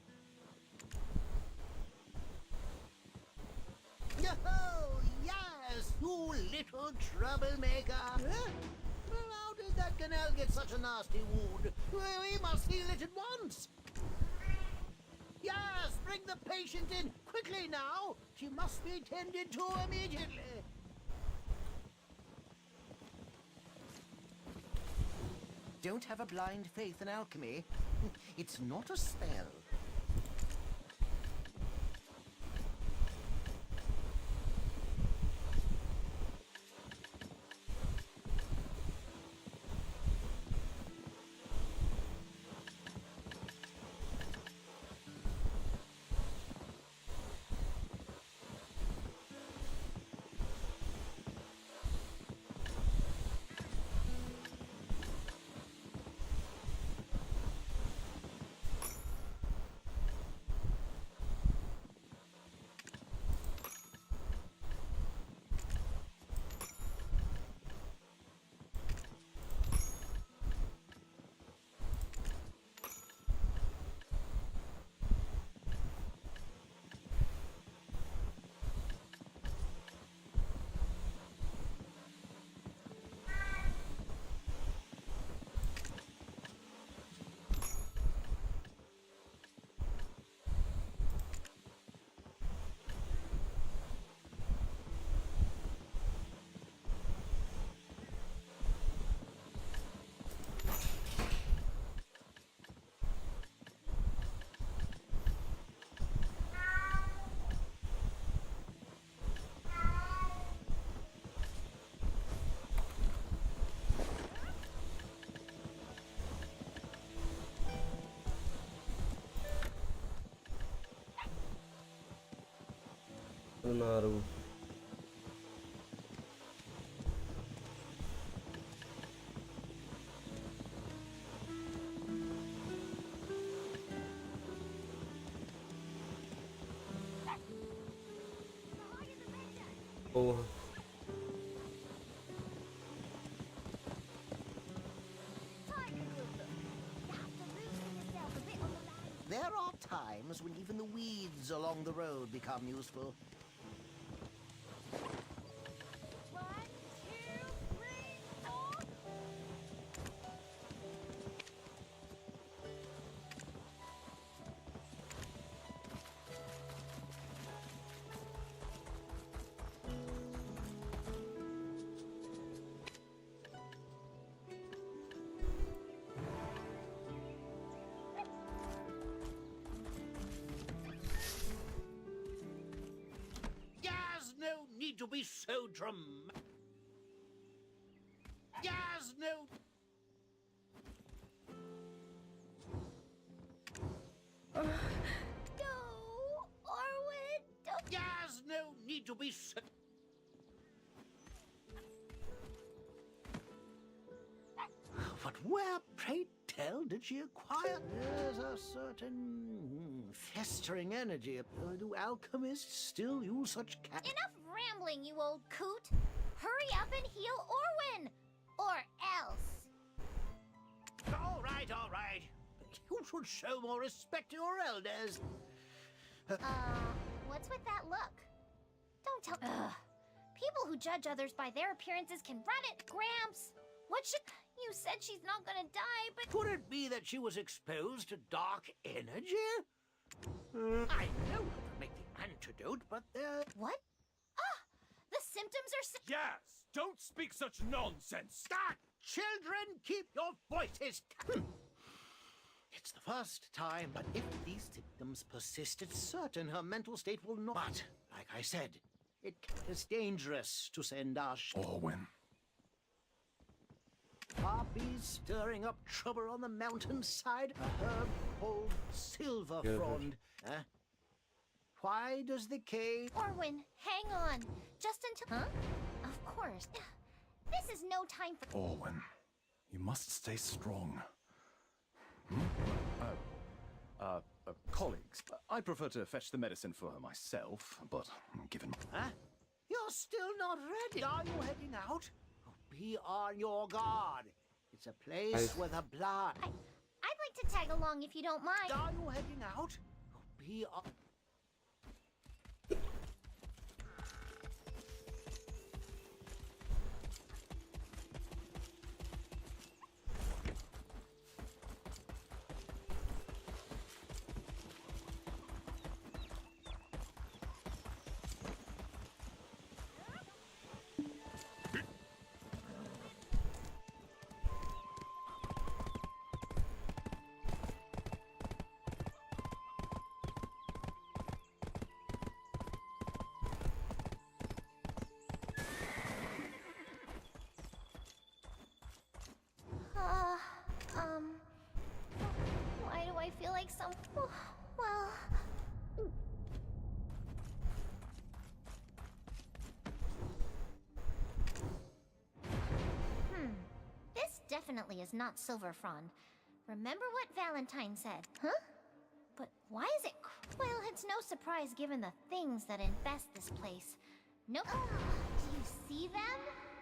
Speaker 17: Oh, yes, you little troublemaker. Huh? Well, how did that canal get such a nasty wound? We must heal it at once. Yes, bring the patient in quickly now. She must be tended to immediately. Don't have a blind faith in alchemy. It's not a spell.
Speaker 1: Naruto. Porra.
Speaker 3: Time to look. You have to loosen this
Speaker 17: times when even the weeds along the road become useful. There's no need to be so dramatic. There's no...
Speaker 3: No, Orwin, don't...
Speaker 17: There's no need to be so... But where, pray tell, did she acquire? There's a certain festering energy. Do alchemists still use such
Speaker 3: Enough rambling, you old coot! Hurry up and heal Orwin! Or else!
Speaker 17: All right, all right. You should show more respect to your elders.
Speaker 3: What's with that look? Don't tell... Ugh. People who judge others by their appearances can run it, Gramps! What should... You said she's not gonna die, but...
Speaker 17: Could it be that she was exposed to dark energy? I know how to make the antidote, but
Speaker 3: What? Ah! The symptoms are...
Speaker 4: Yes! Don't speak such nonsense!
Speaker 17: Children, keep your voices... It's the first time, but if these symptoms persist, it's certain her mental state will not... But, like I said, it is dangerous to send our...
Speaker 10: Orwin.
Speaker 17: Harpies stirring up trouble on the mountainside? A herb called silver frond. Why does the cave...
Speaker 3: Orwin, hang on. Just until... Huh? Of course. This is no time for...
Speaker 10: Orwin, you must stay strong. Colleagues, I prefer to fetch the medicine for her myself, but given...
Speaker 17: Huh? You're still not ready. Are you heading out? Be on your guard. It's a place where the blood...
Speaker 3: I'd like to tag along if you don't mind.
Speaker 17: Are you heading out? Be on...
Speaker 3: Why do I feel like some... Well... This definitely is not silver frond. Remember what Valentine said, huh? But why is it... Well, it's no surprise given the things that infest this place. No... Do you see them?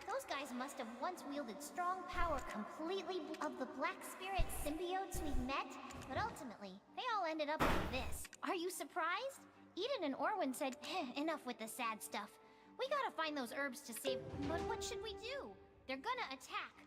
Speaker 3: Those guys must have once wielded strong power completely of the black spirit symbiotes we've met, but ultimately, they all ended up like this. Are you surprised? Eden and Orwin said, enough with the sad stuff. We gotta find those herbs to save... But what should we do? They're gonna attack.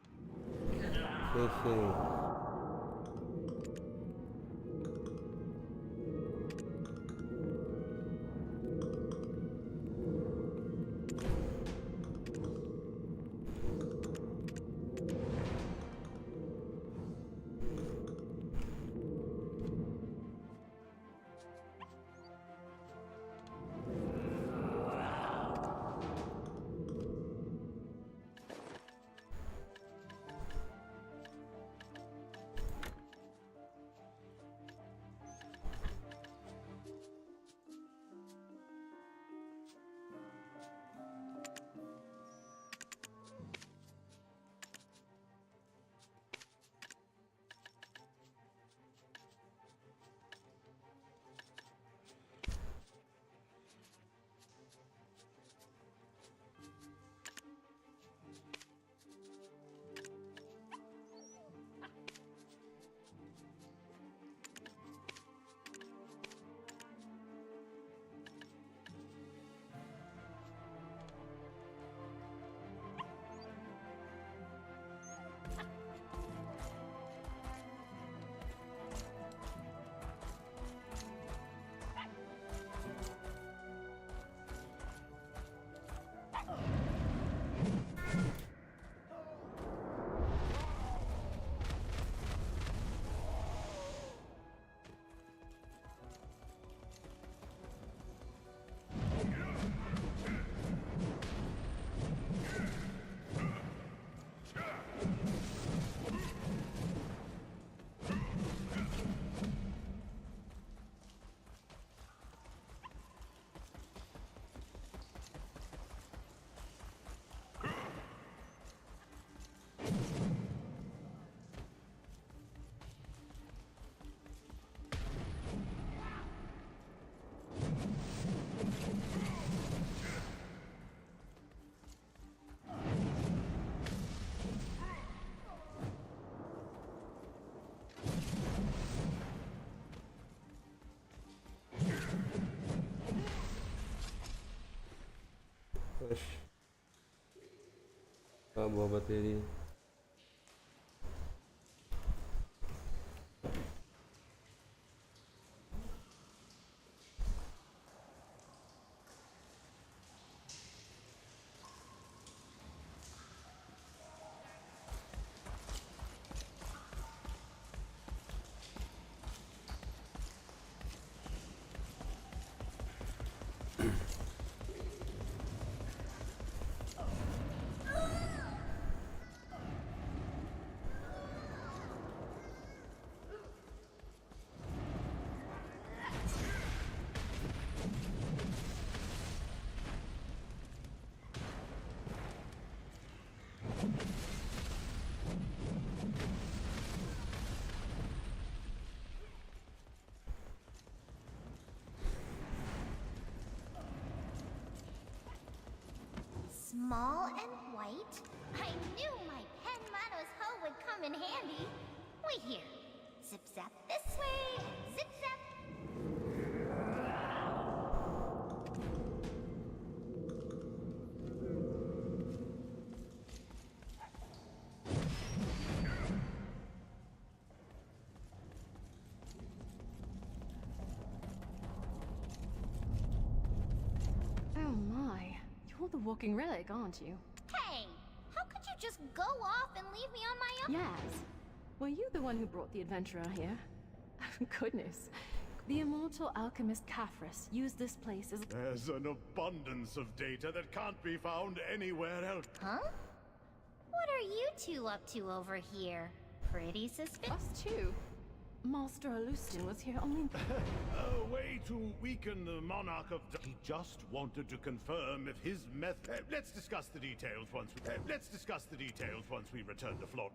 Speaker 1: Acabou a bateria.
Speaker 3: Small and white? I knew my pen Manos hoe would come in handy. Wait here. Zip zap this way, zip zap.
Speaker 13: Oh my. You're the walking relic, aren't you?
Speaker 3: Hey, how could you just go off and leave me on my own?
Speaker 13: Yes. Were you the one who brought the adventurer here? Goodness. The immortal alchemist Caphras used this place as...
Speaker 5: There's an abundance of data that can't be found anywhere else.
Speaker 3: Huh? What are you two up to over here? Pretty suspicious.
Speaker 13: Us too. Master Alustin was here only...
Speaker 5: A way to weaken the monarch of... He just wanted to confirm if his method... let's discuss the details once we... let's discuss the details once we return to Florida.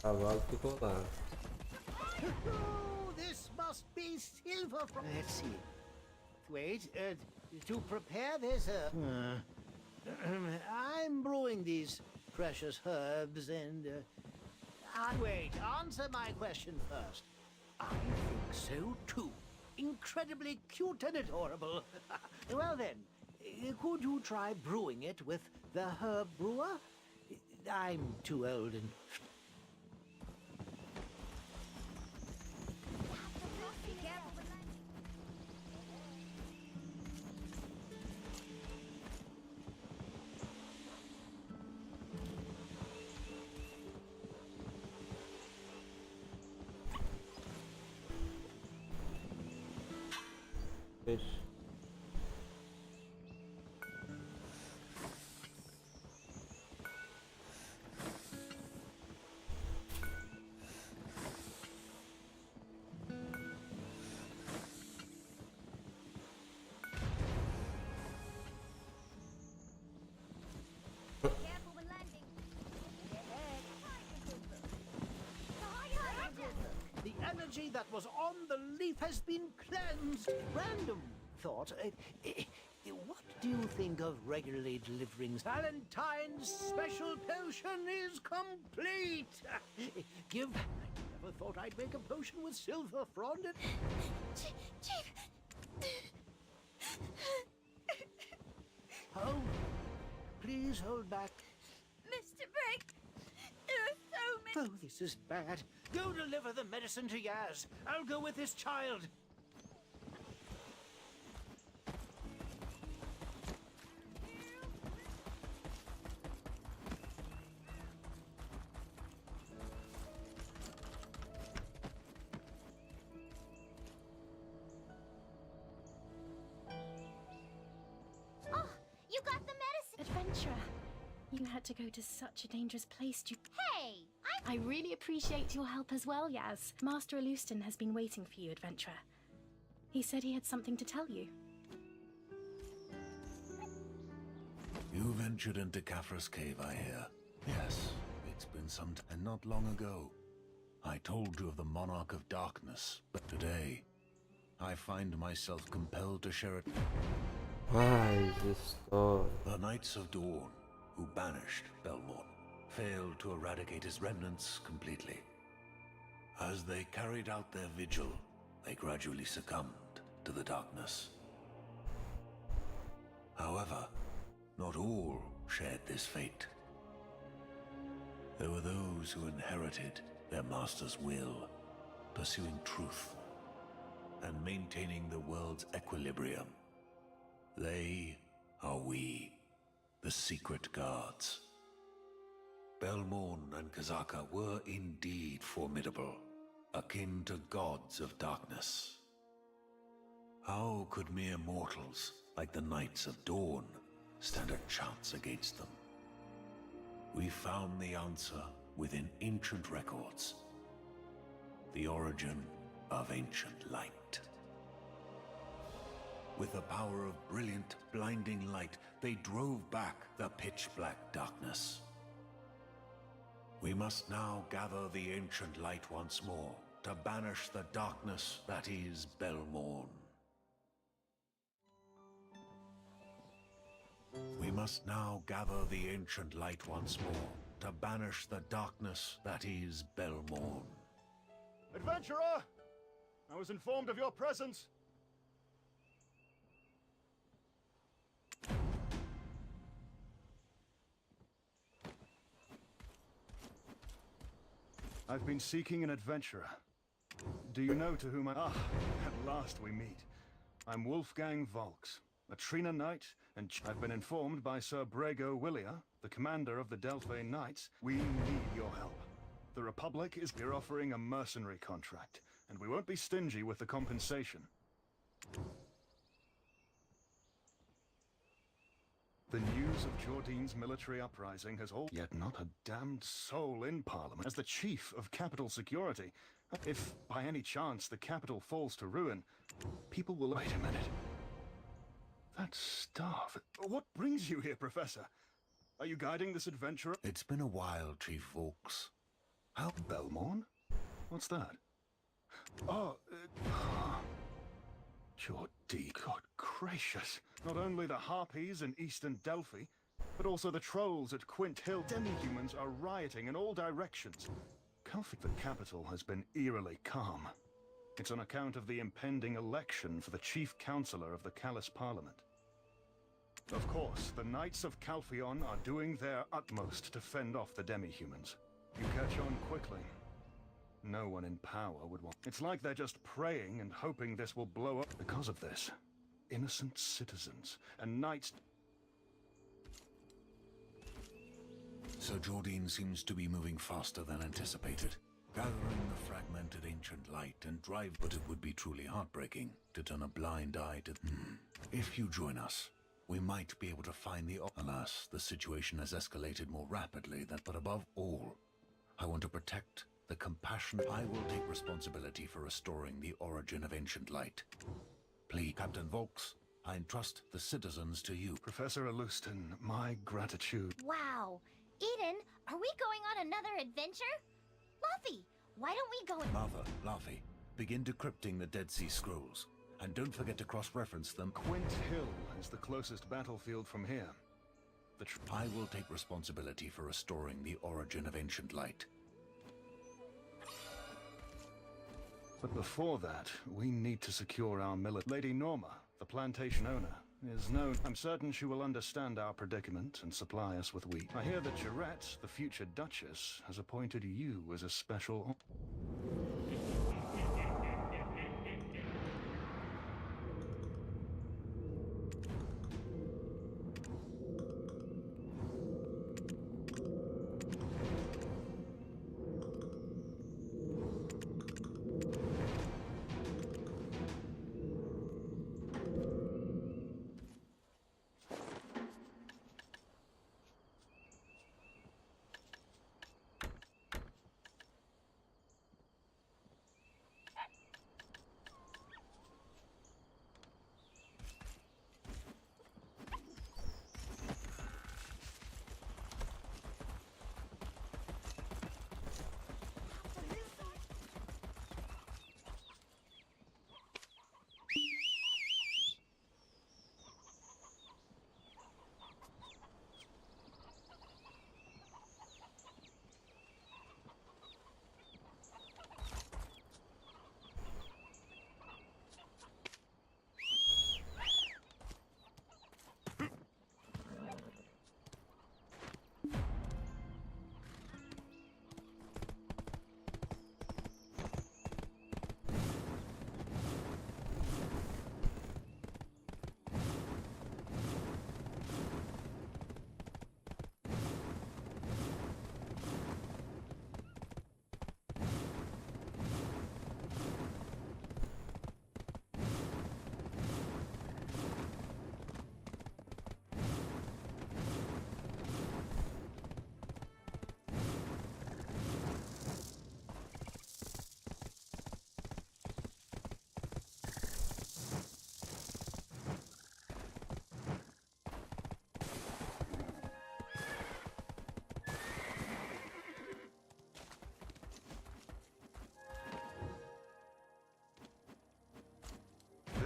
Speaker 1: Cavalo ficou lá.
Speaker 17: Oh, this must be silver from... Let's see. Wait, to prepare this I'm brewing these precious herbs and... wait, answer my question first. I think so too. Incredibly cute and adorable. Well then, could you try brewing it with the herb brewer? I'm too old and...
Speaker 1: Fish.
Speaker 17: The energy that was on the leaf has been cleansed. Random thought. What do you think of regularly delivering? Valentine's special potion is complete. Give. I never thought I'd make a potion with silver fronded.
Speaker 3: Chief.
Speaker 17: Hold. Please hold back.
Speaker 3: Mr. Brick, there are so many...
Speaker 17: Oh, this is bad. Go deliver the medicine to Yaz. I'll go with this child.
Speaker 3: Oh, you got the medicine.
Speaker 21: Adventurer, you had to go to such a dangerous place to...
Speaker 3: Hey,
Speaker 21: I really appreciate your help as well, Yaz. Master Alustin has been waiting for you, adventurer. He said he had something to tell you.
Speaker 8: You ventured into Caphras Cave, I hear. Yes, it's been some time. And not long ago, I told you of the Monarch of Darkness, but today, I find myself compelled to share it. The Knights of Dawn, who banished Belmont, failed to eradicate his remnants completely. As they carried out their vigil, they gradually succumbed to the darkness. However, not all shared this fate. There were those who inherited their master's will, pursuing truth and maintaining the world's equilibrium. They are we, the Secret Guards. Belmorn and Kazaka were indeed formidable, akin to gods of darkness. How could mere mortals, like the Knights of Dawn, stand a chance against them? We found the answer within ancient records. The origin of ancient light. With the power of brilliant, blinding light, they drove back the pitch-black darkness. We must now gather the ancient light once more, to banish the darkness that is Belmorn. We must now gather the ancient light once more, to banish the darkness that is Belmorn.
Speaker 6: Adventurer! I was informed of your presence. I've been seeking an adventurer. Do you know to whom I... Ah, at last we meet. I'm Wolfgang Volks, a Trina Knight, and I've been informed by Sir Brego Willia, the commander of the Delphi Knights, we need your help. The Republic is... We're offering a mercenary contract, and we won't be stingy with the compensation. The news of Jordine's military uprising has all... Yet not a damned soul in Parliament. As the chief of capital security, if by any chance the capital falls to ruin, people will... Wait a minute. That staff... What brings you here, Professor? Are you guiding this adventurer?
Speaker 8: It's been a while, Chief Volks.
Speaker 6: How... Belmorn? What's that? Oh, Jordine, God gracious. Not only the Harpies in Eastern Delphi, but also the trolls at Quint Hill. Demi-humans are rioting in all directions. The capital has been eerily calm. It's on account of the impending election for the chief counselor of the Callus Parliament. Of course, the Knights of Calphion are doing their utmost to fend off the demi-humans. You catch on quickly. No one in power would want... It's like they're just praying and hoping this will blow up. Because of this, innocent citizens and knights...
Speaker 8: Sir Jordine seems to be moving faster than anticipated. Gathering the fragmented ancient light and drive... But it would be truly heartbreaking to turn a blind eye to... If you join us, we might be able to find the... Alas, the situation has escalated more rapidly than... But above all, I want to protect the compassion. I will take responsibility for restoring the origin of ancient light. Please, Captain Volks, I entrust the citizens to you.
Speaker 6: Professor Alustin, my gratitude.
Speaker 3: Wow. Eden, are we going on another adventure? Luffy, why don't we go...
Speaker 8: Martha, Laffy, begin decrypting the Dead Sea Scrolls. And don't forget to cross-reference them.
Speaker 6: Quint Hill is the closest battlefield from here.
Speaker 8: I will take responsibility for restoring the origin of ancient light.
Speaker 6: But before that, we need to secure our military. Lady Norma, the plantation owner, is known. I'm certain she will understand our predicament and supply us with wheat. I hear that Jarette, the future Duchess, has appointed you as a special...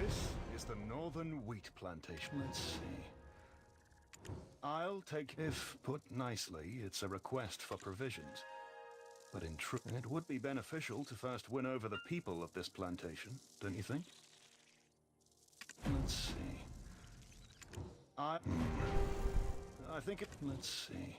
Speaker 6: This is the northern wheat plantation. Let's see. I'll take, if put nicely, it's a request for provisions. But in truth, it would be beneficial to first win over the people of this plantation, don't you think? Let's see. I think it... Let's see.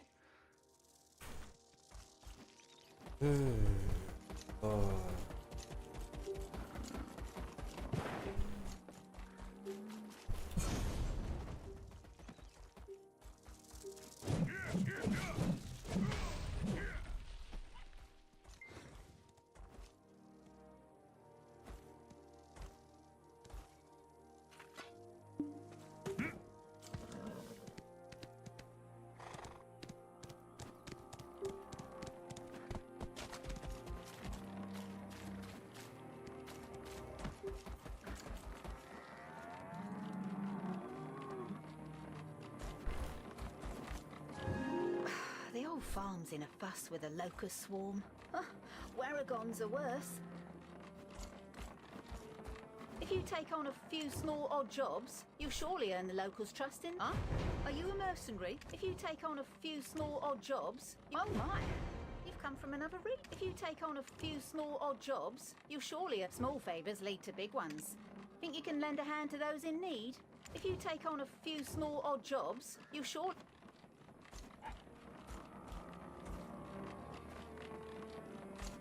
Speaker 2: The old farm's in a fuss with a locust swarm. Waragons are worse. If you take on a few small odd jobs, you'll surely earn the locals' trust in... Huh? Are you a mercenary? If you take on a few small odd jobs... Oh my! You've come from another region. If you take on a few small odd jobs, you'll surely... Small favours lead to big ones. Think you can lend a hand to those in need? If you take on a few small odd jobs, you'll surely...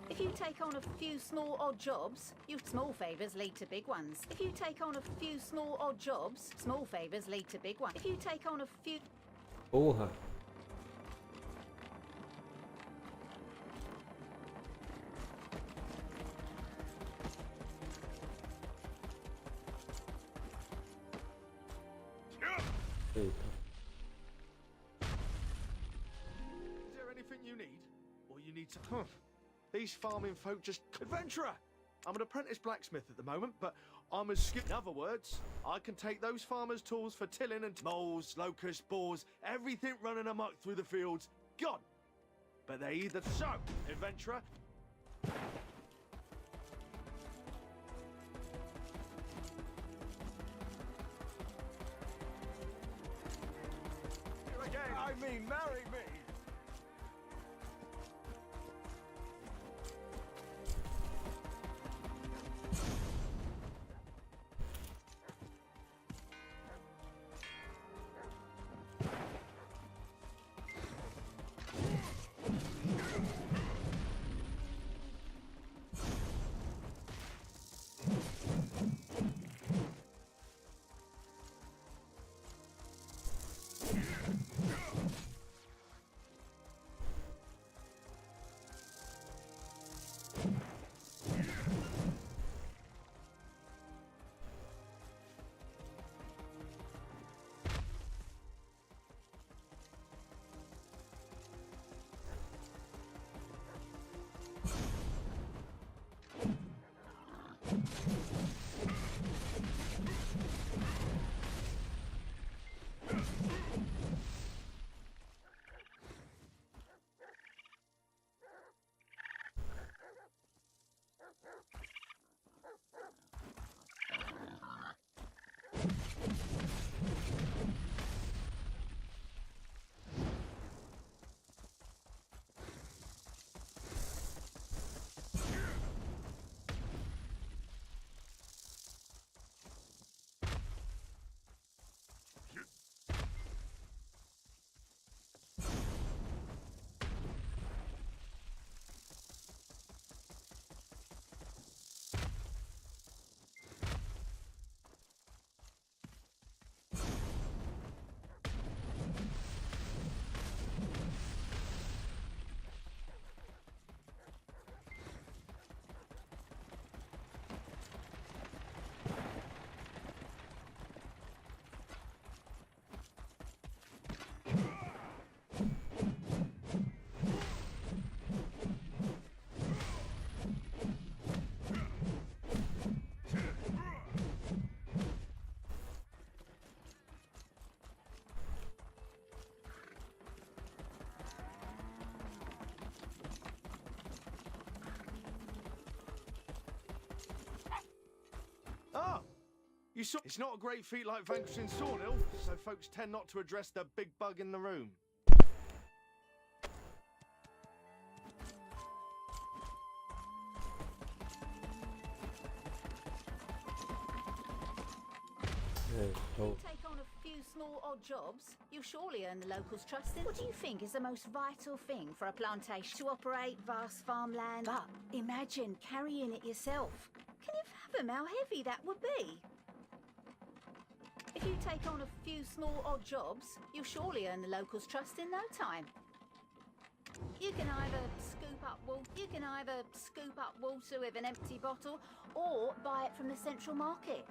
Speaker 2: If you take on a few small odd jobs, small favours lead to big ones. If you take on a few small odd jobs, small favours lead to big ones. If you take on a few...
Speaker 1: Porra. Eita.
Speaker 20: Is there anything you need? Or you need to... Huh. These farming folk just... Adventurer! I'm an apprentice blacksmith at the moment, but I'm as skilled... In other words, I can take those farmers' tools for tilling and... Moles, locusts, boars, everything running amok through the fields, gone! But they either... So, adventurer... Here again! I mean, marry me! saw. It's not a great feat like vanquishing Sornil, so folks tend not to address the big bug in the room.
Speaker 2: You take on a few small odd jobs, you surely earn the locals' trust. What do you think is the most vital thing for a plantation? To operate vast farmland. But imagine carrying it yourself. Can you fathom how heavy that would be? If you take on a few small odd jobs, you surely earn the locals' trust in no time. You can either scoop up water with an empty bottle, or buy it from the central market.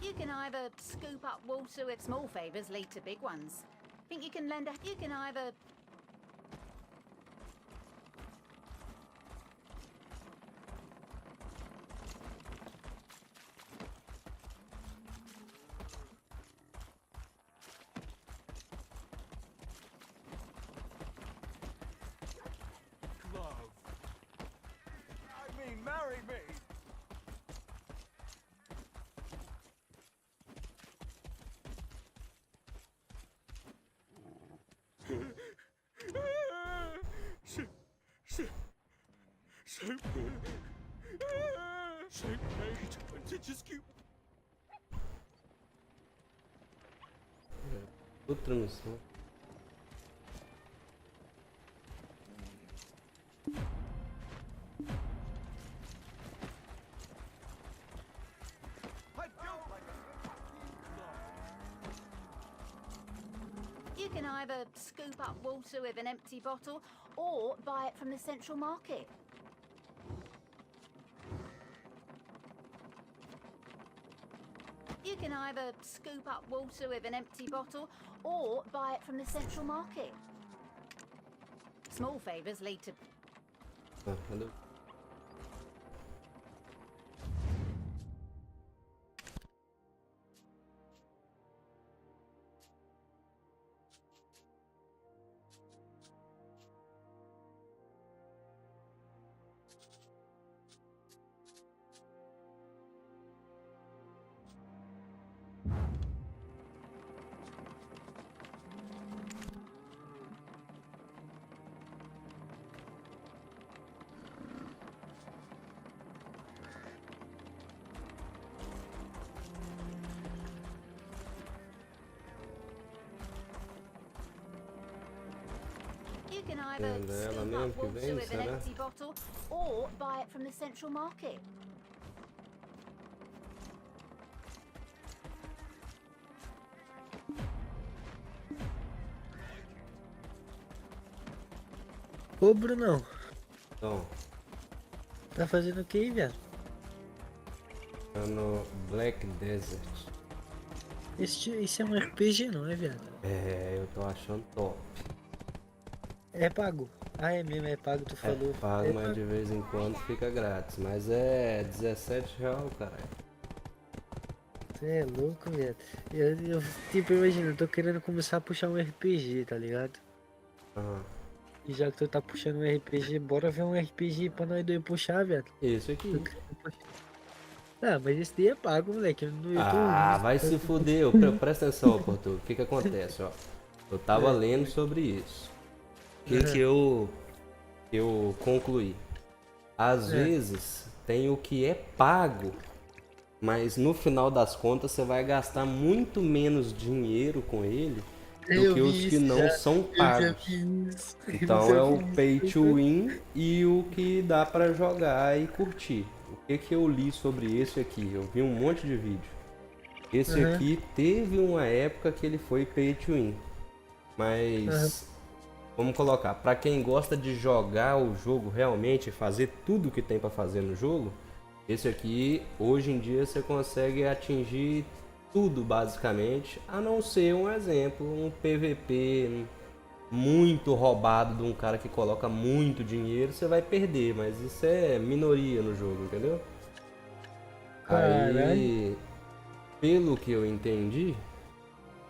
Speaker 2: You can either scoop up water with small favours lead to big ones. Think you can lend a... You can either...
Speaker 20: Love. I mean, marry me.
Speaker 1: Outra missão.
Speaker 2: You can either scoop up water with an empty bottle or buy it from the central market. You can either scoop up water with an empty bottle or buy it from the central market. Small favours lead to...
Speaker 1: Hello.
Speaker 2: You can either scoop up water with an empty bottle or buy it from the central market.
Speaker 7: Ô, Brunão.
Speaker 1: Então.
Speaker 7: Tá fazendo o que aí, viado?
Speaker 1: Tá no Black Desert.
Speaker 7: Isso é um RPG, não é, viado?
Speaker 1: É, eu tô achando top.
Speaker 7: É pago. Ah, é mesmo, é pago, tu falou.
Speaker 1: Pago, mas de vez em quando fica grátis. Mas é R$17, caralho.
Speaker 7: Você é louco, viado. Eu, tipo, imagina, eu tô querendo começar a puxar um RPG, tá ligado?
Speaker 1: Aham.
Speaker 7: E já que tu tá puxando um RPG, bora ver um RPG pra nós dois puxar, viado.
Speaker 1: Isso aqui.
Speaker 7: Ah, mas esse daí é pago, moleque. Eu tô
Speaker 1: Vai se fuder. Presta atenção, Porto. O que que acontece, ó? Eu tava lendo sobre isso. O que eu concluí? Às vezes tem o que é pago, mas no final das contas você vai gastar muito menos dinheiro com ele do que os que não são pagos. Então é o pay to win e o que dá pra jogar e curtir. O que eu li sobre esse aqui? Eu vi um monte de vídeo. Esse aqui teve uma época que ele foi pay to win, mas vamos colocar, pra quem gosta de jogar o jogo realmente, fazer tudo que tem pra fazer no jogo, esse aqui hoje em dia você consegue atingir tudo basicamente, a não ser um exemplo, um PVP muito roubado de um cara que coloca muito dinheiro, você vai perder, mas isso é minoria no jogo, entendeu? Aí, pelo que eu entendi,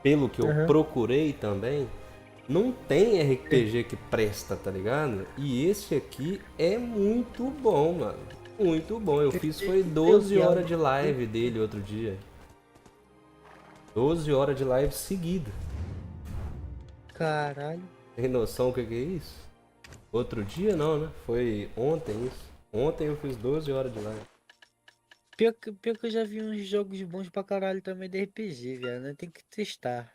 Speaker 1: pelo que eu procurei também, não tem RPG que presta, tá ligado? E esse aqui é muito bom, mano. Muito bom. Eu fiz foi 12 horas de live dele outro dia. 12 horas de live seguida.
Speaker 7: Caralho.
Speaker 1: Tem noção o que é isso? Outro dia não, né? Foi ontem isso. Ontem eu fiz 12 horas de live.
Speaker 7: Pior que eu já vi uns jogos bons pra caralho também de RPG, velho. Né? Tem que testar.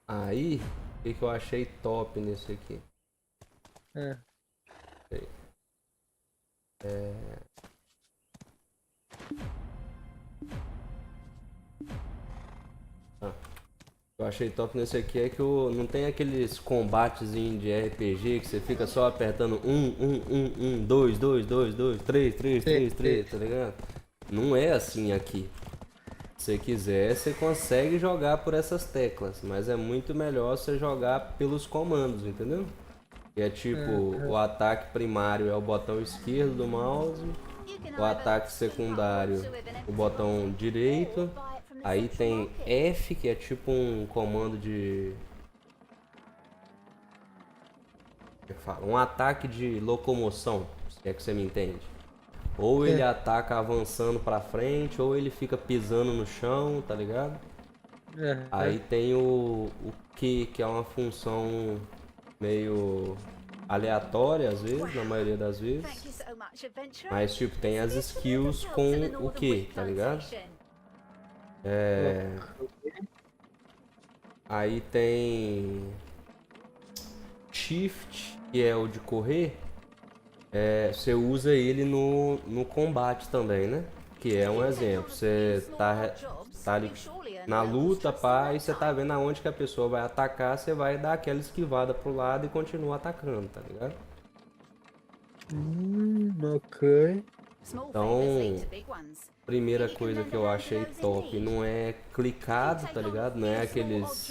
Speaker 1: Aí, o que eu achei top nesse aqui? Eu achei top nesse aqui é que não tem aqueles combates de RPG que você fica só apertando 2, 2, 2, 2, 3, 3, 3, 3, tá ligado? Não é assim aqui. Se você quiser, você consegue jogar por essas teclas, mas é muito melhor você jogar pelos comandos, entendeu? Que é tipo, o ataque primário é o botão esquerdo do mouse, o ataque secundário o botão direito, aí tem F, que é tipo um comando de... como é que fala? Um ataque de locomoção, se é que você me entende. Ou ele ataca avançando pra frente, ou ele fica pisando no chão, tá ligado? Aí tem o Q, que é uma função meio aleatória às vezes, na maioria das vezes. Mas tipo, tem as skills com o Q, tá ligado? Aí tem Shift, que é o de correr. Você usa ele no combate também, né? Que é um exemplo. Você tá ali na luta, pá, e você tá vendo aonde que a pessoa vai atacar, você vai dar aquela esquivada pro lado e continua atacando, tá ligado?
Speaker 7: Ok.
Speaker 1: Então, primeira coisa que eu achei top não é clicado, tá ligado? Não é aqueles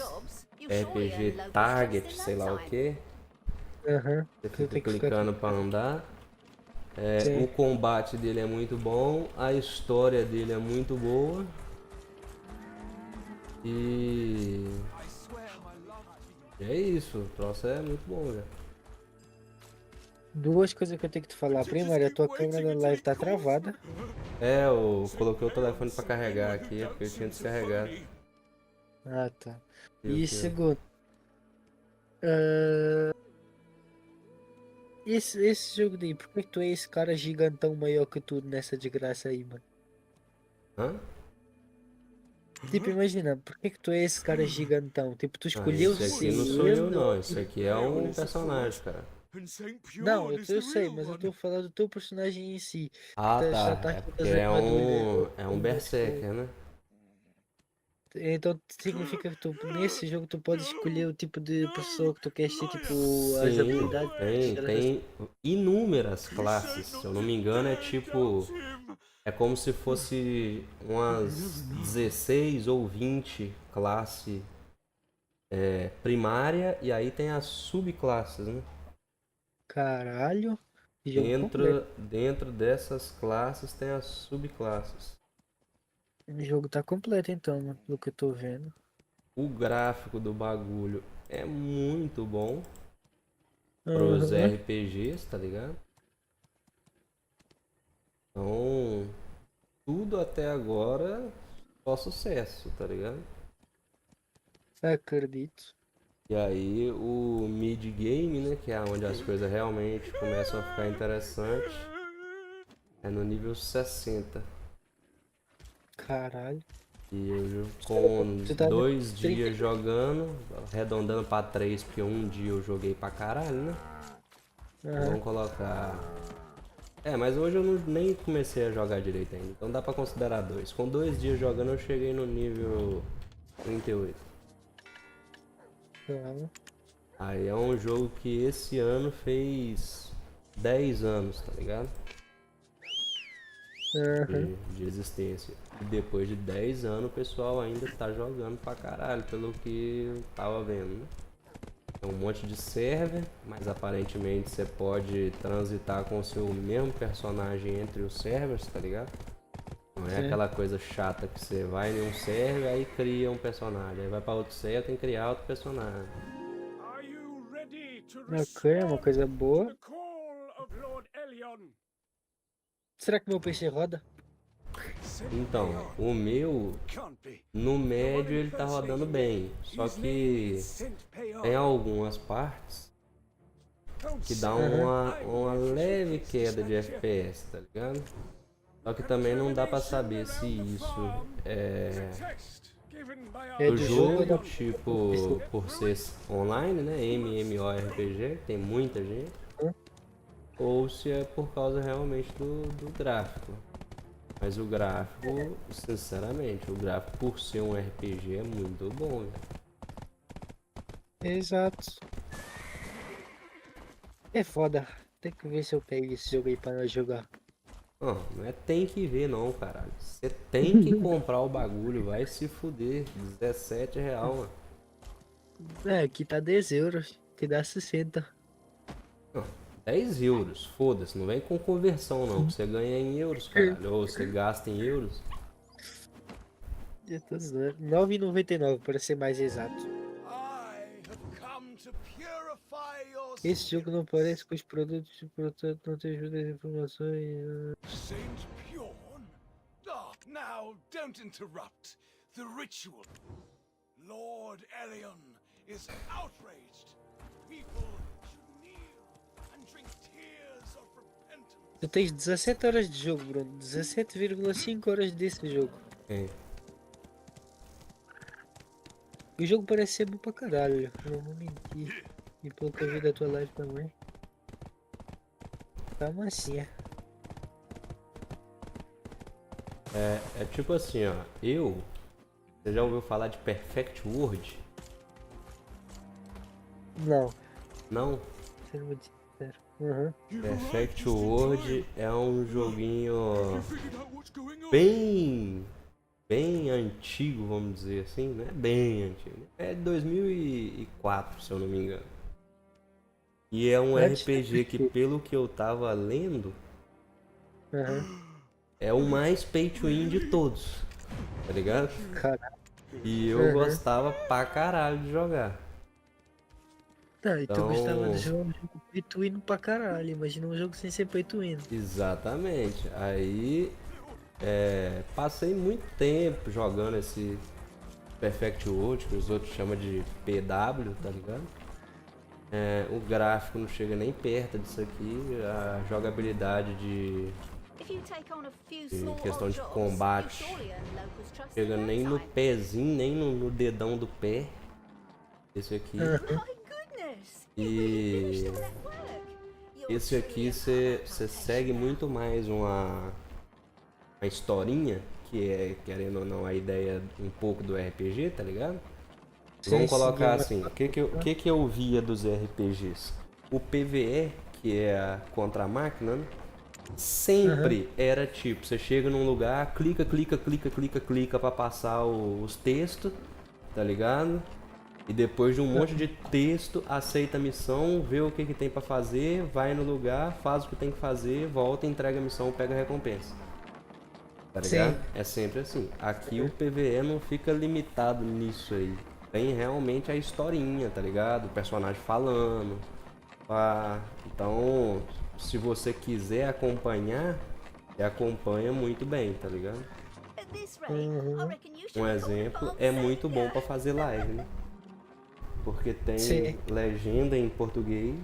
Speaker 1: RPG target, sei lá o que. Você fica clicando pra andar. O combate dele é muito bom, a história dele é muito boa. E é isso, o troço é muito bom, velho.
Speaker 7: Duas coisas que eu tenho que te falar. Primeiro, a tua câmera da live tá travada.
Speaker 1: Eu coloquei o telefone pra carregar aqui, porque eu tinha descarregado.
Speaker 7: Ah, tá.
Speaker 1: Meu
Speaker 7: E
Speaker 1: Deus.
Speaker 7: segundo, esse jogo daí, por que tu é esse cara gigantão maior que tudo nessa desgraça aí, mano?
Speaker 1: Hã?
Speaker 7: Tipo, imagina, por que tu é esse cara gigantão? Tipo, tu escolheu
Speaker 1: Esse aqui
Speaker 7: ser
Speaker 1: não sou eu
Speaker 7: ele?
Speaker 1: não, esse aqui é um personagem, cara.
Speaker 7: Não, eu sei, mas eu tô falando do teu personagem em si.
Speaker 1: Ah,
Speaker 7: Já
Speaker 1: tá.
Speaker 7: tá
Speaker 1: É
Speaker 7: aqui
Speaker 1: porque
Speaker 7: das armaduras.
Speaker 1: é um berserker, né?
Speaker 7: Então significa que tu, nesse jogo tu pode escolher o tipo de pessoa que tu quer ser, tipo, as
Speaker 1: Sim,
Speaker 7: habilidades.
Speaker 1: tem inúmeras classes. Se eu não me engano, é tipo. É como se fosse umas 16 ou 20 classe primária e aí tem as subclasses, né?
Speaker 7: Caralho, jogo completo.
Speaker 1: Dentro dessas classes tem as subclasses.
Speaker 7: O jogo tá completo então, mano, pelo que eu tô vendo.
Speaker 1: O gráfico do bagulho é muito bom pros
Speaker 7: Aham.
Speaker 1: RPGs, tá ligado? Então, tudo até agora só sucesso, tá ligado?
Speaker 7: Acredito.
Speaker 1: E aí o mid-game, né, que é onde as coisas realmente começam a ficar interessantes, é no nível 60.
Speaker 7: Caralho.
Speaker 1: E eu com
Speaker 7: Tu tá no
Speaker 1: 2
Speaker 7: 30.
Speaker 1: dias jogando, arredondando pra 3, porque um dia eu joguei pra caralho, né?
Speaker 7: Aham.
Speaker 1: Vamos colocar... mas hoje eu nem comecei a jogar direito ainda, então dá pra considerar 2. Com 2 dias jogando eu cheguei no nível 38.
Speaker 7: Tá.
Speaker 1: Aí é um jogo que esse ano fez 10 anos, tá ligado?
Speaker 7: Aham.
Speaker 1: De existência. E depois de 10 anos o pessoal ainda tá jogando pra caralho, pelo que eu tava vendo, né? Tem um monte de server, mas aparentemente você pode transitar com o seu mesmo personagem entre os servers, tá ligado? Não é
Speaker 7: Sim.
Speaker 1: aquela coisa chata que você vai em um server aí cria um personagem, aí vai pra outro server tem que criar outro personagem.
Speaker 7: Ok, é uma coisa boa. Será que meu PC roda?
Speaker 1: Então, o meu, no médio ele tá rodando bem, só que tem algumas partes que dá uma leve queda de FPS, tá ligado? Só que também não dá pra saber se isso é do jogo, tipo, por ser online, né, MMORPG, tem muita gente, ou se é por causa realmente do gráfico. Mas o gráfico, sinceramente, o gráfico por ser um RPG é muito bom, velho.
Speaker 7: Exato. É foda. Tem que ver se eu pego esse jogo aí pra nós jogar.
Speaker 1: Não é tem que ver não, caralho. Você tem que comprar o bagulho, vai se fuder. R$17, mano.
Speaker 7: Aqui tá 10 euros, que dá 60.
Speaker 1: Não, 10 euros, foda-se, não vem com conversão não, que você ganha em euros, caralho. Ou você gasta em euros.
Speaker 7: Eu tô zoando. 9,99 para ser mais exato. Esse jogo não parece com os produtos, portanto não te ajuda as informações.
Speaker 5: Saint Bjorn? Now, don't interrupt. The ritual. Lord Elion is outraged. People should kneel and drink tears of repentance.
Speaker 7: Tu tens 17 horas de jogo, Bruno. 17,5 horas desse jogo. O jogo parece ser bom pra caralho, não vou mentir. E pelo que eu vi da tua live também. Tá massinha.
Speaker 1: É tipo assim, ó. Você já ouviu falar de Perfect World?
Speaker 7: Não.
Speaker 1: Não?
Speaker 7: Sendo muito sincero. Uhum.
Speaker 1: Perfect World é um joguinho bem antigo, vamos dizer assim, né? Bem antigo. É de 2004, se eu não me engano. E é um RPG que, pelo que eu tava lendo, é o mais pay to win de todos, tá ligado?
Speaker 7: Caralho.
Speaker 1: E eu gostava pra caralho de jogar.
Speaker 7: Tá, e tu
Speaker 1: Então...
Speaker 7: gostava de jogo pay to win pra caralho. Imagina um jogo sem ser pay to win.
Speaker 1: Exatamente. Aí passei muito tempo jogando esse Perfect World, que os outros chamam de PW, tá ligado? O gráfico não chega nem perto disso aqui, a jogabilidade de questão de combate chega nem no pezinho, nem no dedão do pé. Esse aqui. E esse aqui você segue muito mais uma historinha que é, querendo ou não, a ideia um pouco do RPG, tá ligado?
Speaker 7: Sim,
Speaker 1: Vamos
Speaker 7: sim,
Speaker 1: colocar
Speaker 7: mas-
Speaker 1: assim, o que eu via dos RPGs? O PvE, que é a contra a máquina, né? Sempre era tipo, você chega num lugar, clica pra passar os textos, tá ligado? E depois de um monte de texto, aceita a missão, vê o que tem pra fazer, vai no lugar, faz o que tem que fazer, volta, entrega a missão, pega a recompensa. Tá ligado?
Speaker 7: Sim.
Speaker 1: É sempre assim. Aqui o PvE não fica limitado nisso aí. Tem realmente a historinha, tá ligado? O personagem falando. Então, se você quiser acompanhar, você acompanha muito bem, tá ligado?
Speaker 2: At this rate, I reckon you should
Speaker 1: Um
Speaker 2: be called
Speaker 1: exemplo é muito bom pra fazer live, né? Porque tem
Speaker 7: Sim.
Speaker 1: legenda em português.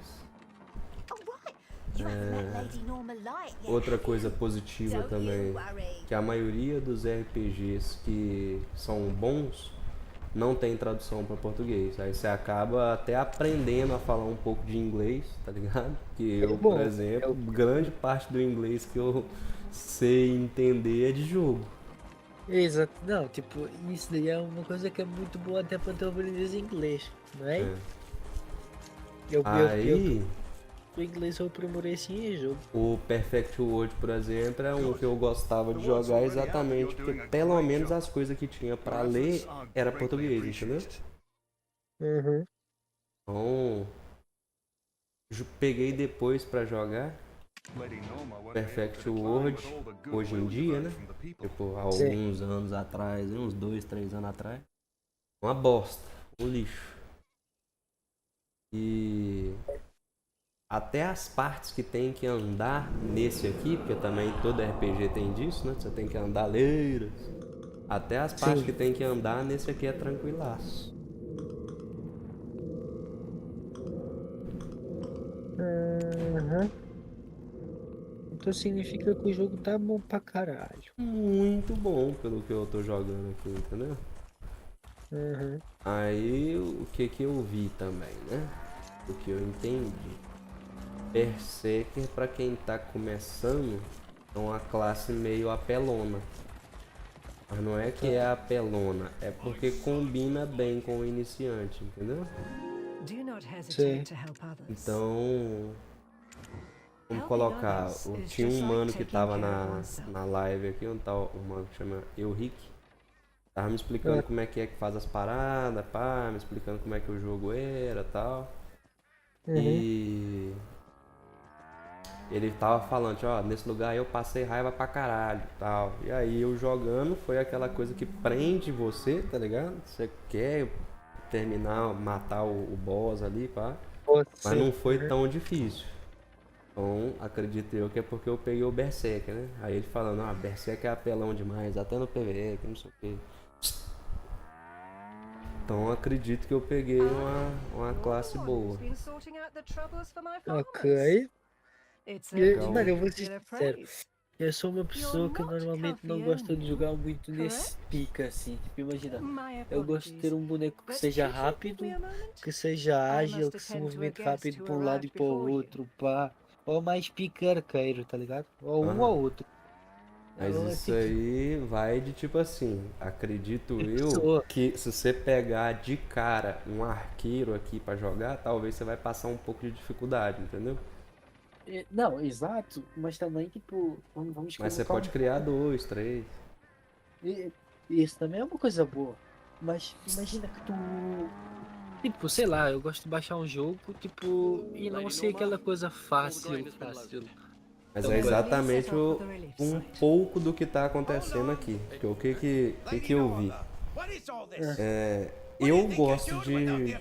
Speaker 2: You haven't met Lady Norma Light yet.
Speaker 1: Outra coisa positiva
Speaker 2: Don't
Speaker 1: também,
Speaker 2: you worry.
Speaker 1: que a maioria dos RPGs que são bons não tem tradução para português. Aí você acaba até aprendendo a falar um pouco de inglês, tá ligado? Que eu,
Speaker 7: bom.
Speaker 1: por exemplo, grande parte do inglês que eu sei entender é de jogo.
Speaker 7: Exato. Não, tipo, isso daí é uma coisa que é muito boa até pra tu aprender inglês, não é?
Speaker 1: Aí,
Speaker 7: O inglês eu aprimorei assim em jogo.
Speaker 1: o Perfect World, por exemplo, é um que eu gostava de jogar exatamente porque pelo menos as coisas que tinha pra ler era português, entendeu?
Speaker 7: Uhum.
Speaker 1: Então, peguei depois pra jogar Perfect World hoje em dia, né? Tipo, há alguns anos atrás, uns 2, 3 anos atrás. Uma bosta, um lixo. E até as partes que tem que andar nesse aqui, porque também todo RPG tem disso, né? Você tem que andar leiras. Até as partes que tem que andar nesse aqui é tranquilaço.
Speaker 7: Uhum. Então significa que o jogo tá bom pra caralho.
Speaker 1: Muito bom pelo que eu tô jogando aqui, entendeu?
Speaker 7: Uhum.
Speaker 1: Aí o que eu vi também, né? O que eu entendi. Berserker, pra quem tá começando, é uma classe meio apelona. Mas não é que é apelona, é porque combina bem com o iniciante, entendeu? Então, vamos colocar, tinha um mano que tava na live aqui, um mano que chama Euric. Tava me explicando como é que faz as paradas, pá, me explicando como é que o jogo era e tal. E ele tava falando, ó, nesse lugar eu passei raiva pra caralho e tal. E aí eu jogando foi aquela coisa que prende você, tá ligado? Você quer terminar, matar o boss ali, pá. Mas não foi tão difícil. Então, acredito eu que é porque eu peguei o Berserker, né? Aí ele falando, Berserker é apelão demais, até no PvE, que não sei o que. Então acredito que eu peguei uma classe boa.
Speaker 7: Ok. Mano, eu vou ser sincero. Eu sou uma pessoa que normalmente não gosta de jogar muito nesse pica assim. Tipo, imagina, eu gosto de ter um boneco que seja rápido, que seja ágil, que se movimente rápido para um lado e para o outro, pá. Ou mais pica arqueiro, tá ligado? Ou um ou outro.
Speaker 1: Mas isso
Speaker 7: tipo,
Speaker 1: aí vai de tipo assim, acredito eu que se você pegar de cara um arqueiro aqui pra jogar, talvez você vai passar um pouco de dificuldade, entendeu?
Speaker 7: Não, exato, mas também tipo, vamos
Speaker 1: Mas você pode criar 2, 3.
Speaker 7: Isso também é uma coisa boa. Mas imagina que tu. Tipo, sei lá, eu gosto de baixar um jogo, tipo, e não ser aquela coisa fácil.
Speaker 1: Mas é exatamente um pouco do que tá acontecendo aqui. Porque o que eu vi? Eu gosto de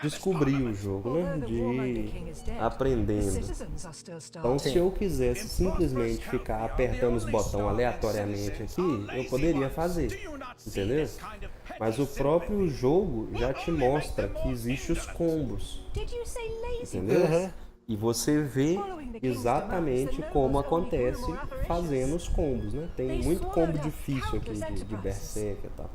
Speaker 1: descobrir o jogo, né? De aprendendo. Então, se eu quisesse simplesmente ficar apertando os botões aleatoriamente aqui, eu poderia fazer, entendeu? Mas o próprio jogo já te mostra que existem os combos, entendeu? E você vê exatamente como acontece fazendo os combos, né? Tem muito combo difícil aqui de Berserker e tal.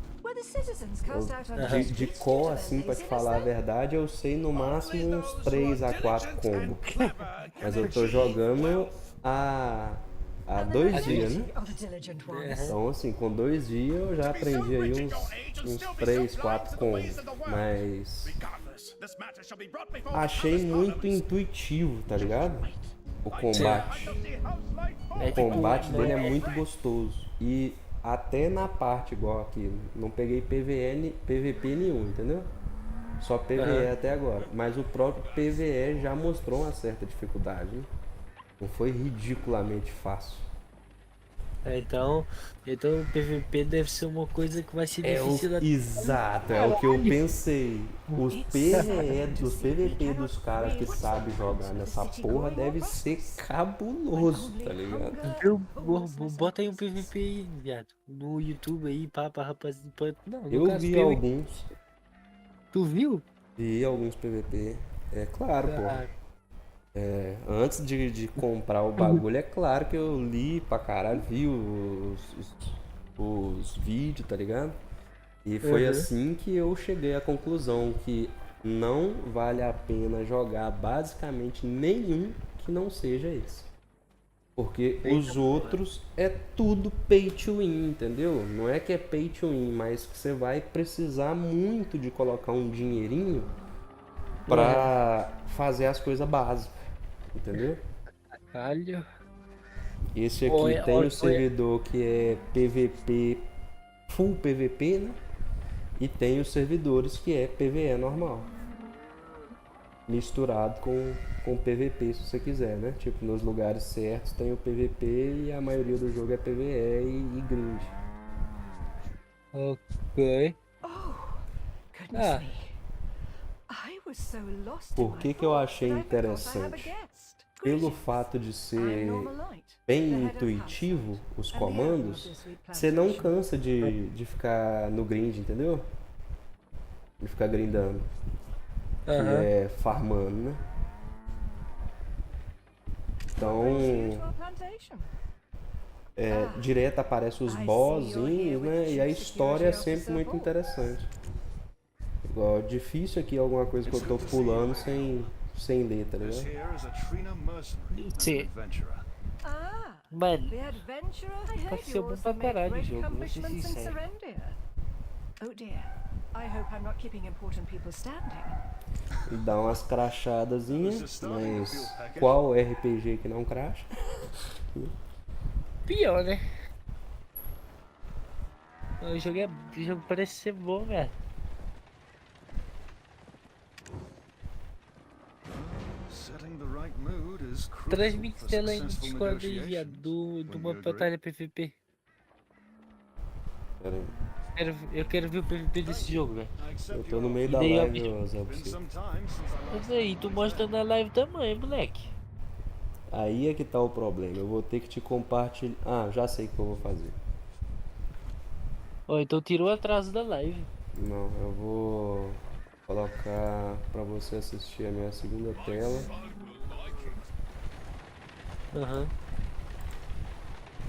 Speaker 1: De cor, assim, pra te falar a verdade, eu sei no máximo uns 3 a 4 combos. Mas eu tô jogando há 2 dias, né? Então, assim, com 2 dias eu já aprendi aí uns 3, 4 combos. Mas achei muito intuitivo, tá ligado? O combate. O combate dele é muito gostoso. E até na parte igual aqui, não peguei PVP nenhum, entendeu? Só PvE até agora. Mas o próprio PvE já mostrou uma certa dificuldade, né? Não foi ridiculamente fácil.
Speaker 7: Então o PVP deve ser uma coisa que vai ser difícil da...
Speaker 1: Exato, é o que eu pensei. Os PvP dos caras que sabem jogar nessa porra deve ser cabuloso, tá ligado?
Speaker 7: Bota aí um PVP aí, viado. No YouTube aí, rapaz. Não, no
Speaker 1: Eu
Speaker 7: caso,
Speaker 1: vi
Speaker 7: PVP.
Speaker 1: alguns.
Speaker 7: Tu viu?
Speaker 1: Vi alguns PVP. É claro, pô. Antes de comprar o bagulho, é claro que eu li pra caralho, vi os vídeos, tá ligado? E foi assim que eu cheguei à conclusão que não vale a pena jogar basicamente nenhum que não seja esse. Porque os outros é tudo pay to win, entendeu? Não é que é pay to win, mas que você vai precisar muito de colocar um dinheirinho pra fazer as coisas básicas, entendeu?
Speaker 7: Caralho.
Speaker 1: Esse aqui tem o servidor que é PVP, full PVP, né? E tem os servidores que é PvE normal. Misturado com PVP se você quiser, né? Tipo, nos lugares certos tem o PVP e a maioria do jogo é PvE e grind.
Speaker 7: Ok.
Speaker 1: Por que eu achei interessante? Pelo fato de ser bem intuitivo os comandos, você não cansa de ficar no grind, entendeu? De ficar grindando. Que é farmando, né? Então, direto aparece os bossinhos, né? E a história é sempre muito interessante. Igual, difícil aqui alguma coisa que eu tô pulando sem ler, tá ligado?
Speaker 7: Sim. Mano, pode ser bom pra caralho o jogo, vou ser sincero.
Speaker 9: Oh dear. I hope I'm not keeping important people standing.
Speaker 1: E dá umas crachadazinhas, mas qual RPG que não cracha?
Speaker 7: Pior, né? O jogo parece ser bom, velho. Transmite tela aí no Discord aí, viado, de uma batalha PVP.
Speaker 1: Pera aí.
Speaker 7: Eu quero ver o PVP desse jogo, velho.
Speaker 1: Eu tô no meio da live, Zé, pra você.
Speaker 7: Mas aí, tu mostra na live também, moleque.
Speaker 1: Aí é que tá o problema. Eu vou ter que te compartilhar. Ah, já sei o que eu vou fazer.
Speaker 7: Ó, então tirou o atraso da live.
Speaker 1: Não, eu vou colocar pra você assistir a minha segunda tela.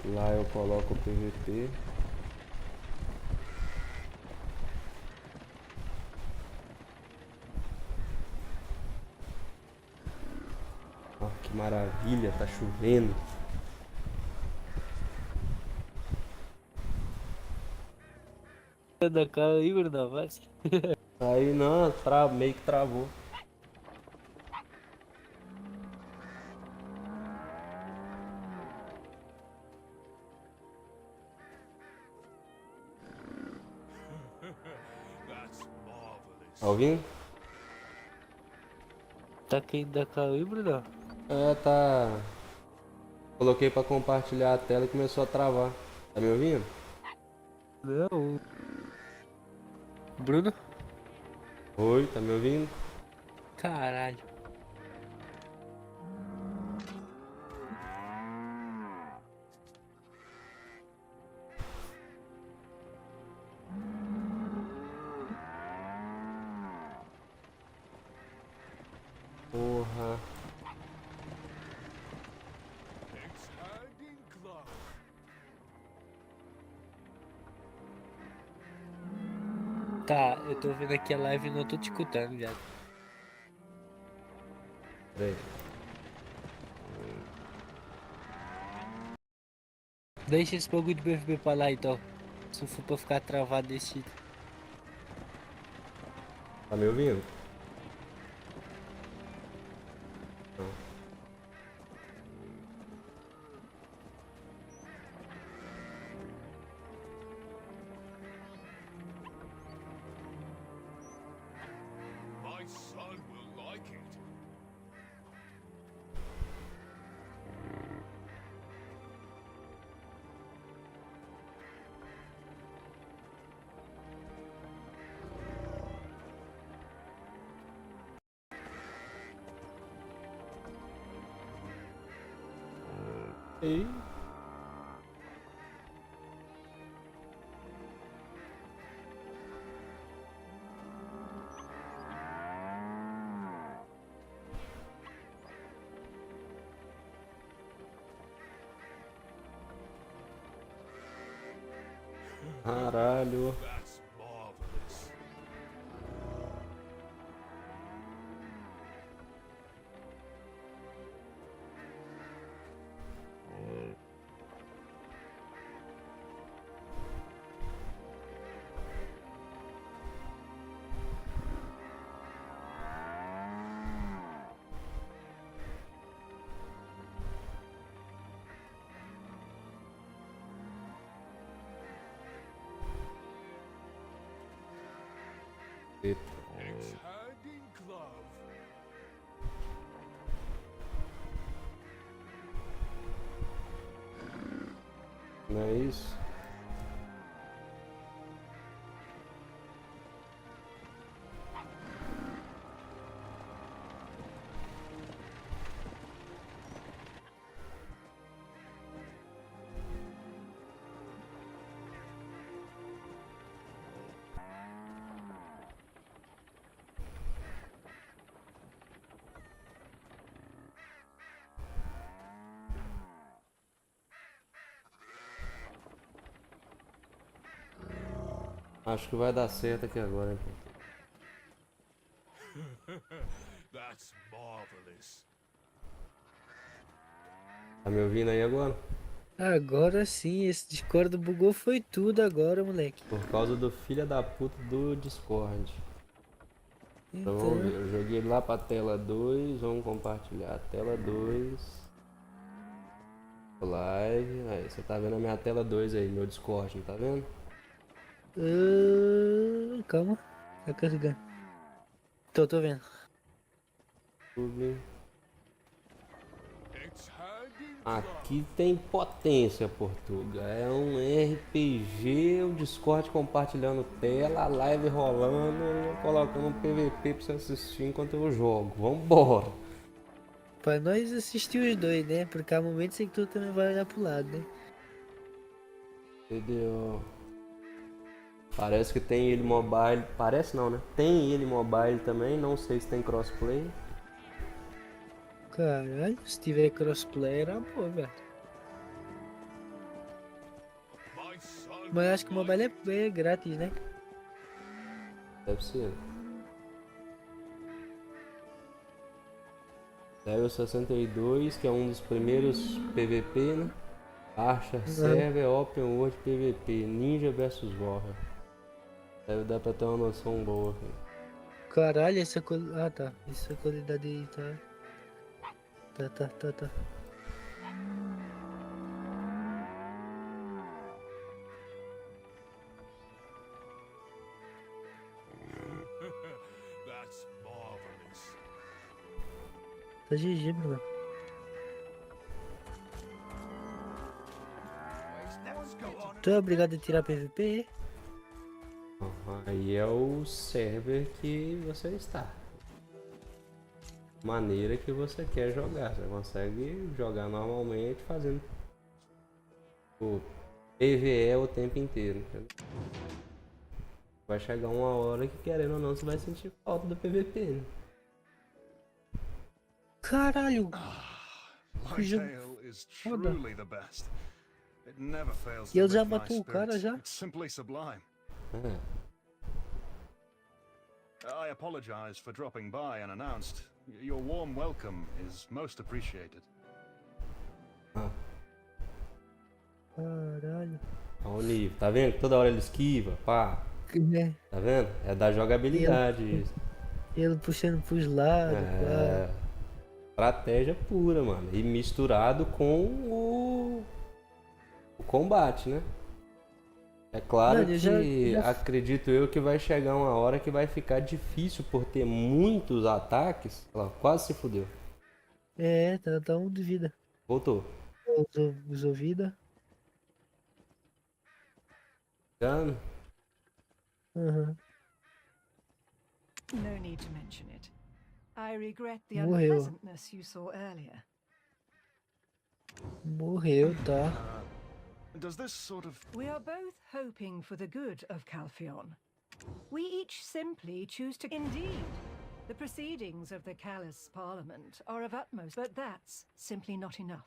Speaker 1: Lá eu coloco o PVP. Ó, que maravilha, tá chovendo.
Speaker 7: Da cara aí, Bruno, vai.
Speaker 1: Aí não, meio que travou. Tá ouvindo?
Speaker 7: Tá caindo da cara aí, Bruno?
Speaker 1: Tá. Coloquei pra compartilhar a tela e começou a travar. Tá me ouvindo?
Speaker 7: Não. Bruno?
Speaker 1: Oi, tá me ouvindo?
Speaker 7: Caralho.
Speaker 1: Porra.
Speaker 7: Tá, eu tô vendo aqui a live e não tô te escutando, viado.
Speaker 1: Peraí.
Speaker 7: Deixa esse bagulho de PVP pra lá então. Se não for pra ficar travado desse jeito.
Speaker 1: Tá me ouvindo? Não.
Speaker 5: My son will like it.
Speaker 1: Ei. Caralho.
Speaker 5: That's marvelous.
Speaker 1: Eita.
Speaker 5: It's hand in glove.
Speaker 1: Não é isso? Acho que vai dar certo aqui agora, hein?
Speaker 5: That's marvelous.
Speaker 1: Tá me ouvindo aí agora?
Speaker 7: Agora sim, esse Discord bugou foi tudo agora, moleque.
Speaker 1: Por causa do filho da puta do Discord. Então vamos ver, eu joguei lá pra tela 2, vamos compartilhar. Tela 2. Live. Aí, você tá vendo a minha tela 2 aí, meu Discord, não tá vendo?
Speaker 7: Calma, tá carregando. Tô vendo.
Speaker 1: YouTube.
Speaker 5: It's hand in glove.
Speaker 1: Aqui tem potência, Portuga. É um RPG, o Discord compartilhando tela, a live rolando, eu colocando um PVP pra você assistir enquanto eu jogo. Vambora!
Speaker 7: Pra nós assistir os dois, né? Porque há momentos em que tu também vai olhar pro lado, né?
Speaker 1: Entendeu? Parece que tem ele mobile. Parece não, né? Tem ele mobile também, não sei se tem crossplay.
Speaker 7: Caralho, se tiver crossplay era boa, velho.
Speaker 5: My son
Speaker 7: Mas acho que o mobile é grátis, né?
Speaker 1: Deve ser. Level 62, que é um dos primeiros PVP, né? Archer Server, Open World PVP, Ninja vs Warrior. Deve dar pra ter uma noção boa aqui.
Speaker 7: Caralho, essa qualidade. Ah, tá. Essa qualidade aí tá. Tá.
Speaker 5: That's marvelous.
Speaker 7: Tá GG, Bruno.
Speaker 5: Let's go on.
Speaker 7: Tu é obrigado a tirar PVP?
Speaker 1: Aí é o server que você está. Maneira que você quer jogar. Você consegue jogar normalmente fazendo o PvE o tempo inteiro. Entendeu? Vai chegar uma hora que, querendo ou não, você vai sentir falta do PVP, né?
Speaker 7: Caralho!
Speaker 6: Lightale is truly the best. It never fails
Speaker 7: E ele
Speaker 6: to
Speaker 7: já
Speaker 6: lift my
Speaker 7: matou o cara
Speaker 6: spirits.
Speaker 7: já?
Speaker 6: It's simply sublime. I apologize for dropping by unannounced. Your warm welcome is most appreciated.
Speaker 7: Caralho.
Speaker 1: Olha o nível, tá vendo? Toda hora ele esquiva, pá.
Speaker 7: É.
Speaker 1: Tá vendo? É da jogabilidade isso.
Speaker 7: Ele puxando pros lados,
Speaker 1: É. Estratégia pura, mano. E misturado com o combate, né? É claro
Speaker 7: Mano,
Speaker 1: que acredito eu que vai chegar uma hora que vai ficar difícil por ter muitos ataques. Olha lá, quase se fudeu.
Speaker 7: É, tá um de vida.
Speaker 1: Voltou.
Speaker 7: Usou vida.
Speaker 1: Dano.
Speaker 7: Aham.
Speaker 9: No need to mention it. I regret the
Speaker 7: Morreu.
Speaker 9: unpleasantness you saw earlier.
Speaker 7: Morreu, tá.
Speaker 6: Does this sort of...
Speaker 9: We are both hoping for the good of Calpheon. We each simply choose to... Indeed, the proceedings of the Callus Parliament are of utmost, but that's simply not enough.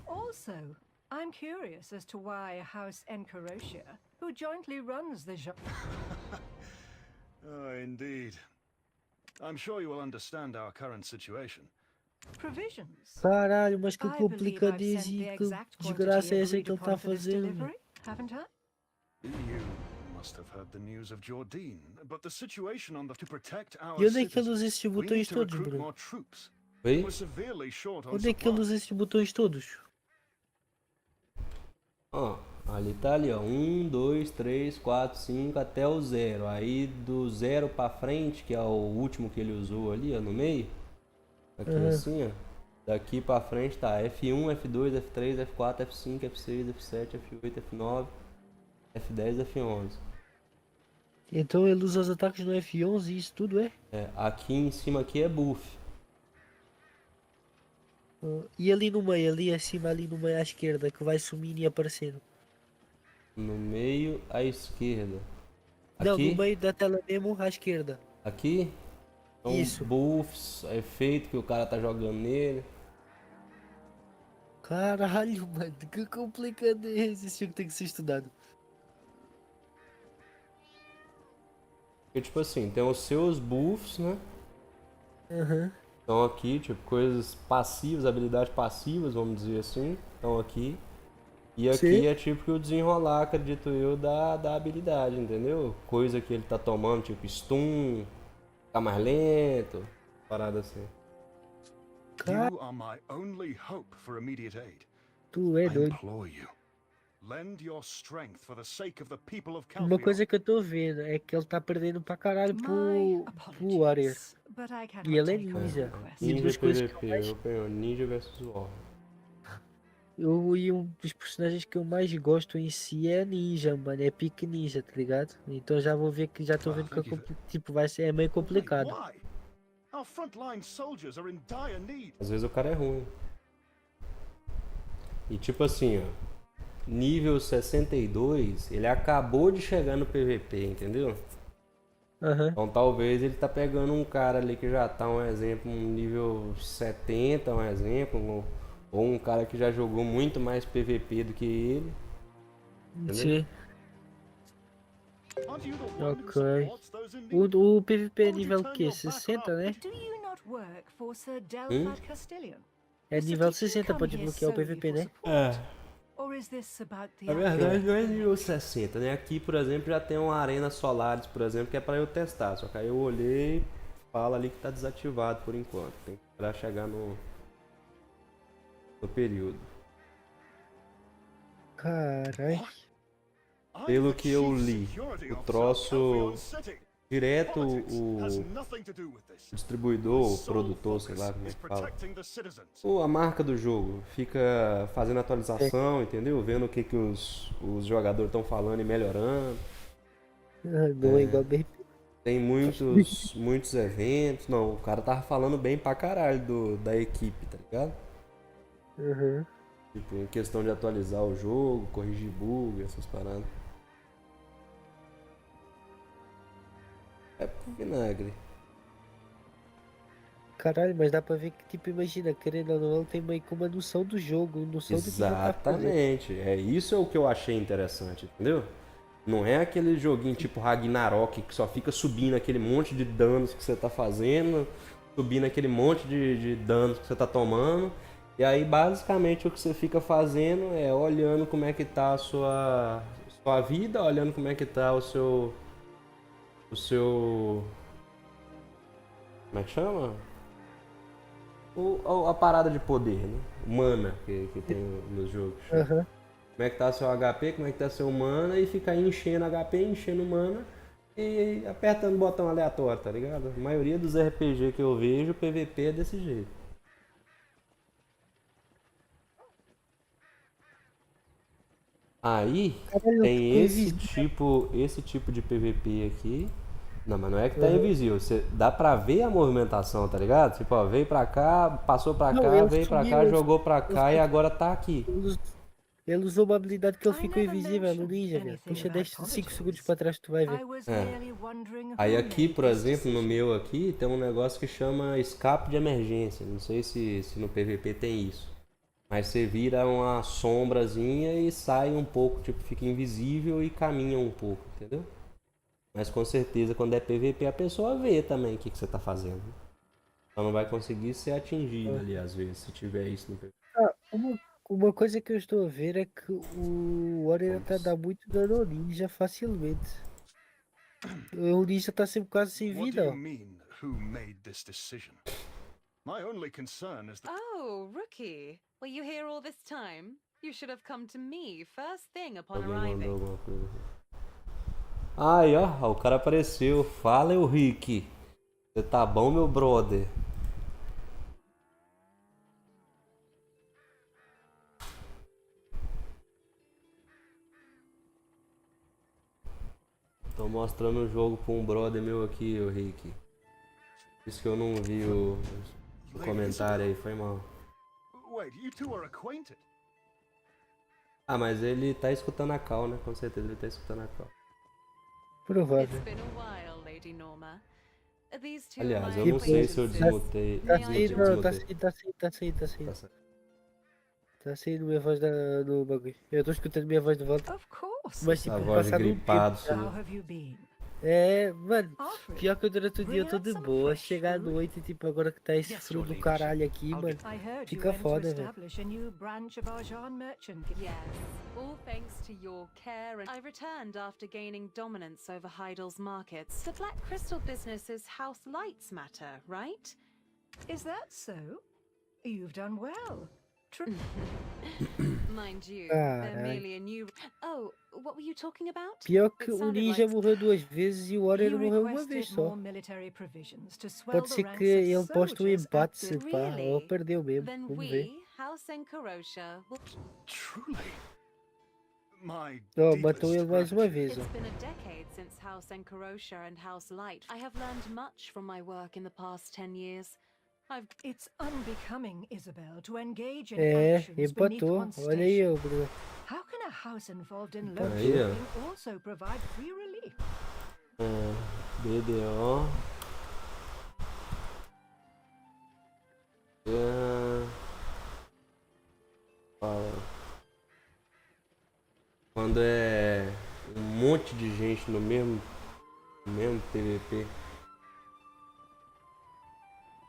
Speaker 9: Also, I'm curious as to why House Encarotia, who jointly runs the...
Speaker 6: Oh, indeed. I'm sure you will understand our current situation.
Speaker 9: Provisions.
Speaker 7: Caralho, mas que
Speaker 9: I believe I've
Speaker 7: complicadinho,
Speaker 9: sent the
Speaker 7: que
Speaker 9: exact
Speaker 7: desgraça é
Speaker 9: quantity
Speaker 7: essa
Speaker 9: agreed
Speaker 7: que ele
Speaker 9: upon
Speaker 7: tá
Speaker 9: for this
Speaker 7: fazendo?
Speaker 9: delivery, haven't I?
Speaker 6: You must have heard the news of Jordine, but the situation on the... To protect our
Speaker 7: E onde é que ele
Speaker 6: citizens,
Speaker 7: usa esses
Speaker 6: we need
Speaker 7: botões
Speaker 6: to
Speaker 7: todos,
Speaker 6: recruit
Speaker 7: Bruno?
Speaker 6: more troops.
Speaker 1: Oi?
Speaker 6: We're severely short on
Speaker 7: Onde é que ele usa esses botões todos?
Speaker 1: Ó, ali tá ali, ó. 1, 2, 3, 4, 5 até o 0. Aí do 0 pra frente, que é o último que ele usou ali, ó, no meio. Aqui assim, ó. Daqui pra frente tá F1, F2, F3, F4, F5, F6, F7, F8, F9, F10, F11.
Speaker 7: Então ele usa os ataques no F11 e isso tudo é?
Speaker 1: É, aqui em cima aqui é buff.
Speaker 7: E ali no meio, ali acima, ali no meio à esquerda, que vai sumindo e aparecendo.
Speaker 1: No meio à esquerda.
Speaker 7: Não,
Speaker 1: Aqui,
Speaker 7: no meio da tela mesmo à esquerda.
Speaker 1: aqui são
Speaker 7: Isso.
Speaker 1: buffs, efeito que o cara tá jogando nele.
Speaker 7: Caralho, mano, que complicado é esse? Esse jogo tem que ser estudado.
Speaker 1: Porque tipo assim, tem os seus buffs, né?
Speaker 7: Aham.
Speaker 1: Estão aqui, tipo, coisas passivas, habilidades passivas, vamos dizer assim. Estão aqui. E aqui
Speaker 7: Sim.
Speaker 1: é tipo o desenrolar, acredito eu, da habilidade, entendeu? Coisa que ele tá tomando, tipo stun, ficar mais lento, parada assim.
Speaker 6: You are my only hope for immediate aid.
Speaker 7: Tu é
Speaker 6: I
Speaker 7: doido.
Speaker 6: implore you. Lend your strength for the sake of the people of
Speaker 7: Uma
Speaker 6: Calpheon.
Speaker 7: coisa que eu tô vendo é que ele tá perdendo pra caralho pro Warrior.
Speaker 9: But I cannot
Speaker 7: E ele é
Speaker 9: take on
Speaker 7: ninja.
Speaker 9: requests.
Speaker 7: E
Speaker 1: Ninja
Speaker 7: duas coisas que
Speaker 1: PVP,
Speaker 7: eu mais...
Speaker 1: eu penho Ninja vs War.
Speaker 7: E um dos personagens que eu mais gosto em si é ninja, mano. É pique ninja, tá ligado? Então já vou ver que já tô vendo que tipo, vai ser meio complicado.
Speaker 6: Why? Our frontline soldiers are in dire need.
Speaker 1: Às vezes o cara é ruim. E tipo assim, ó. Nível 62, ele acabou de chegar no PVP, entendeu? Então talvez ele tá pegando um cara ali que já tá, um exemplo, um nível 70, um exemplo, ou um cara que já jogou muito mais PVP do que ele. Entendeu?
Speaker 7: Sim. Ok. O PVP é nível que? 60, né?
Speaker 9: Do you not work for Sir
Speaker 1: Hum?
Speaker 9: Delphad Castellion?
Speaker 7: É nível 60 pra desbloquear o PVP, né?
Speaker 9: Or is this about the
Speaker 1: Na verdade não é nível 60, né? Aqui, por exemplo, já tem uma Arena Solaris, por exemplo, que é pra eu testar. Só que aí eu olhei, fala ali que tá desativado por enquanto. Tem que esperar chegar no período.
Speaker 7: Caralho.
Speaker 1: Pelo que eu li, o troço direto, o distribuidor, o produtor, sei lá como é que fala, ou a marca do jogo, fica fazendo atualização, entendeu? Vendo o que os jogadores estão falando e melhorando.
Speaker 7: Igual bem.
Speaker 1: Tem muitos eventos. Não, o cara tava falando bem pra caralho da equipe, tá ligado?
Speaker 7: Uhum.
Speaker 1: Tipo, em questão de atualizar o jogo, corrigir bug, essas paradas. É pro vinagre.
Speaker 7: Caralho, mas dá pra ver que, tipo, imagina, querendo ou não, ele tem meio que uma noção do jogo, noção do que já tá fazendo.
Speaker 1: Exatamente. Isso é o que eu achei interessante, entendeu? Não é aquele joguinho tipo Ragnarok que só fica subindo aquele monte de danos que você tá fazendo, subindo aquele monte de danos que você tá tomando, E aí basicamente o que você fica fazendo é olhando como é que tá a sua vida, olhando como é que tá o seu como é que chama? A parada de poder, né? Mana que tem nos jogos.
Speaker 7: Aham.
Speaker 1: Como é que tá seu HP, como é que tá seu mana e ficar enchendo HP, enchendo mana e apertando botão aleatório, tá ligado? A maioria dos RPG que eu vejo, o PVP é desse jeito. Aí
Speaker 7: Caralho,
Speaker 1: tem
Speaker 7: ficou
Speaker 1: esse
Speaker 7: invisível.
Speaker 1: tipo de PVP aqui. Não, mas não é que tá
Speaker 7: Aham.
Speaker 1: invisível. Dá pra ver a movimentação, tá ligado? Tipo, ó, veio pra cá, passou pra
Speaker 7: Não,
Speaker 1: cá,
Speaker 7: ele
Speaker 1: veio pra
Speaker 7: sumiu,
Speaker 1: cá, jogou pra cá e agora tá aqui.
Speaker 7: Ele usou uma habilidade que ele ficou invisível no ninja, velho. Puxa 5 segundos pra trás, tu vai ver.
Speaker 1: Aí aqui, por exemplo, no meu aqui, tem um negócio que chama escape de emergência. Não sei se no PVP tem isso. Mas você vira uma sombrazinha e sai um pouco, tipo, fica invisível e caminha um pouco, entendeu? Mas com certeza quando é PVP a pessoa vê também o que você tá fazendo. Só não vai conseguir ser atingido ali às vezes, se tiver isso no PVP.
Speaker 7: Ah, uma coisa que eu estou a ver é que o Warrior tá a dar muito dano ao ninja facilmente. O ninja tá sempre quase sem
Speaker 6: What do
Speaker 7: vida,
Speaker 6: you
Speaker 7: ó.
Speaker 6: mean, who made this decision? My only concern is that...
Speaker 14: Oh, rookie. Were you here all this time? You should have come to me first thing upon
Speaker 1: Alguém mandou
Speaker 14: arriving.
Speaker 1: alguma coisa. Aí, ó, o cara apareceu. Fala, eu Rick. Você tá bom, meu brother? Tô mostrando o jogo pra um brother meu aqui, o Rick. Por isso que eu não vi o comentário aí, foi mal.
Speaker 6: Wait, you two are acquainted?
Speaker 1: Ah, mas ele tá escutando a call, né? Com certeza ele tá escutando a call.
Speaker 7: Provável.
Speaker 14: It's been a while, Lady Norma. These two
Speaker 1: Aliás,
Speaker 14: are
Speaker 1: eu
Speaker 14: my
Speaker 1: não sei se eu
Speaker 14: acquaintances.
Speaker 1: desmutei.
Speaker 7: Tá
Speaker 1: Desmutei,
Speaker 7: saindo, não, tá
Speaker 1: desmutei.
Speaker 7: saindo, tá saindo, tá saindo.
Speaker 1: Tá certo.
Speaker 7: Tá saindo minha voz no bagulho. Eu tô escutando minha voz de volta.
Speaker 9: Of course.
Speaker 7: Mas tipo,
Speaker 1: A voz de
Speaker 7: passado um
Speaker 1: gripado
Speaker 7: tempo já.
Speaker 9: How
Speaker 1: sua.
Speaker 9: have you been?
Speaker 7: É, mano,
Speaker 9: Alfred,
Speaker 7: pior que durante o dia eu
Speaker 9: bring
Speaker 7: tô
Speaker 9: out
Speaker 7: de
Speaker 9: some
Speaker 7: boa.
Speaker 9: fresh
Speaker 7: Chegar à
Speaker 9: food.
Speaker 7: noite, tipo, agora que tá esse
Speaker 17: Yes,
Speaker 7: frio
Speaker 17: your
Speaker 7: do
Speaker 17: ladyship.
Speaker 7: caralho aqui,
Speaker 17: I'll
Speaker 7: mano.
Speaker 17: get-
Speaker 9: I heard you
Speaker 7: Fica
Speaker 9: went to
Speaker 7: foda, velho.
Speaker 9: establish a new branch of our Jean merchant.
Speaker 14: Yes, all thanks to your care and I returned after gaining dominance over Heidel's markets. The Black Crystal business is House Light's matter, right?
Speaker 9: Is that so? You've done well.
Speaker 14: Mind you, they're
Speaker 7: Caralho.
Speaker 14: merely a new... Oh, what were you talking about?
Speaker 7: Pior que
Speaker 14: It
Speaker 7: o
Speaker 14: sounded
Speaker 7: ninja
Speaker 14: like...
Speaker 7: morreu 2 vezes e o Warrior
Speaker 9: He
Speaker 7: morreu uma vez
Speaker 9: requested
Speaker 7: só.
Speaker 9: more military provisions to swell
Speaker 7: Pode
Speaker 9: the
Speaker 7: ser que
Speaker 9: ranks of
Speaker 7: ele posta um
Speaker 9: soldiers at
Speaker 7: empate,
Speaker 9: the...
Speaker 7: se pá, ou
Speaker 14: Really?
Speaker 7: perdeu mesmo.
Speaker 14: Then
Speaker 7: Vamos ver.
Speaker 14: we, House Encarosha, will...
Speaker 6: Truly? My
Speaker 7: Ó,
Speaker 6: deepest
Speaker 7: matou ele mais uma
Speaker 6: gratitude.
Speaker 7: vez, ó.
Speaker 14: It's been a decade since House Encarosha and House Light. I have learned much from my work in the past 10 years.
Speaker 9: It's unbecoming, Isabel, to engage in
Speaker 7: É,
Speaker 9: actions beneath
Speaker 7: empatou.
Speaker 9: one's
Speaker 7: Olha aí,
Speaker 9: station.
Speaker 7: ô, Bruno.
Speaker 9: How can a house involved in
Speaker 1: Tá
Speaker 9: load
Speaker 1: aí, ó.
Speaker 9: shedding also provide free relief?
Speaker 1: BDO. Fala. Quando é um monte de gente no mesmo PVP.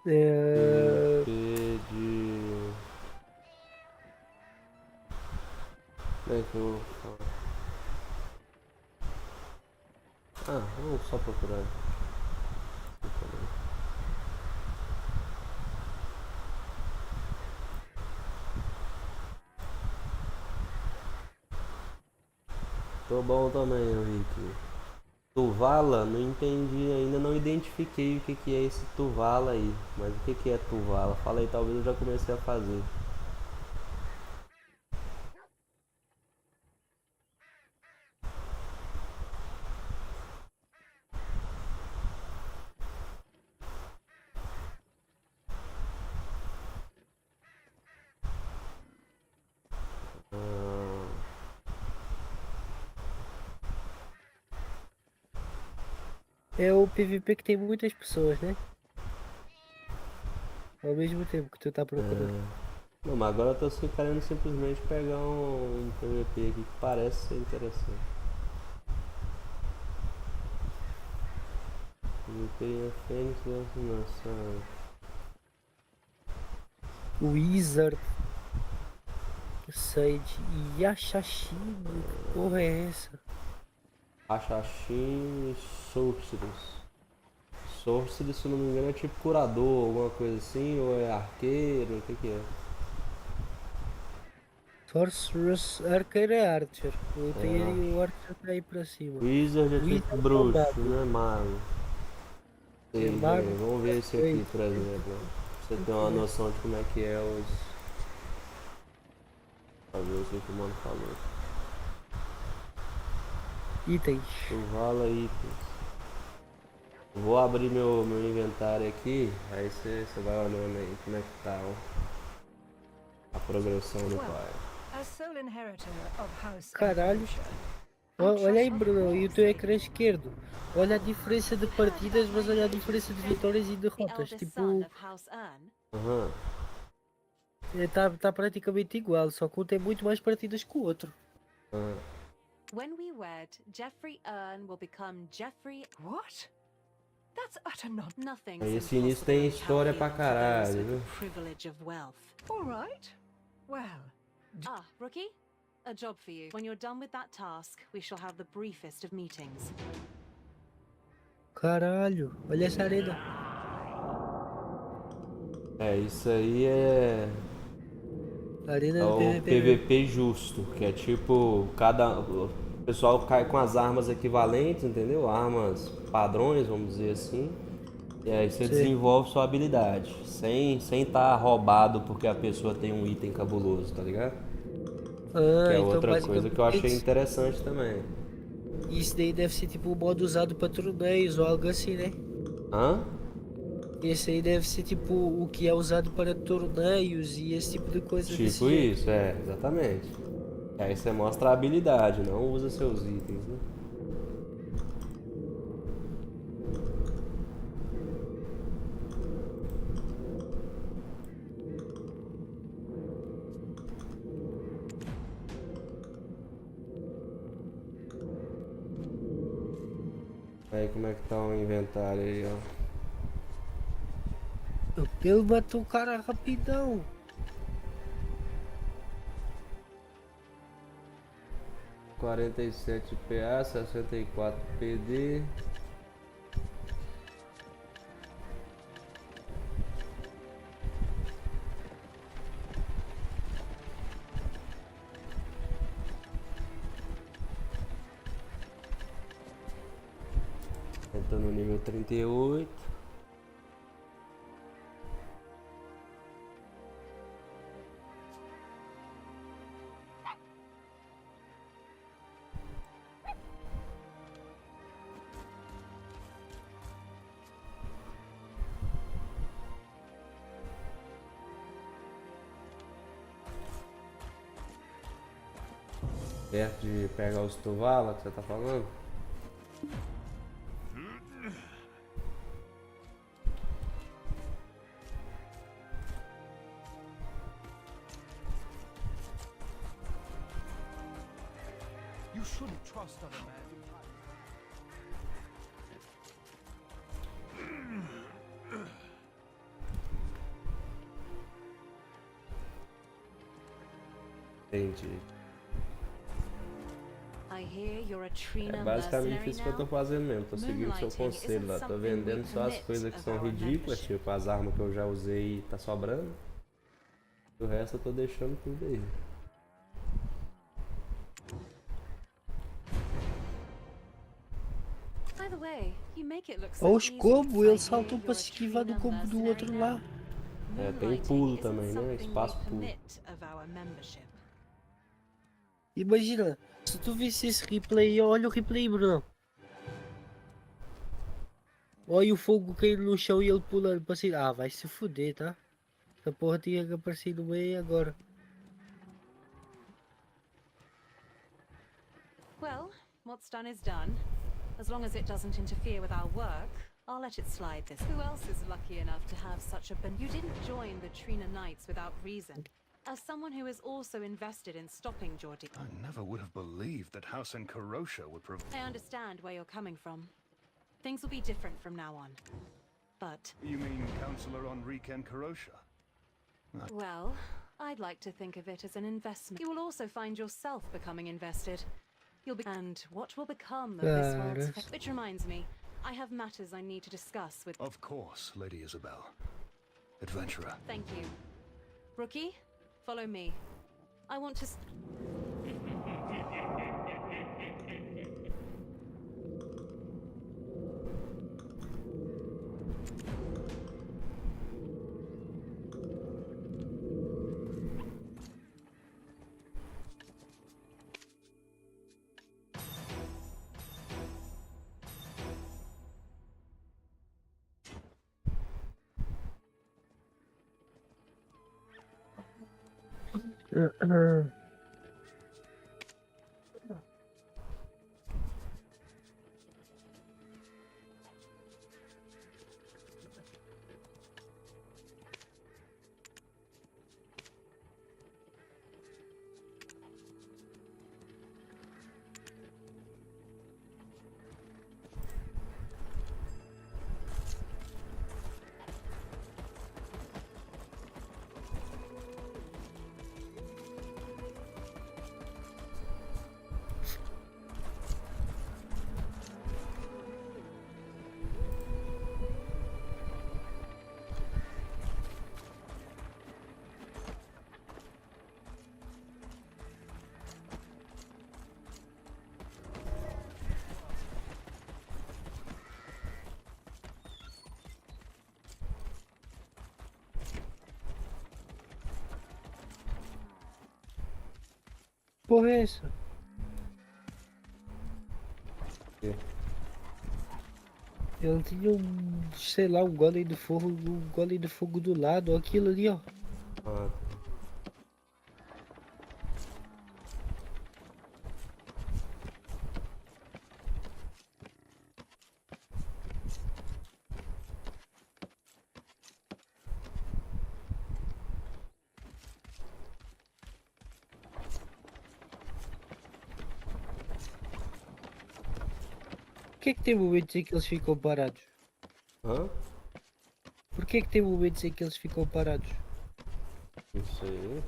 Speaker 1: PVP de... Como é que eu vou falar? Ah, vamos só procurar. Tô bom também, Henrique. Tuvala, não entendi ainda, não identifiquei o que é esse Tuvala aí. Mas o que é Tuvala? Fala aí, talvez eu já comecei a fazer.
Speaker 7: É o PVP que tem muitas pessoas, né? Ao mesmo tempo que tu tá procurando.
Speaker 1: Não, mas agora eu tô querendo simplesmente pegar um PVP aqui que parece ser interessante. PVP é Fênix, nossa.
Speaker 7: Wizard. Side Yashashino. Que porra é essa?
Speaker 1: Assassin Sorceress. Sorceress, se não me engano, é tipo curador, alguma coisa assim, ou é arqueiro, o que que é?
Speaker 7: Sorceress Archer é Archer. Eu tenho
Speaker 1: É,
Speaker 7: ali o Archer tá aí pra cima.
Speaker 1: Wizard é tipo
Speaker 7: Wizard é o
Speaker 1: bruxo,
Speaker 7: mago.
Speaker 1: né? Mago.
Speaker 7: É
Speaker 1: Sei,
Speaker 7: mago.
Speaker 1: vamos ver esse aqui, por exemplo. Pra você ter uma noção de como é que é os... Pra ver o que o mano falou.
Speaker 7: Itens.
Speaker 1: Chuvala itens. Vou abrir meu inventário aqui, aí você vai olhando aí como é que tá, ó. A progressão do pai.
Speaker 9: As sole inheritor of House
Speaker 7: Caralho. Olha aí, Bruno, e o teu ecrã esquerdo. Olha a diferença de partidas, mas olha a diferença de vitórias e derrotas. Tipo,
Speaker 1: Aham.
Speaker 7: tá praticamente igual, só que um tem muito mais partidas que o outro.
Speaker 14: When we wed, Jeffrey Earn will become Jeffrey.
Speaker 9: What? That's utter
Speaker 14: Nothing.
Speaker 1: Aí esse início tem história pra caralho, viu?
Speaker 14: Privilege of wealth.
Speaker 9: All right. Well.
Speaker 14: Ah, rookie? A job for you. When you're done with that task, we shall have the briefest of meetings.
Speaker 7: Caralho, olha essa arena.
Speaker 1: É, isso aí é...
Speaker 7: Arena
Speaker 1: É
Speaker 7: do
Speaker 1: o PVP justo, que é tipo, o pessoal cai com as armas equivalentes, entendeu? Armas padrões, vamos dizer assim. E aí você desenvolve sua habilidade, sem estar roubado porque a pessoa tem um item cabuloso, tá ligado? Que é
Speaker 7: Então
Speaker 1: outra coisa que eu achei
Speaker 7: basicamente
Speaker 1: interessante também.
Speaker 7: isso daí deve ser tipo o modo usado para torneios ou algo assim, né?
Speaker 1: Hã?
Speaker 7: Esse aí deve ser tipo o que é usado para torneios e esse tipo de coisa desse
Speaker 1: Tipo
Speaker 7: jeito.
Speaker 1: isso, exatamente. E aí você mostra a habilidade, não usa seus itens, né? Aí como é que tá o inventário aí, ó?
Speaker 7: Ele matou o cara rapidão.
Speaker 1: (47 PA, 64 PD. Tô no nível 38. Perto de pegar os tuvala que você tá falando?
Speaker 20: You shouldn't trust other men.
Speaker 1: Entendi.
Speaker 14: I hear you're a Trina
Speaker 1: É basicamente
Speaker 14: mercenary
Speaker 1: isso que eu tô
Speaker 14: now.
Speaker 1: fazendo mesmo, tô seguindo o seu conselho lá, tô vendendo só as coisas que são ridículas, tipo as armas que eu já usei e tá sobrando. O resto eu tô deixando tudo aí.
Speaker 14: By the way, you make it look so
Speaker 7: Olha os
Speaker 14: easy.
Speaker 7: combos, ele saltou para se esquivar do combo do outro lá.
Speaker 1: É, tem pulo também, né? Espaço pulo.
Speaker 7: Imagina, se tu visse esse replay, olha o replay, Bruno. Olha o fogo caindo no chão e ele pulando para cima. Ah, vai se fuder, tá? Essa porra tinha que aparecer no meio agora.
Speaker 14: Well, what's done is done. As long as it doesn't interfere with our work, I'll let it slide this. Who else is lucky enough to have such a You didn't join the Trina Knights without reason. As someone who is also invested in stopping Jordi,
Speaker 6: I never would have believed that House and Karosha would provide.
Speaker 14: I understand where you're coming from. Things will be different from now on. But...
Speaker 6: You mean Councillor Enrique and Karosha?
Speaker 14: Well, I'd like to think of it as an investment. You will also find yourself becoming invested. And what will become of this world's which reminds me, I have matters I need to discuss with.
Speaker 6: Of course, Lady Isabel. Adventurer.
Speaker 14: Thank you. Rookie, follow me. I want to.
Speaker 7: Porra é essa? Eu tinha um, sei lá, um golem do fogo do lado, aquilo ali, ó.
Speaker 1: Ah.
Speaker 7: Por que tem momentos em que eles ficam parados?
Speaker 1: Hã?
Speaker 7: Por que tem momentos em que eles ficam parados?
Speaker 1: Não sei.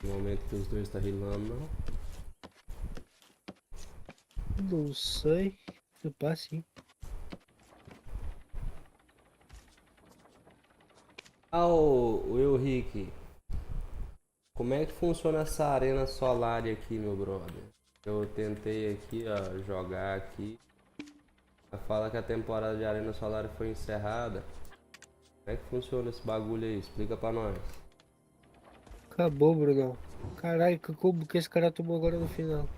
Speaker 1: No momento que os dois estão rilando, não.
Speaker 7: Não sei. Eu passo sim.
Speaker 1: Ah, o Henrique. Como é que funciona essa arena solar aqui, meu brother? Eu tentei aqui, ó, jogar aqui. Fala que a temporada de arena solar foi encerrada. Como é que funciona esse bagulho aí? Explica pra nós.
Speaker 7: Acabou, Brunão. Caralho, como que esse cara tomou agora no final?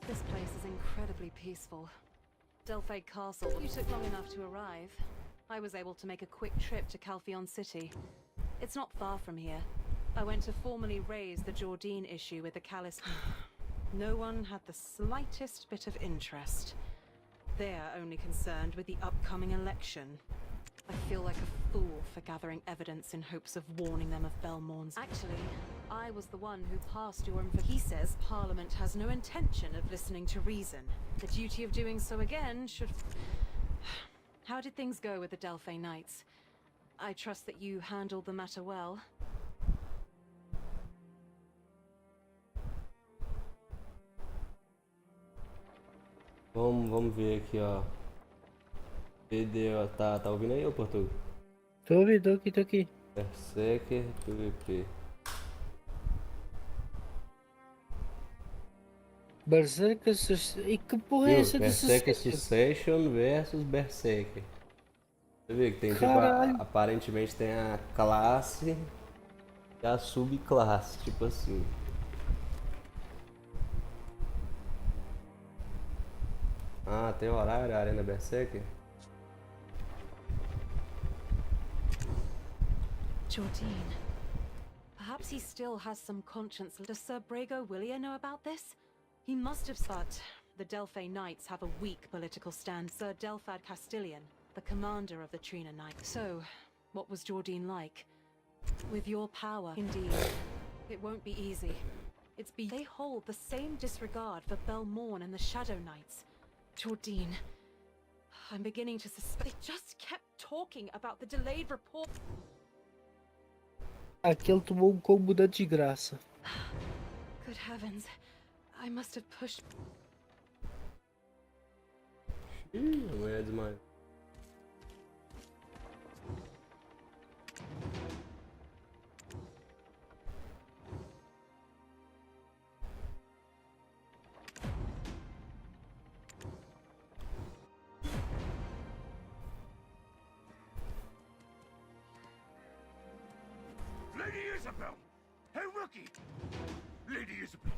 Speaker 14: This place is incredibly peaceful. Delphi Castle. You took long enough to arrive. I was able to make a quick trip to Calpheon City. It's not far from here. I went to formally raise the Jordine issue with the Callus. No one had the slightest bit of interest. They're only concerned with the upcoming election. I feel like a fool for gathering evidence in hopes of warning them of Belmorn's. Actually, I was the one who passed your info. He says Parliament has no intention of listening to reason. The duty of doing so again should... How did things go with the Delphi Knights? I trust that you handled the matter well.
Speaker 1: Vamos ver aqui, ó. PD, ó. Tá ouvindo aí, ô Portugal?
Speaker 7: Tô ouvindo, tô aqui.
Speaker 1: Berserker, PVP.
Speaker 7: Berserker e que porra é essa de
Speaker 1: Berserker
Speaker 7: Succession?
Speaker 1: Succession versus Berserker. Você vê que tem
Speaker 7: Caralho.
Speaker 1: tipo, aparentemente tem a classe e a subclasse, tipo assim. Ah, tem horário a Arena Berserker?
Speaker 14: Jordine, Perhaps he still has some conscience. Does Sir Brago Willia know about this? He must have. But the Delphi Knights have a weak political stand. Sir Delphad Castilian, the commander of the Trina Knights. So, what was Jordine like? With your power, indeed, it won't be easy. They hold the same disregard for Belmorn and the Shadow Knights. Jordine, I'm beginning to suspect. They just kept talking about the delayed report.
Speaker 7: Aqui ele tomou combo da desgraça.
Speaker 14: Good heavens, I must have pushed.
Speaker 1: Mulher demais.
Speaker 5: Lady Isabel! Hey, rookie! Lady Isabel!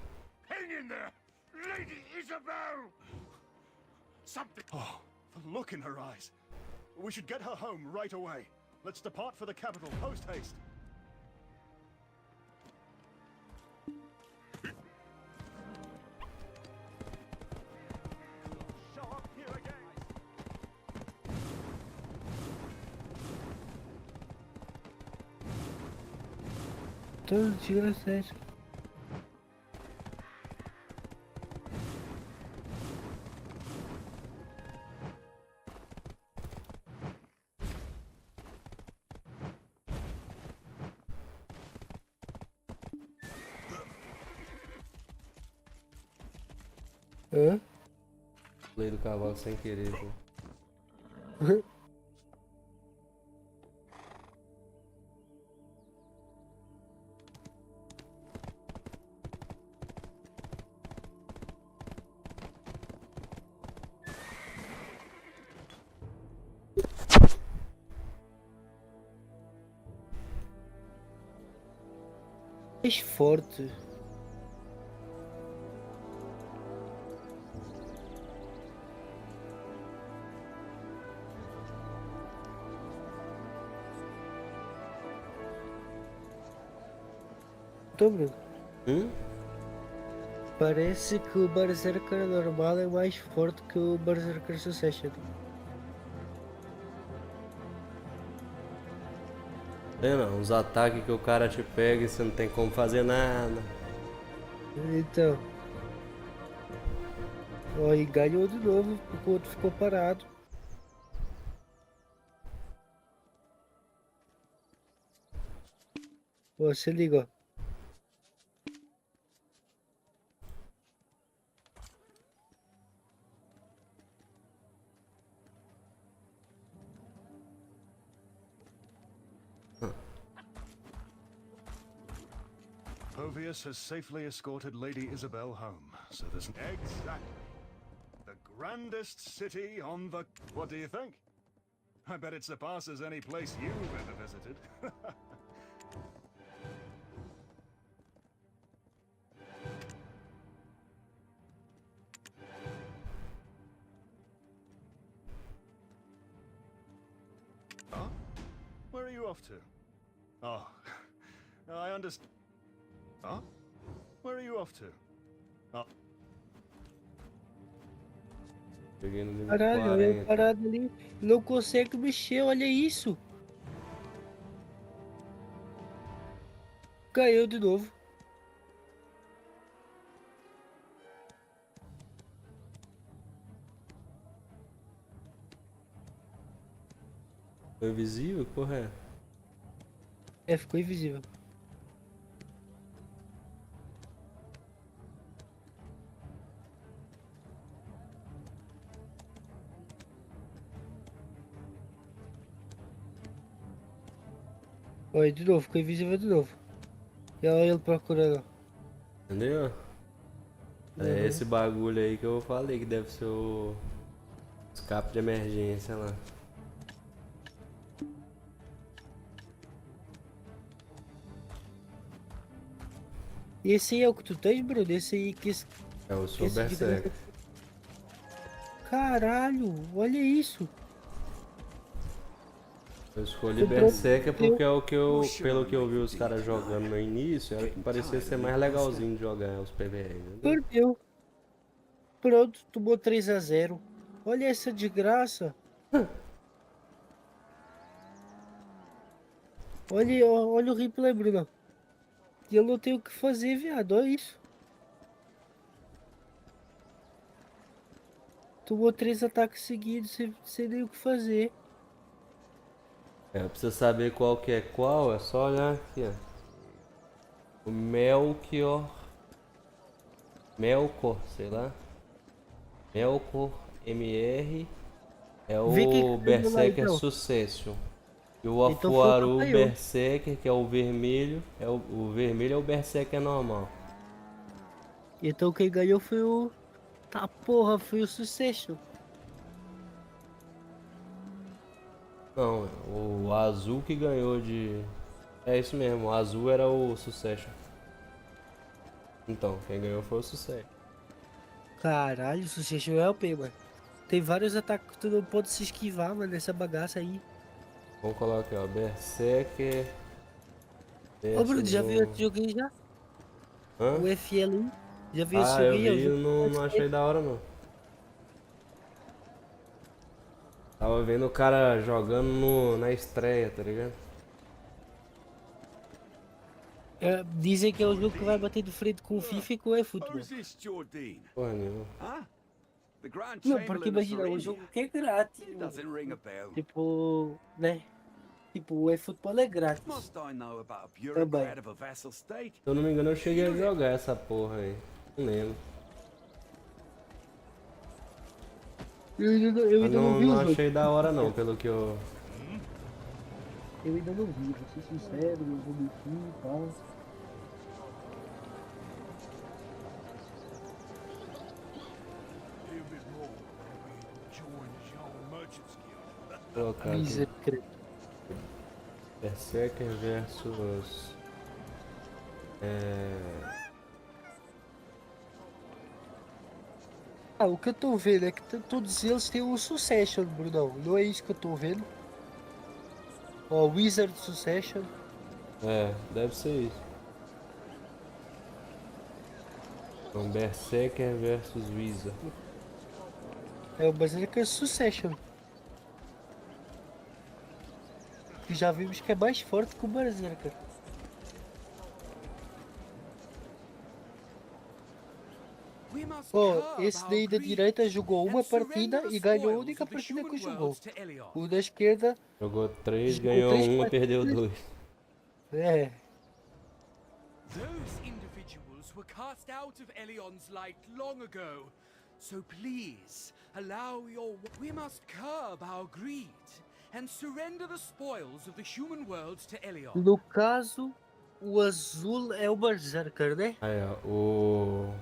Speaker 5: Hang in there! Lady Isabel! Something...
Speaker 6: Oh, the look in her eyes. We should get her home right away. Let's depart for the capital, post-haste. Show up here again!
Speaker 7: Todo desgraçado. Hã?
Speaker 1: Pulei do cavalo sem querer, pô.
Speaker 7: Mais forte. Tô, Bruno. Parece que o Berserker normal é mais forte que o Berserker Succession.
Speaker 1: É não, uns ataques que o cara te pega e você não tem como fazer nada.
Speaker 7: Então. Ó, e ganhou de novo, porque o outro ficou parado. Ó, se liga, ó.
Speaker 6: Povius has safely escorted Lady Isabel home, so there's... Exactly. The grandest city on the... What do you think? I bet it surpasses any place you've ever visited. Huh? Where are you off to? Oh, I understand. Huh? Where are you off to? Oh.
Speaker 1: Peguei no nível
Speaker 7: Caralho, olha
Speaker 1: 40.
Speaker 7: ele parado ali. Não consegue mexer, olha isso. Caiu de novo.
Speaker 1: Foi invisível? Porra é?
Speaker 7: É, ficou invisível. Olha, de novo, ficou invisível de novo. E olha ele procurando.
Speaker 1: Entendeu? É
Speaker 7: Uhum.
Speaker 1: esse bagulho aí que eu falei que deve ser o escape de emergência lá.
Speaker 7: E esse aí é o que tu tens, Bruno? Esse aí que...
Speaker 1: É o seu Berserk.
Speaker 7: Caralho, olha isso.
Speaker 1: Eu escolhi Berserker porque é o que eu, pelo que eu vi os caras jogando no início, era o que parecia ser mais legalzinho de jogar os PvE, entendeu?
Speaker 7: Perdeu. Pronto, tomou 3-0. Olha essa de graça. Olha o replay, Bruno. E eu não tenho o que fazer, viado. Olha isso. Tomou 3 ataques seguidos sem nem o que fazer.
Speaker 1: É, precisa saber qual que é qual, é só olhar aqui, ó. O Melkor, sei lá. Melkor MR é
Speaker 7: Vê quem
Speaker 1: o
Speaker 7: que ganhou lá,
Speaker 1: Berserker
Speaker 7: então.
Speaker 1: Succession. E o
Speaker 7: Então foi o que
Speaker 1: Afuaru
Speaker 7: ganhou.
Speaker 1: Berserker, que é o vermelho, o vermelho é o Berserker normal.
Speaker 7: Então quem ganhou foi o... Tá porra, foi o Succession.
Speaker 1: Não, o azul que ganhou de... É isso mesmo, o azul era o Succession. Então, quem ganhou foi o Succession.
Speaker 7: Caralho, o Succession é OP, mano. Tem vários ataques que tu não pode se esquivar, mano, nessa bagaça aí.
Speaker 1: Vamos colocar aqui, ó, Berserker...
Speaker 7: Ô Bruno, já viu
Speaker 1: versus
Speaker 7: esse joguinho já?
Speaker 1: Hã?
Speaker 7: O FL1? Já viu esse
Speaker 1: Ah, eu
Speaker 7: joguinho?
Speaker 1: vi, eu não achei da hora não. Tava vendo o cara jogando na estreia, tá ligado?
Speaker 7: É, dizem que é o jogo que vai bater de frente com o FIFA e com o eFootball.
Speaker 11: Who's this Jordine?
Speaker 1: Porra nenhuma.
Speaker 11: Huh? The Grand
Speaker 7: Não, porque
Speaker 11: Chamberlain of
Speaker 7: imagina, o
Speaker 11: Serendia?
Speaker 7: jogo que é grátis.
Speaker 11: Doesn't ring a bell.
Speaker 7: Tipo, né? Tipo, o eFootball é grátis.
Speaker 11: Must I know about a
Speaker 7: Também.
Speaker 11: bureaucrat of a vassal state?
Speaker 1: Se eu não me engano, eu cheguei a jogar essa porra aí. Não lembro.
Speaker 7: Eu ainda
Speaker 1: Mas
Speaker 7: não vi o
Speaker 1: não
Speaker 7: jogo.
Speaker 1: achei da hora não, pelo que eu...
Speaker 7: Eu ainda não vi, vou ser sincero, eu vou mentir e tal.
Speaker 1: Colocar aqui.
Speaker 7: Misericórdia.
Speaker 1: Berserker versus...
Speaker 7: Ah, o que eu tô vendo é que todos eles têm um Succession, Brunão. Não é isso que eu tô vendo? Ó, Wizard Succession.
Speaker 1: É, deve ser isso. Então, Berserker versus Wizard.
Speaker 7: É o Berserker Succession. Que já vimos que é mais forte que o Berserker. Ó, esse daí da direita jogou uma partida e ganhou a única partida que jogou. O da esquerda
Speaker 1: Jogou 3,
Speaker 7: jogou
Speaker 1: ganhou
Speaker 7: 3
Speaker 1: 1 e perdeu
Speaker 7: partidas.
Speaker 1: 2.
Speaker 7: É.
Speaker 16: Those individuals were cast out of Elion's light long ago. So please, allow your... We must curb our greed and surrender the spoils of the human world to Elion.
Speaker 7: No caso, o azul é o Berserker, né?
Speaker 1: Aí, ó, o...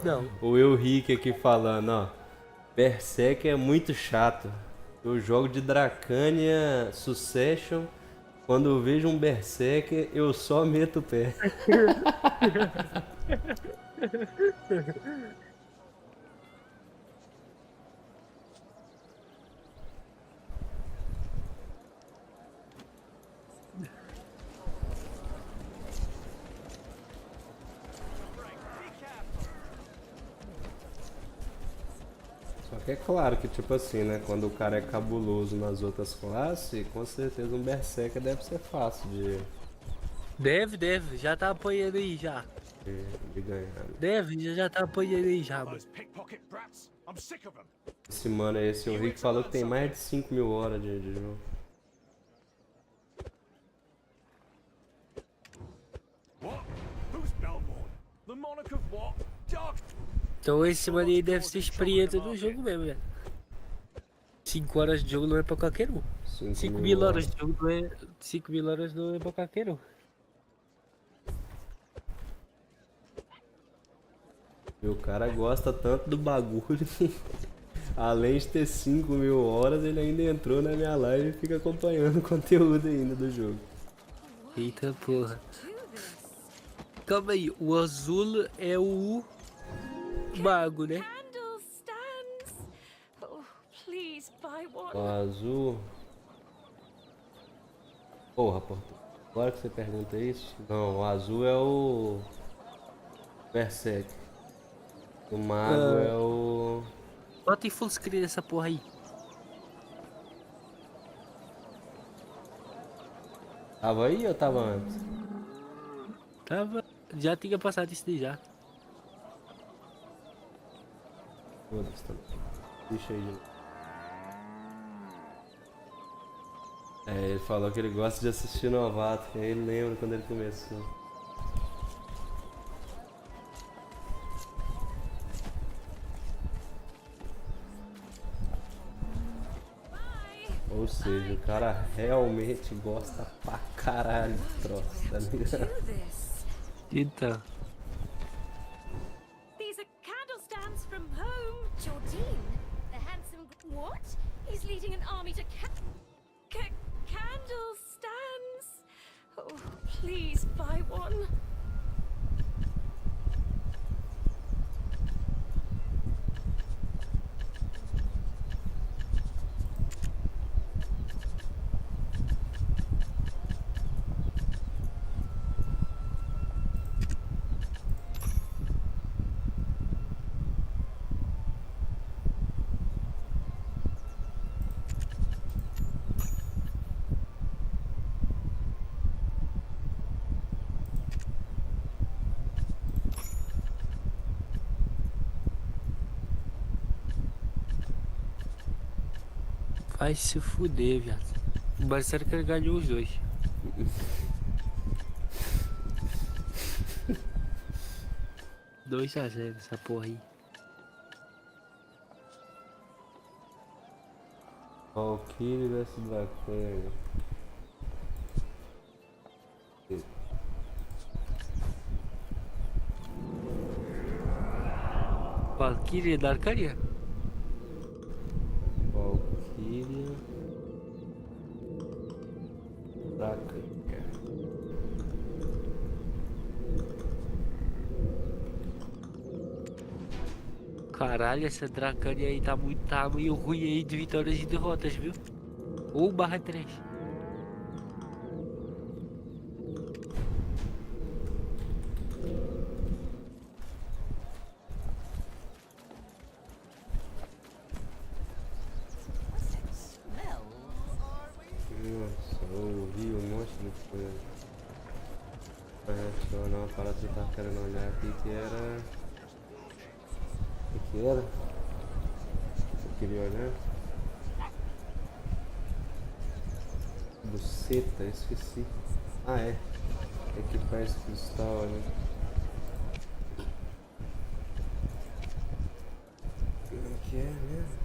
Speaker 7: Não.
Speaker 1: O Will Rick aqui falando, ó. Berserker é muito chato. Eu jogo de Dracania Succession. Quando eu vejo um Berserker, eu só meto o pé. Só que é claro que, tipo assim, né? Quando o cara é cabuloso nas outras classes, com certeza um Berserker deve ser fácil
Speaker 7: Deve. Já tá apanhando aí já.
Speaker 1: de ganhar.
Speaker 7: Deve, já tá apanhando aí já, mano.
Speaker 1: Esse mano aí, esse o Rick falou que tem mais de 5.000 horas de jogo.
Speaker 5: What? Who's Belmont? The monarch of what? Dark.
Speaker 7: Então esse mano aí deve ser experiente no jogo mesmo, velho. 5 horas de jogo não é pra qualquer um. 5.000 horas de jogo não é... 5.000 horas não é pra qualquer um.
Speaker 1: E o cara gosta tanto do bagulho que, além de ter 5.000 horas, ele ainda entrou na minha live e fica acompanhando o conteúdo ainda do jogo.
Speaker 7: Eita porra. Calma aí, o azul é o mago, né?
Speaker 13: Candle stands. Oh, please
Speaker 1: O azul. Porra, Porto. Agora que você pergunta isso. Não, o azul é o Berserk. O mago é o.
Speaker 7: Bota em full screen essa porra aí.
Speaker 1: Tava aí ou tava antes?
Speaker 7: Tava. Já tinha passado isso daí já.
Speaker 1: Foda-se, tá. Deixa aí de novo. Ele falou que ele gosta de assistir novato, que aí ele lembra quando ele começou. Ou seja, o cara realmente gosta pra caralho do troço, tá ligado?
Speaker 7: Então.
Speaker 3: These are candle stands from home. Jordine, the handsome. What? He's leading an army to candle stands. Oh, please buy one.
Speaker 7: Vai se fuder, viado. O Barcelona que ele ganhou os dois. Dois a 0 essa porra aí.
Speaker 1: Valkyrie vs Dracônia.
Speaker 7: Valkyrie da Arcaria.
Speaker 1: Valkyria. Dracônia.
Speaker 7: Caralho, essa Dracânia aí tá meio ruim aí de vitórias e derrotas, viu? 1/3.
Speaker 1: Nossa, eu ouvi um monte de coisa. Pra reacionar uma parada que eu tava querendo olhar aqui que era. O que era? Eu queria olhar. Buceta, esqueci. Ah, é. Equipar esse cristal, né? Como é que é mesmo?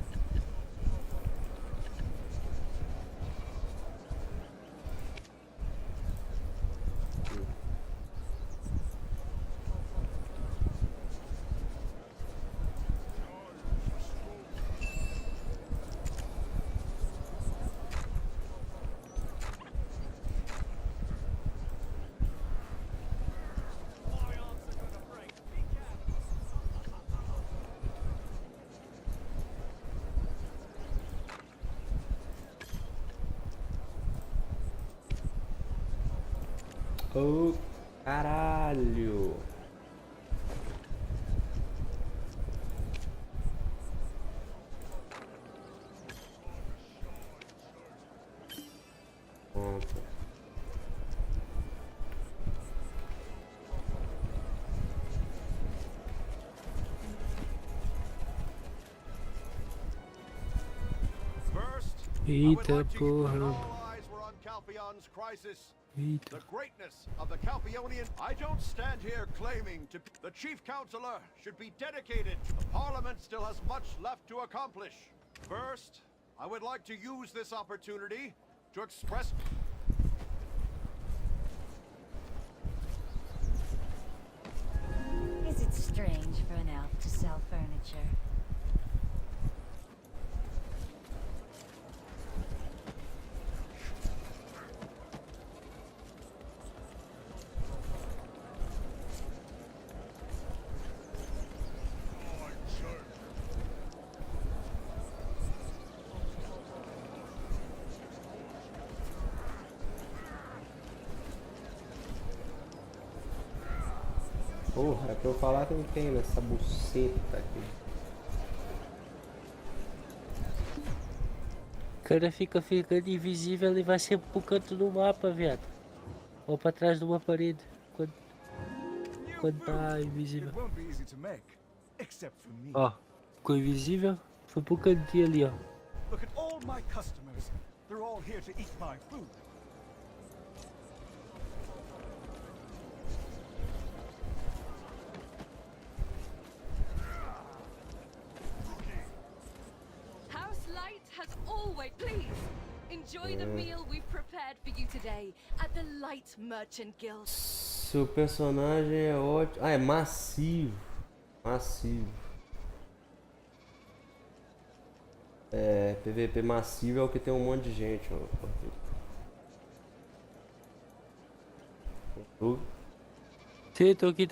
Speaker 1: Oh, caralho! Opa.
Speaker 7: Eita porra.
Speaker 6: The greatness of the Calphionian. I don't stand here claiming to be. The Chief Counselor should be dedicated. The Parliament still has much left to accomplish. First, I would like to use this opportunity to express.
Speaker 18: Is it strange for an elf to sell furniture?
Speaker 1: Porra, é pra eu falar com quem nessa buceta aqui?
Speaker 7: O cara fica ficando invisível e vai sempre pro canto do mapa, viado. Ou pra trás de uma parede. Quando tá invisível. Ó, ficou invisível, foi pro cantinho ali, ó.
Speaker 12: Look at all my customers. They're all here to eat my food.
Speaker 13: House Light has always... Please, enjoy the meal we've prepared for you today at the Light Merchant Guild.
Speaker 1: Seu personagem é ótimo. Ah, é massivo. Massivo. É, PVP massivo é o que tem um monte de gente, ó.
Speaker 7: Sim, tô aqui.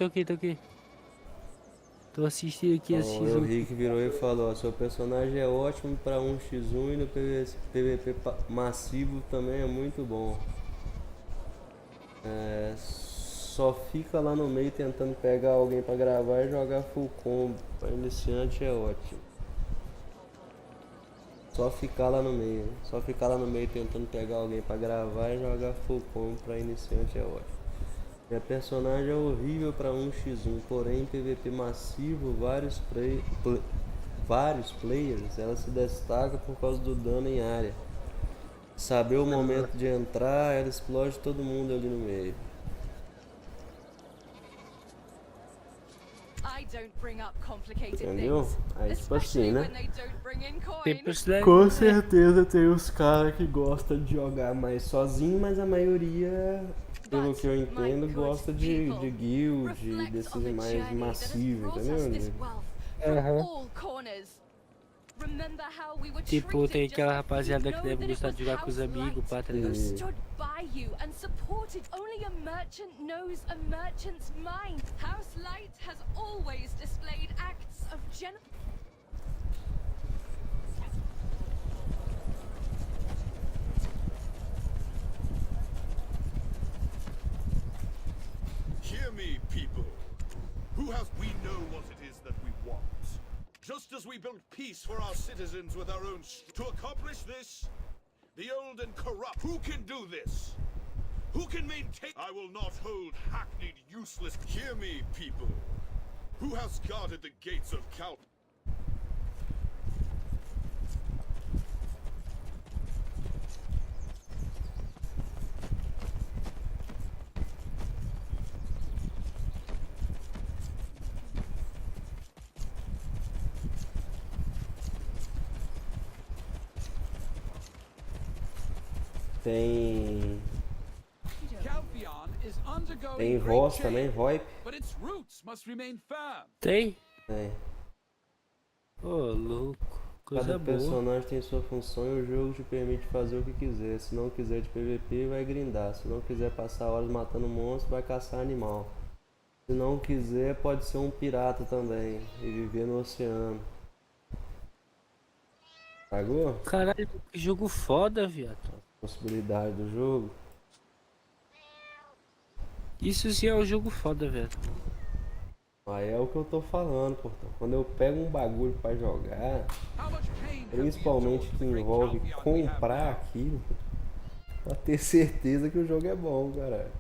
Speaker 7: Tô assistindo aqui esse
Speaker 1: O Rick virou e falou, ó, seu personagem é ótimo pra 1x1 e no PVP massivo também é muito bom. Só fica lá no meio tentando pegar alguém pra gravar e jogar full combo. Pra iniciante é ótimo. Só ficar lá no meio. Só ficar lá no meio tentando pegar alguém pra gravar e jogar full combo pra iniciante é ótimo. Minha personagem é horrível pra 1x1, porém em PVP massivo, vários players, ela se destaca por causa do dano em área. Saber o momento de entrar, ela explode todo mundo ali no meio. Entendeu? Aí tipo assim, né? Com certeza tem os caras que gostam de jogar mais sozinho, mas a maioria, pelo que eu entendo, gosta de guild, desses mais massivos, entendeu?
Speaker 7: Tipo, tem aquela rapaziada que deve gostar de jogar com os amigos, pá, tá ligado?
Speaker 13: Only a merchant knows a merchant's mind. House Light has always displayed acts of
Speaker 5: Hear me, people. We know what it is that we want. Just as we built peace for our citizens with our own to accomplish this, the old and corrupt. Who can do this? Who can maintain? I will not hold hackneyed, useless. Hear me, people. Who has guarded the gates of Cal?
Speaker 1: Tem voz também, VoIP.
Speaker 7: Tem?
Speaker 1: Tem.
Speaker 7: Ô, louco. Coisa
Speaker 1: Cada
Speaker 7: boa.
Speaker 1: personagem tem sua função e o jogo te permite fazer o que quiser. Se não quiser de PVP, vai grindar. Se não quiser passar horas matando monstros, vai caçar animal. Se não quiser, pode ser um pirata também e viver no oceano. Pagou?
Speaker 7: Caralho, que jogo foda, viado.
Speaker 1: Possibilidade do jogo.
Speaker 7: Isso sim é um jogo foda, velho.
Speaker 1: Aí é o que eu tô falando, portão. Quando eu pego um bagulho pra jogar, principalmente que envolve comprar aquilo, pra ter certeza que o jogo é bom, caralho.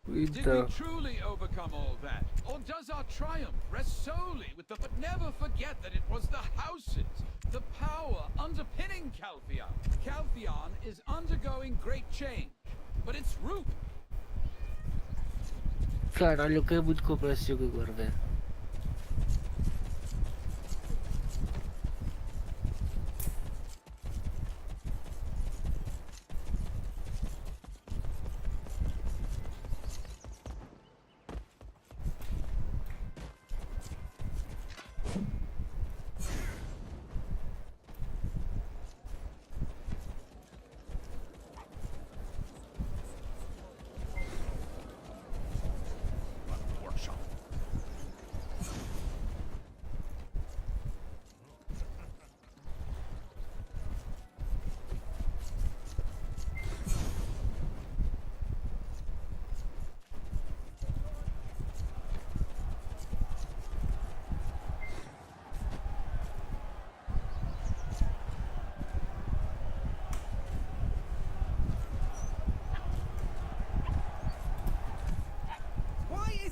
Speaker 4: Did we truly overcome all that? Or does our triumph rest solely with the... But never forget that it was the houses, the power underpinning Calpheon. Calpheon is undergoing great change, but its root...
Speaker 7: Caralho, eu quero muito comprar esse jogo agora, velho.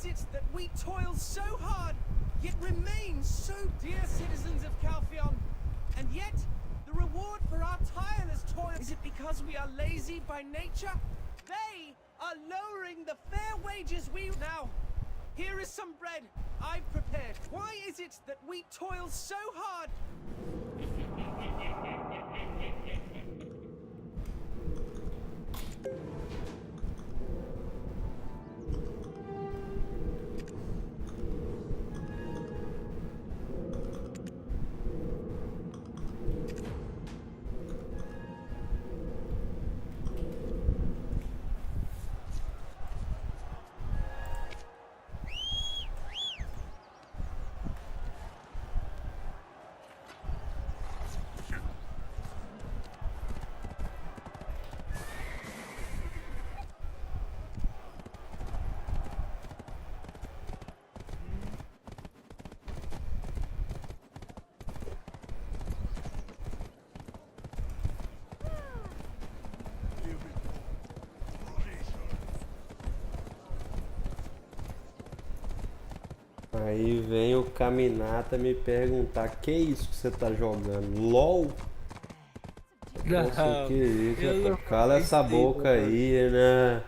Speaker 16: is it that we toil so hard, yet remain so dear citizens of Calpheon? And yet, the reward for our tireless toil, is it because we are lazy by nature? They are lowering the fair wages we... Now, here is some bread I've prepared. Why is it that we toil so hard?
Speaker 1: Aí vem o Caminata me perguntar: que é isso que você tá jogando? LOL? Nossa, que isso, rapaz? Cala essa boca aí, né?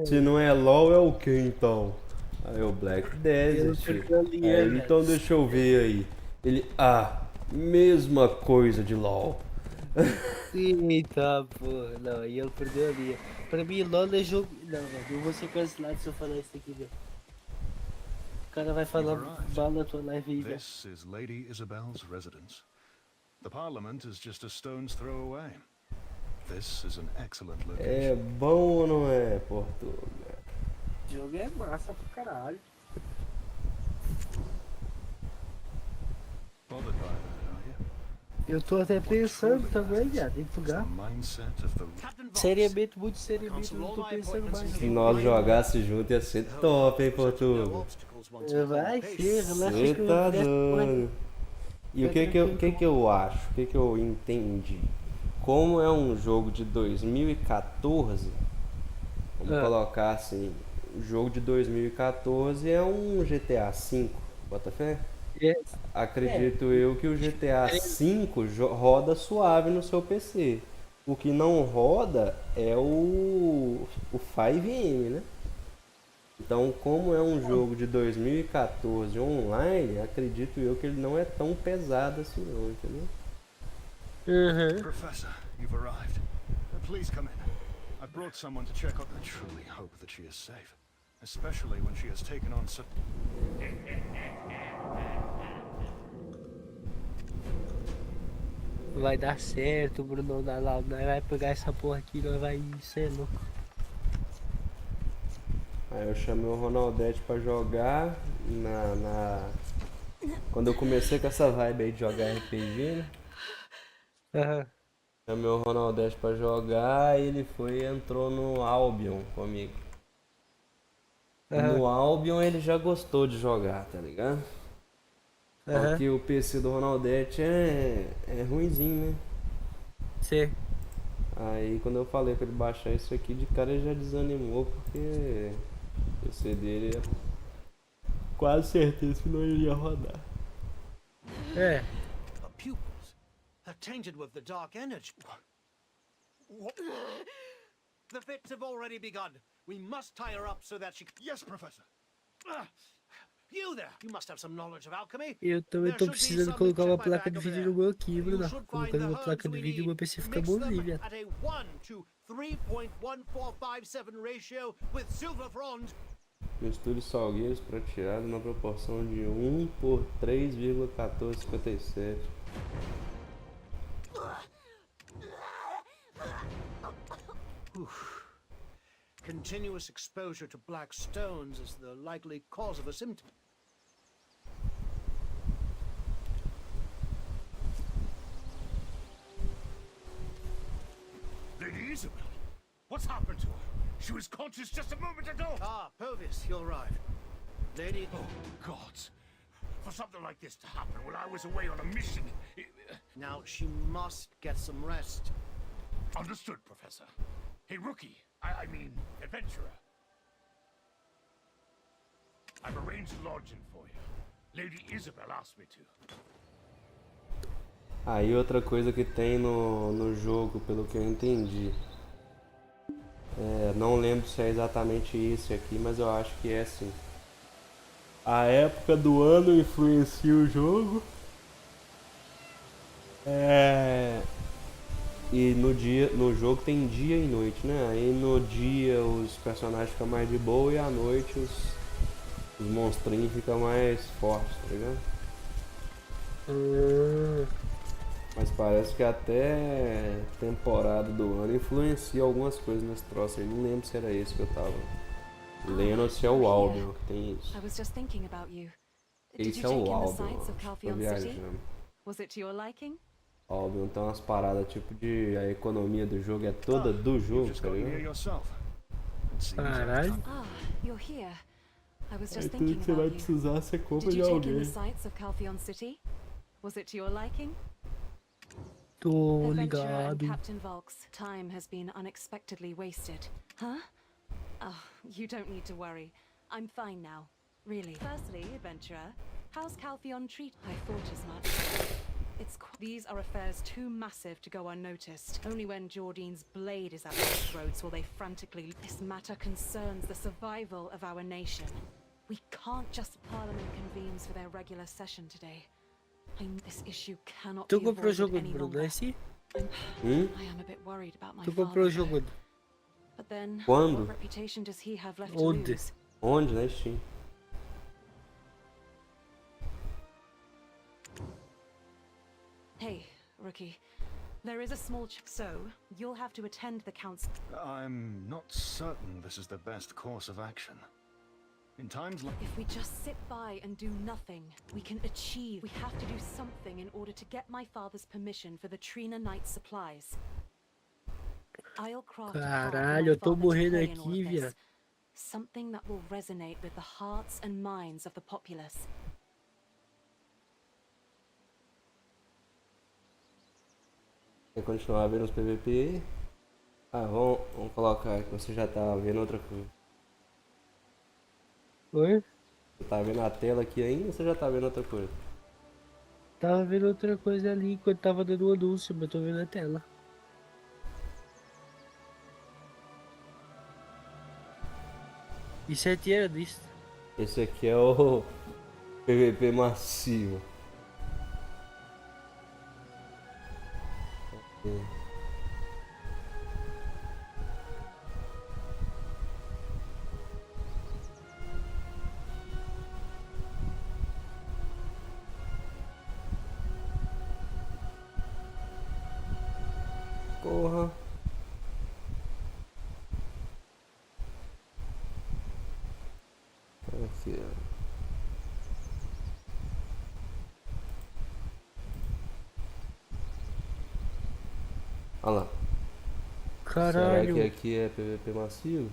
Speaker 1: Se não é LOL, é o que então? Aí o Black Desert. Aí ele, então deixa eu ver aí. Ele, mesma coisa de LOL.
Speaker 7: Eita, porra. Não, aí ele perdeu a linha. Pra mim, LOL é jogo... Não, velho, eu vou ser cancelado se eu falar isso aqui, velho. O cara vai falar mal na tua live aí, velho.
Speaker 6: This is Lady Isabel's residence. The Parliament is just a stone's throw away. This is an excellent location.
Speaker 1: É bom ou não é, Portugal?
Speaker 7: O jogo é massa pra caralho.
Speaker 6: Bothered by that, are you?
Speaker 7: Eu tô até pensando também, viado, em jogar. Seriamente, muito seriamente, eu não tô pensando mais.
Speaker 1: Se nós jogássemos junto ia ser top, hein, Portugal?
Speaker 7: Vai ser, relaxa
Speaker 1: Você
Speaker 7: que
Speaker 1: tá
Speaker 7: eu
Speaker 1: doido. E o que eu acho? O que eu entendi? Como é um jogo de 2014, vamos colocar assim, o jogo de 2014 é um GTA V, bota fé? Acredito eu que o GTA V roda suave no seu PC. O que não roda é o 5M, né? Então, como é um jogo de 2014 online, acredito eu que ele não é tão pesado assim não, entendeu?
Speaker 6: Professor, you've arrived. Please come in. I brought someone to check on. I truly hope that she is safe, especially when she has taken on such.
Speaker 7: Vai dar certo, Bruno. Nós vai pegar essa porra aqui, nós vai ser louco.
Speaker 1: Aí eu chamei o Ronaldete pra jogar quando eu comecei com essa vibe aí de jogar RPG, né? Chamei o Ronaldete pra jogar e ele entrou no Albion comigo. No Albion ele já gostou de jogar, tá ligado? Só que o PC do Ronaldete é ruinzinho, né?
Speaker 7: Sim.
Speaker 1: Aí quando eu falei pra ele baixar isso aqui, de cara ele já desanimou, porque o PC dele é quase certeza que não iria rodar.
Speaker 17: The pupils are tainted with the dark energy. What? The fits have already begun. We must tie her up so that she...
Speaker 6: Yes, Professor.
Speaker 17: You there! You must have some knowledge of alchemy.
Speaker 7: Eu também tô precisando colocar uma placa de vídeo no meu aqui, Bruno. Colocando uma placa de vídeo, meu PC fica bonzinho, viado.
Speaker 17: At a 1 to 3.1457 ratio with silver frond.
Speaker 1: Misture salgueiros prateados na proporção de 1 por 3,1457.
Speaker 17: Continuous exposure to black stones is the likely cause of a symptom.
Speaker 5: Lady Isabel, what's happened to her? She was conscious just a moment ago.
Speaker 17: Purvis, you arrived. Lady...
Speaker 5: Oh, gods. For something like this to happen while I was away on a mission...
Speaker 17: Now, she must get some rest.
Speaker 5: Understood, Professor. Hey, rookie. I mean, adventurer. I've arranged lodging for you. Lady Isabel asked me to.
Speaker 1: Aí outra coisa que tem no jogo, pelo que eu entendi. Não lembro se é exatamente esse aqui, mas eu acho que é sim. A época do ano influencia o jogo. E no jogo tem dia e noite, né? Aí no dia os personagens ficam mais de boa e à noite os monstrinhos ficam mais fortes, tá ligado? Mas parece que até temporada do ano influencia algumas coisas nesse troço aí. Não lembro se era esse que eu tava lendo ou se é o Albion que tem isso.
Speaker 14: I was just thinking about you. Did
Speaker 1: Esse
Speaker 14: you
Speaker 1: é
Speaker 14: take
Speaker 1: o
Speaker 14: in the
Speaker 1: Albion,
Speaker 14: sights of
Speaker 1: acho que tô
Speaker 14: Calpheon City?
Speaker 1: viajando.
Speaker 14: Was it to your liking?
Speaker 1: Albion tem umas paradas tipo de a economia do jogo é toda do jogo, tá ligado?
Speaker 7: Caralho.
Speaker 14: Ah, you're here. I was
Speaker 1: Aí
Speaker 14: just
Speaker 1: tudo
Speaker 14: thinking
Speaker 1: que você vai
Speaker 14: about you.
Speaker 1: precisar você compra
Speaker 14: Did
Speaker 1: de
Speaker 14: you take in
Speaker 1: alguém.
Speaker 14: the sights of Calpheon City? Was it to your liking?
Speaker 7: Tô
Speaker 14: Adventurer and
Speaker 7: ligado.
Speaker 14: Captain Volk's time has been unexpectedly wasted. Huh? Oh, you don't need to worry. I'm fine now. Really. Firstly, Adventurer, how's Calpheon treat? I thought as much. These are affairs too massive to go unnoticed. Only when Jordine's blade is at their throats will they frantically. This matter concerns the survival of our nation. We can't just. Parliament convenes for their regular session today. This issue cannot
Speaker 7: Tu
Speaker 14: be
Speaker 7: comprou o
Speaker 14: avoided
Speaker 7: jogo,
Speaker 14: any
Speaker 7: Bruno,
Speaker 14: longer.
Speaker 7: esse?
Speaker 14: I am a bit worried about my
Speaker 7: Tu
Speaker 14: father.
Speaker 7: comprou o jogo
Speaker 14: But then,
Speaker 1: Quando?
Speaker 14: what reputation does he have left to
Speaker 7: onde?
Speaker 14: lose?
Speaker 1: Onde, né, Steam?
Speaker 14: Hey, rookie. There is a small so you'll have to attend the council.
Speaker 6: I'm not certain this is the best course of action. In times like...
Speaker 14: If we just sit by and do nothing, we can achieve. We have to do something in order to get my father's permission for the Trina Knight supplies. I'll craft a path for my
Speaker 7: Caralho, eu tô
Speaker 14: father to
Speaker 7: morrendo
Speaker 14: play in all
Speaker 7: aqui,
Speaker 14: of this.
Speaker 7: viado.
Speaker 14: Something that will resonate with the hearts and minds of the populace.
Speaker 1: Quer continuar vendo os PVP? Ah, vamos colocar que você já tá vendo outra coisa.
Speaker 7: Oi?
Speaker 1: Você tá vendo a tela aqui ainda ou você já tá vendo outra coisa?
Speaker 7: Tava vendo outra coisa ali enquanto tava dando o anúncio, mas tô vendo a tela. Isso é tira disso.
Speaker 1: Esse aqui é o PVP massivo. Porra. Aqui, ó. Olha lá.
Speaker 7: Caralho.
Speaker 1: Será que aqui é PVP massivo?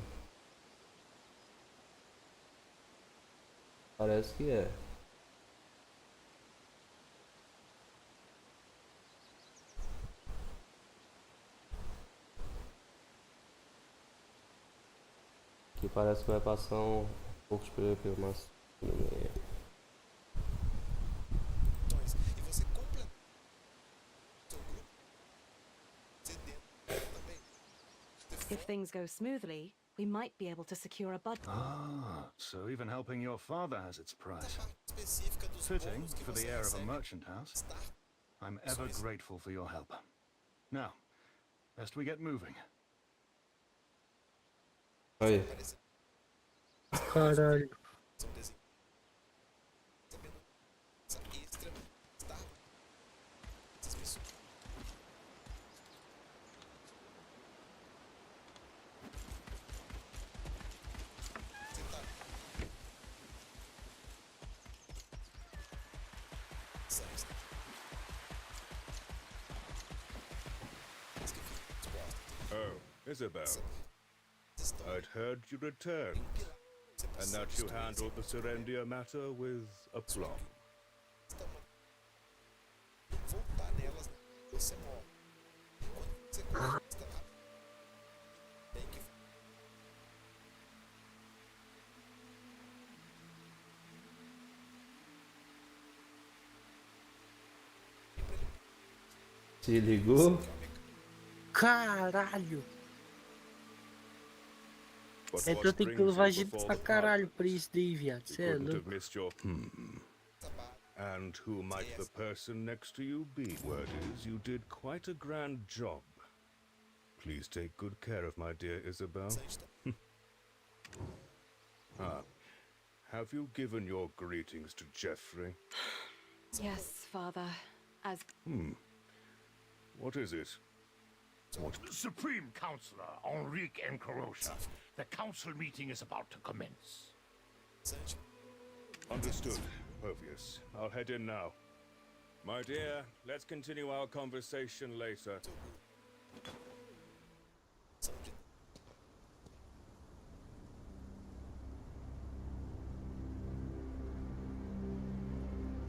Speaker 1: Parece que é. Aqui parece que vai passar um pouco de PVP massivo.
Speaker 15: E você completa o seu grupo também.
Speaker 14: If things go smoothly, we might be able to secure a budget.
Speaker 6: Ah, so even helping your father has its price.
Speaker 15: Específica dos
Speaker 6: Fitting
Speaker 15: bônus que
Speaker 6: for
Speaker 15: você
Speaker 6: the heir of a
Speaker 15: recebe.
Speaker 6: merchant house. I'm ever grateful for your help. Now, best we get moving.
Speaker 1: Aí.
Speaker 7: Caralho.
Speaker 11: Oh, Isabel. I'd heard you returned, and that you handled the Serendia matter with aplomb.
Speaker 15: Voltar nelas, né? Você morre. Quando você conquista tem que
Speaker 1: Se ligou?
Speaker 7: Caralho! Então eu tenho que levar gente pra caralho pra isso daí, viado. Cê é louco.
Speaker 5: And who might the person next to you be? Word is, you did quite a grand job. Please take good care of my dear Isabel. Have you given your greetings to Geoffrey?
Speaker 14: Yes, Father. As...
Speaker 5: What is it? Supreme Counselor Enrique Encarocha, the council meeting is about to commence. Understood, Pervious. I'll head in now. My dear, let's continue our conversation later.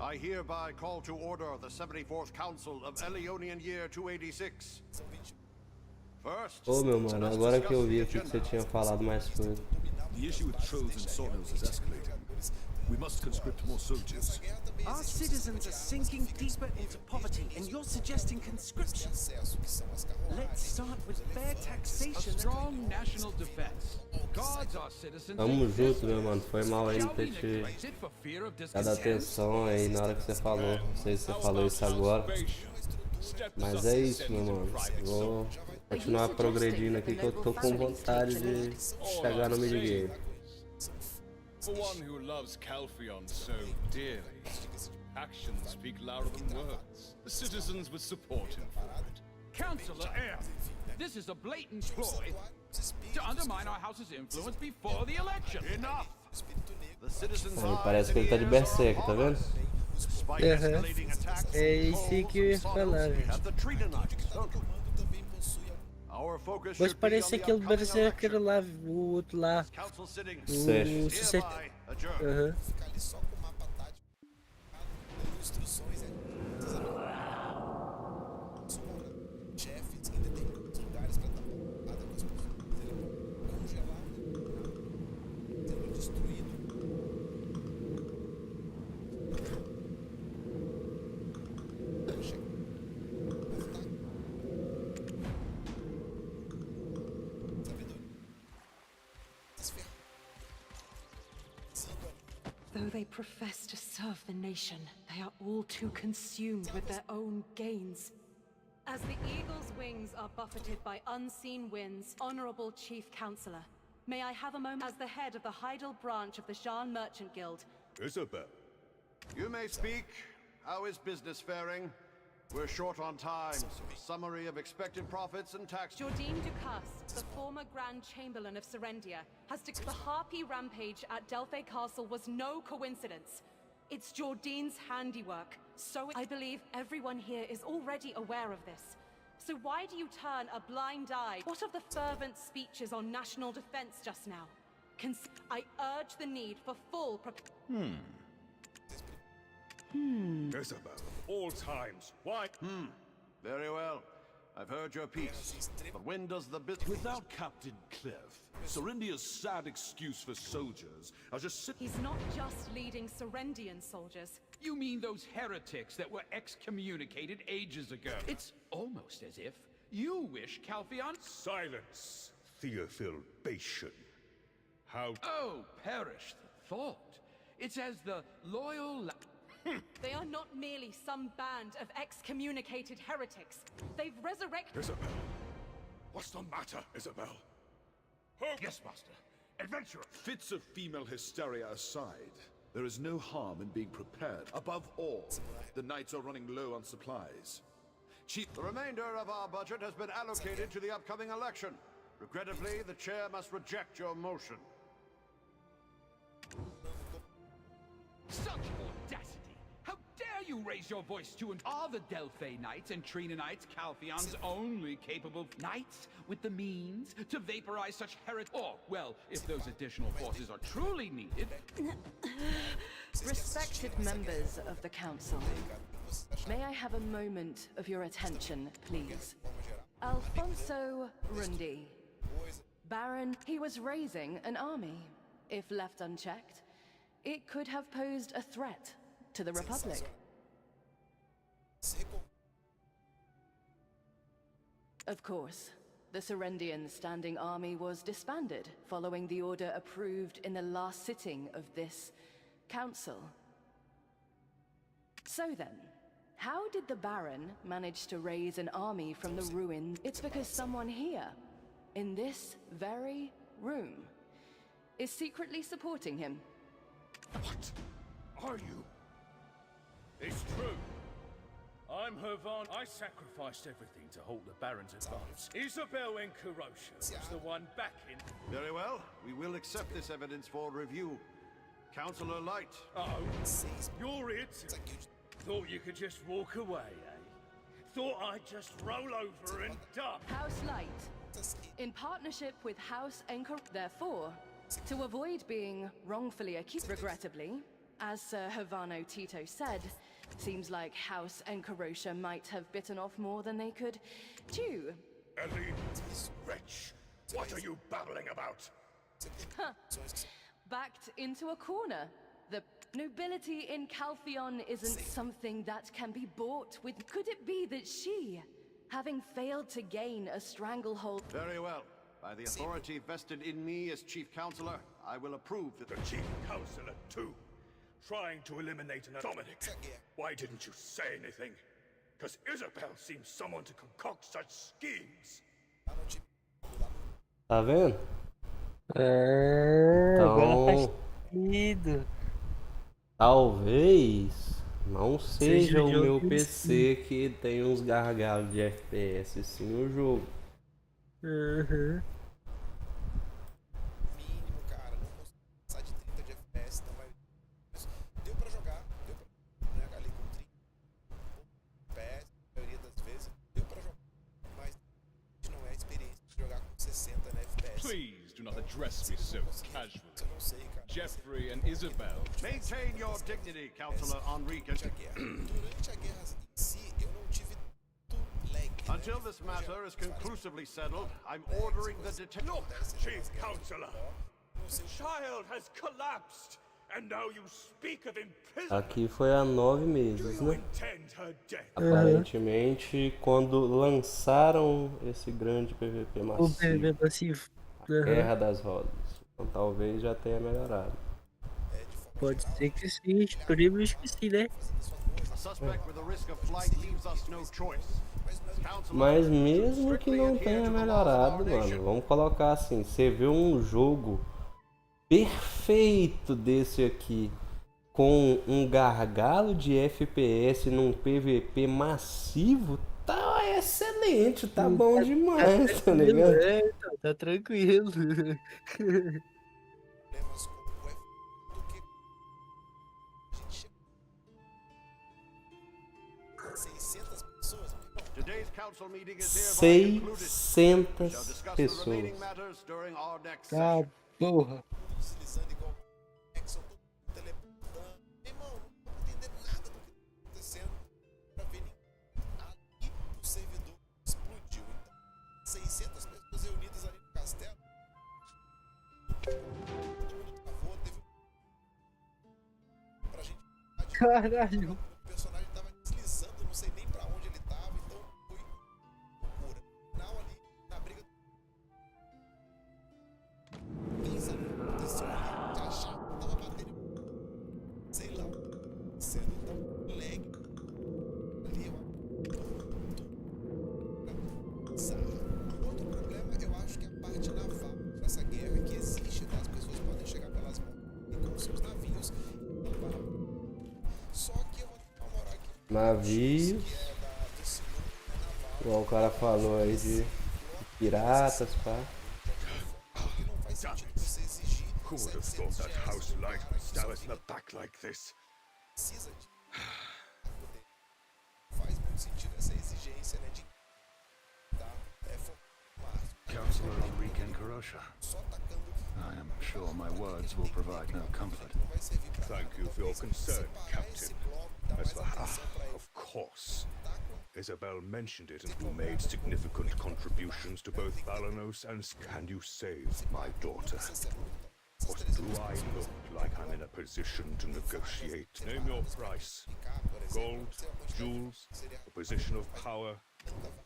Speaker 19: I hereby call to order the 74th Council of Elionian Year 286. First,
Speaker 1: Ô meu mano, agora que eu vi aqui que você tinha falado mais coisa.
Speaker 10: The issue with trolls and sorrows is escalating. We must conscript more soldiers.
Speaker 17: Our citizens are sinking deeper into poverty, and you're suggesting conscription. Let's start with fair taxation.
Speaker 16: Strong national defense. Guards our citizens.
Speaker 1: Tamo junto, meu mano. Foi mal aí não ter te dado atenção aí na hora que você falou. Não sei se você falou isso agora. Mas é isso, meu mano. Vou continuar progredindo aqui que eu tô com vontade de chegar no mid-game.
Speaker 4: For one who loves Calpheon so dearly, actions speak louder than words. The citizens would support him for it.
Speaker 16: Counselor Air, this is a blatant ploy to undermine our house's influence before the election.
Speaker 19: Enough! The citizens
Speaker 1: Aí, parece que ele tá de berserk, tá vendo?
Speaker 7: É isso que eu ia falar, velho. Mas parece aquele berserker lá, o outro lá. O Sucet. Aham.
Speaker 14: Though they profess to serve the nation, they are all too consumed with their own gains. As the eagle's wings are buffeted by unseen winds, Honorable Chief Counselor, may I have a moment as the head of the Heidel branch of the Jean Merchant Guild?
Speaker 5: Isabel.
Speaker 19: You may speak. How is business faring? We're short on time, so a summary of expected profits and tax...
Speaker 14: Jordine Ducasse, the former Grand Chamberlain of Serendia, has declared the Harpy rampage at Delphi Castle was no coincidence. It's Jordine's handiwork, so I believe everyone here is already aware of this. So why do you turn a blind eye? What of the fervent speeches on national defense just now? I urge the need for full
Speaker 5: Isabel, all times. Why?
Speaker 19: Very well. I've heard your piece. But when does the business...
Speaker 10: Without Captain Cliff, Serendia's sad excuse for soldiers are just
Speaker 14: He's not just leading Serendian soldiers.
Speaker 16: You mean those heretics that were excommunicated ages ago? It's almost as if you wish Calpheon...
Speaker 5: Silence, Theophil Bation. How...
Speaker 16: Oh, perish the thought. It's as the loyal...
Speaker 14: They are not merely some band of excommunicated heretics. They've resurrected...
Speaker 5: Isabel. What's the matter, Isabel?
Speaker 11: Yes, Master. Adventurer.
Speaker 10: Fits of female hysteria aside, there is no harm in being prepared. Above all, the knights are running low on supplies.
Speaker 19: The remainder of our budget has been allocated to the upcoming election. Regrettably, the chair must reject your motion.
Speaker 16: Such audacity! How dare you raise your voice to and are the Delphi Knights and Trina Knights Calpheon's only capable knights with the means to vaporize such or, well, if those additional forces are truly needed...
Speaker 22: Respected members of the council, may I have a moment of your attention, please? Alfonso Rundi. Baron, he was raising an army. If left unchecked, it could have posed a threat to the Republic. Of course. The Serendian standing army was disbanded following the order approved in the last sitting of this council. So then, how did the Baron manage to raise an army from the ruins? It's because someone here, in this very room, is secretly supporting him.
Speaker 5: What are you?
Speaker 4: It's true. I'm Hervan. I sacrificed everything to halt the Baron's advance. Isabel and Karosha was the one backing.
Speaker 19: Very well. We will accept this evidence for review. Counselor Light.
Speaker 4: Uh-oh. You're it. Thought you could just walk away, eh? Thought I'd just roll over and dump.
Speaker 22: House Light, in partnership with House Enker. Therefore, to avoid being wrongfully accused, regrettably, as Sir Havano Tito said, seems like House Enkarosha might have bitten off more than they could chew.
Speaker 5: Ellie, wretch, what are you babbling about?
Speaker 22: Huh. Backed into a corner. The nobility in Calpheon isn't something that can be bought with. Could it be that she, having failed to gain a stranglehold?
Speaker 19: Very well. By the authority vested in me as Chief Counselor, I will approve that
Speaker 5: the Chief Counselor, too. Trying to eliminate an Dominic. Why didn't you say anything? Because Isabel seems someone to concoct such schemes.
Speaker 1: Tá vendo?
Speaker 7: Agora faz
Speaker 1: Então,
Speaker 7: sentido.
Speaker 1: talvez não seja o
Speaker 7: jogo
Speaker 1: meu
Speaker 7: em
Speaker 1: PC que tem uns gargalos de FPS, sim o jogo.
Speaker 7: Uhum.
Speaker 15: Mínimo, cara, não consigo passar de 30 de FPS, não vai. Deu pra jogar, né, ali com 30 FPS, a maioria das vezes, deu pra jogar, mas não é a experiência de jogar com 60 né, FPS.
Speaker 8: Please do not address me so casually.
Speaker 15: Eu não sei, cara.
Speaker 8: Jeffrey and Isabel.
Speaker 19: Maintain your dignity, Counselor Enrique.
Speaker 15: Durante a guerra em si, eu não tive lag.
Speaker 19: Until this matter is conclusively settled, I'm ordering the detention.
Speaker 5: Look, Chief Counselor, the child has collapsed, and now you speak of imprisonment.
Speaker 1: Aqui foi há 9 meses,
Speaker 5: Do you
Speaker 1: né?
Speaker 5: intend her death?
Speaker 1: Aparentemente, quando lançaram esse grande PVP
Speaker 7: O
Speaker 1: massivo,
Speaker 7: PVP passivo.
Speaker 1: a Guerra das Rosas, então talvez já tenha melhorado.
Speaker 7: Pode ser que sim, esperemos que sim, né?
Speaker 19: A suspect with the risk of flight leaves us no choice.
Speaker 1: Mas mesmo que não tenha melhorado, mano, vamos colocar assim, você vê um jogo perfeito desse aqui, com um gargalo de FPS num PVP massivo, tá excelente, tá bom demais, tá ligado?
Speaker 7: Tá tranquilo.
Speaker 19: Today's council meeting is hereby concluded.
Speaker 1: 600
Speaker 19: Shall discuss the remaining
Speaker 1: pessoas.
Speaker 19: matters during our next
Speaker 7: Tá,
Speaker 19: session.
Speaker 7: porra.
Speaker 15: Deslizando igual Exxon, todo teleportando. Irmão, não tô entendendo nada do que tá acontecendo. Pra ver ali o servidor explodiu. Então, 600 pessoas reunidas ali no castelo. Todo mundo travou, teve pra gente.
Speaker 7: Caralho.
Speaker 15: O personagem tava deslizando, não sei nem pra onde ele tava, então foi loucura. No final ali, na briga. Quem sabe o que aconteceu ali? De achar que tava batendo. Sei lá. Sendo tão lag. Ali é uma. Outro problema, eu acho que é a parte naval dessa guerra que existe, né? As pessoas podem chegar pelas mãos e com seus navios. Só que eu vou dar uma moral aqui.
Speaker 1: Navios, igual o cara falou aí de piratas, pá.
Speaker 5: Who would have thought that House Light would stab us in the back like this?
Speaker 15: Precisa de poder. Faz muito sentido essa exigência, né? De tá,
Speaker 10: Counselor Enrique and Karosha. I am sure my words will provide no comfort.
Speaker 5: Thank you for your concern, Captain. As for of course. Isabel mentioned it and you made significant contributions to both Balanos and can you save my daughter? What do I look like I'm in a position to negotiate? Name your price. Gold, jewels, a position of power,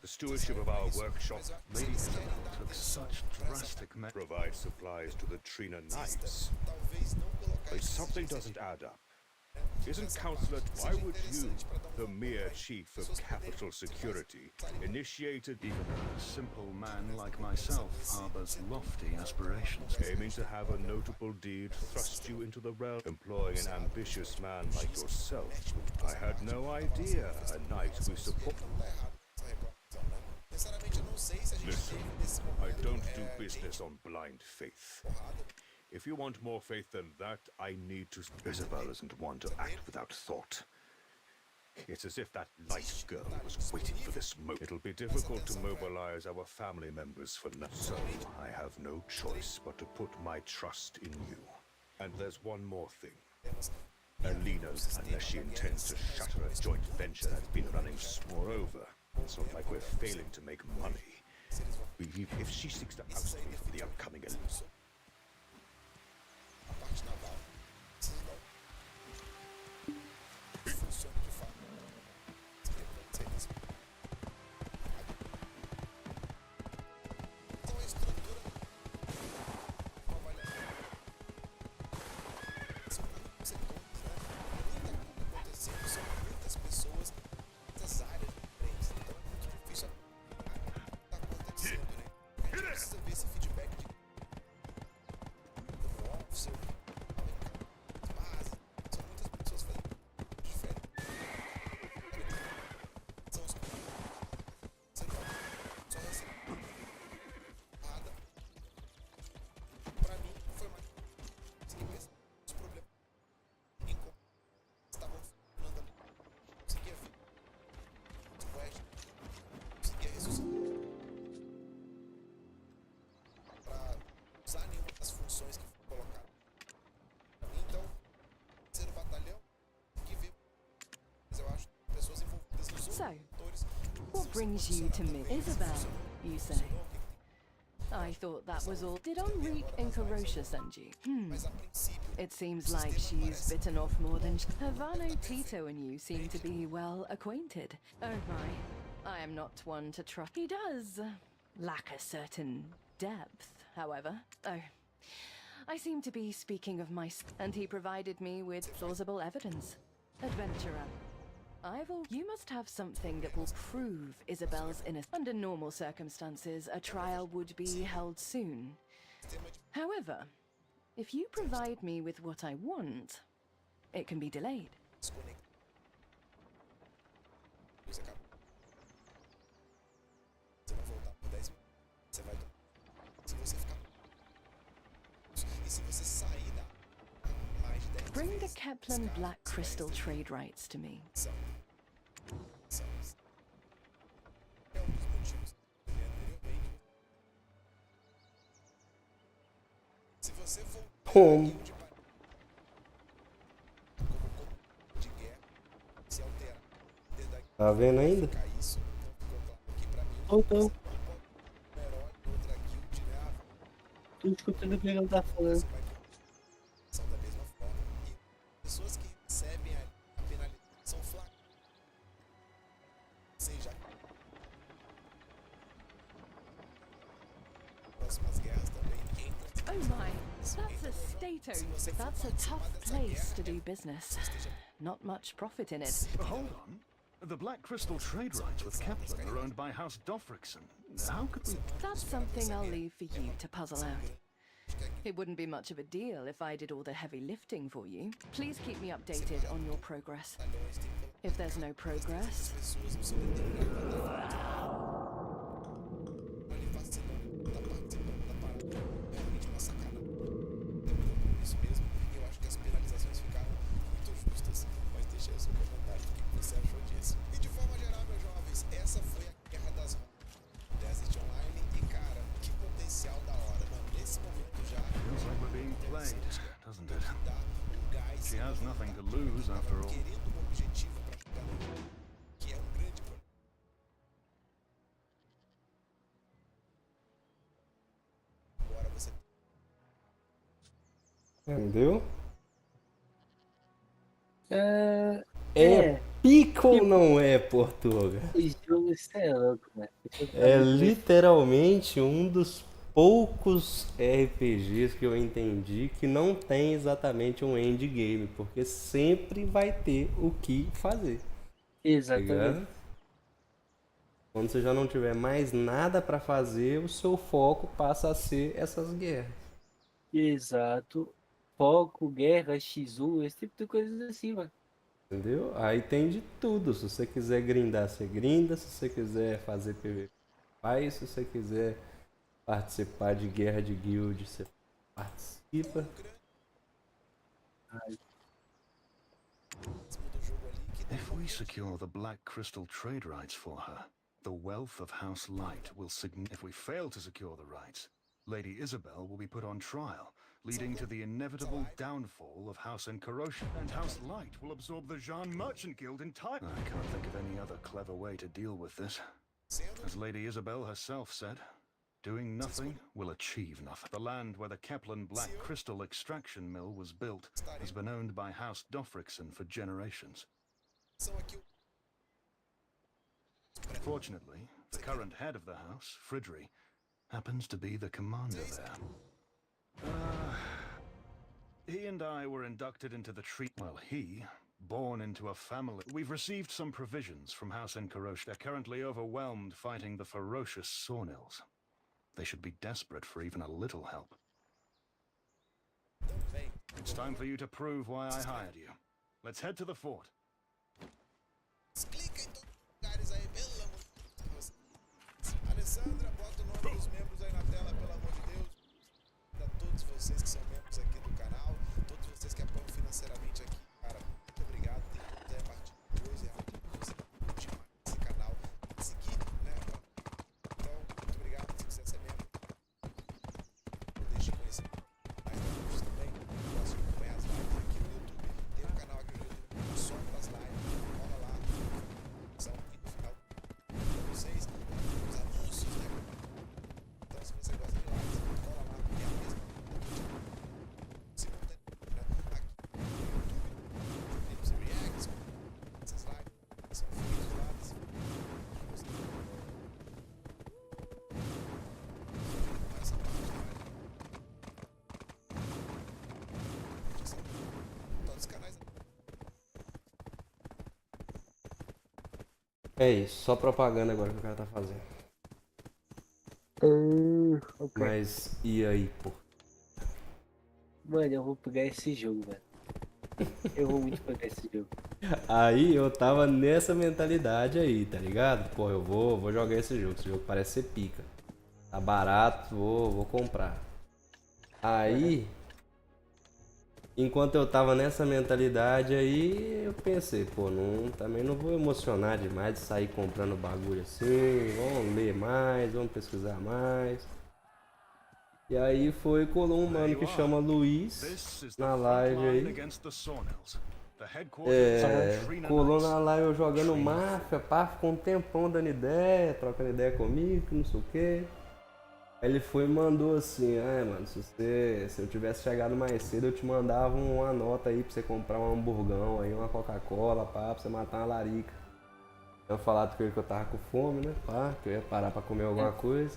Speaker 11: The stewardship of our workshop,
Speaker 6: Lady Isabel took such drastic measures.
Speaker 11: Provide supplies to the Trina Knights. But something doesn't add up. Isn't Counselor, why would you, the mere chief of capital security, initiated
Speaker 6: Even a simple man like myself harbors lofty aspirations.
Speaker 11: aiming to have a notable deed thrust you into the realm, employing an ambitious man like yourself? I had no idea a knight who support. Listen, I don't do business on blind faith. If you want more faith than that, I need to... Isabel isn't one to act without thought. It's as if that light girl was waiting for this moment. It'll be difficult to mobilize our family members for now. So I have no choice but to put my trust in you. And there's one more thing. Alina, unless she intends to shatter a joint venture that's been running. Moreover, it's not like we're failing to make money. If she seeks to oust me from the upcoming election.
Speaker 22: So, what brings you to me? Isabel, you say? I thought that was all. Did Enrique and Carosha send you? It seems like she's bitten off more than... Havano, Tito and you seem to be well acquainted. Oh my, I am not one to trust. He does lack a certain depth, however. Oh, I seem to be speaking of my... And he provided me with plausible evidence. Adventurer. You must have something that will prove Isabel's innocence. Under normal circumstances, a trial would be held soon. However, if you provide me with what I want, it can be delayed. Bring the Kepler Black Crystal trade rights to me.
Speaker 1: Como? Tá vendo ainda?
Speaker 7: Tô escutando o que ele tá falando.
Speaker 15: Pessoas que recebem a penalização flagra. Seja próximas guerras também entra.
Speaker 22: Oh my, that's a state-owned. That's a tough place to do business. Not much profit in it.
Speaker 6: Hold on. The Black Crystal trade rights with Kepler are owned by House Dofrickson. How could we...
Speaker 22: That's something I'll leave for you to puzzle out. It wouldn't be much of a deal if I did all the heavy lifting for you. Please keep me updated on your progress. If there's no progress...
Speaker 6: Doesn't it? She has nothing to lose after all.
Speaker 1: Entendeu?
Speaker 7: É
Speaker 1: pica ou não é, Portuga?
Speaker 7: Esse jogo é louco, mano.
Speaker 1: É literalmente um dos poucos RPGs que eu entendi que não tem exatamente um endgame, porque sempre vai ter o que fazer.
Speaker 7: Exatamente.
Speaker 1: Ligado? Quando você já não tiver mais nada pra fazer, o seu foco passa a ser essas guerras.
Speaker 7: Exato. Foco, guerra, X1, esse tipo de coisas assim, mano.
Speaker 1: Entendeu? Aí tem de tudo. Se você quiser grindar, você grinda. Se você quiser fazer PVP, faz. Se você quiser participar de guerra de guild, você participa.
Speaker 6: If we secure the Black Crystal trade rights for her, the wealth of House Light will If we fail to secure the rights, Lady Isabel will be put on trial, leading to the inevitable downfall of House Encarocia, and House Light will absorb the Jean Merchant Guild entirely. I can't think of any other clever way to deal with this. As Lady Isabel herself said, doing nothing will achieve nothing. The land where the Kepler Black Crystal extraction mill was built has been owned by House Dofrickson for generations. Fortunately, the current head of the house, Fridri, happens to be the commander there. He and I were inducted into the Well, he, born into a family... We've received some provisions from House Encarocia. They're currently overwhelmed fighting the ferocious Sawnills. They should be desperate for even a little help. It's time for you to prove why I hired you. Let's head to the fort.
Speaker 15: Clica em todos os lugares aí, pelo amor de Deus. Alessandra, bota o nome dos membros aí na tela, pelo amor de Deus. A todos vocês que são membros aqui do canal, todos vocês que apoiam financeiramente aqui, cara, muito obrigado. Tem que ter a partir de R$2 pra você curtir mais esse canal, seguir, né? Então, muito obrigado. Se quiser ser membro, deixe de conhecer mais vídeos também. Posso acompanhar as lives aqui no YouTube. Tem um canal aqui no YouTube só para as lives. Cola lá. E no final, vocês, os anúncios, né? Então, se você gosta de lives, cola lá. É a mesma. Simultaneamente, né? Aqui no YouTube, clips e reacts. Essas lives são feitas lá. Essa parte da live. Todos os canais.
Speaker 1: É isso, só propaganda agora que o cara tá fazendo.
Speaker 7: Okay.
Speaker 1: Mas e aí, pô?
Speaker 7: Mano, eu vou pegar esse jogo, mano. Eu vou muito pegar esse jogo.
Speaker 1: Aí eu tava nessa mentalidade aí, tá ligado? Pô, eu vou jogar esse jogo parece ser pica. Tá barato, vou comprar. Aí, enquanto eu tava nessa mentalidade aí, eu pensei, pô, também não vou emocionar demais de sair comprando bagulho assim. Vamos ler mais, vamos pesquisar mais. E aí colou um mano que chama Luiz na live aí. Colou na live eu jogando máfia, pá, ficou um tempão dando ideia, trocando ideia comigo, que não sei o que. Aí ele foi e mandou assim, mano, se eu tivesse chegado mais cedo eu te mandava uma nota aí pra você comprar um hamburgão aí, uma Coca-Cola, pá, pra você matar uma larica. Eu falado com ele que eu tava com fome, né, pá, que eu ia parar pra comer alguma coisa.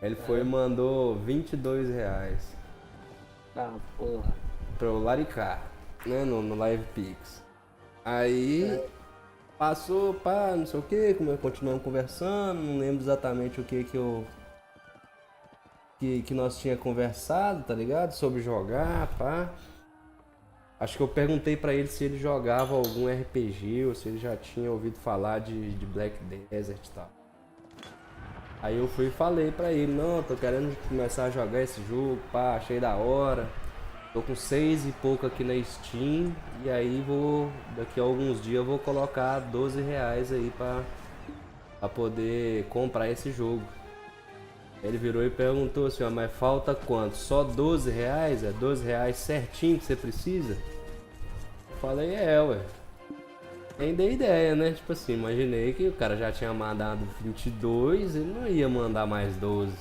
Speaker 1: Aí ele foi e mandou R$22.
Speaker 7: Ah, porra.
Speaker 1: Pra eu laricar, né, no Live Pix. Aí passou, pá, não sei o que, continuamos conversando, não lembro exatamente o que nós tinha conversado, tá ligado? Sobre jogar, pá. Acho que eu perguntei pra ele se ele jogava algum RPG ou se ele já tinha ouvido falar de Black Desert e tal. Aí eu fui e falei pra ele, não, tô querendo começar a jogar esse jogo, pá, achei da hora. Tô com 6 e pouco aqui na Steam e aí daqui a alguns dias eu vou colocar R$12 aí pra poder comprar esse jogo. Ele virou e perguntou assim, mas falta quanto? Só R$12? É R$12 certinho que você precisa? Eu falei, ué. Nem dei ideia, né? Tipo assim, imaginei que o cara já tinha mandado 22, ele não ia mandar mais 12.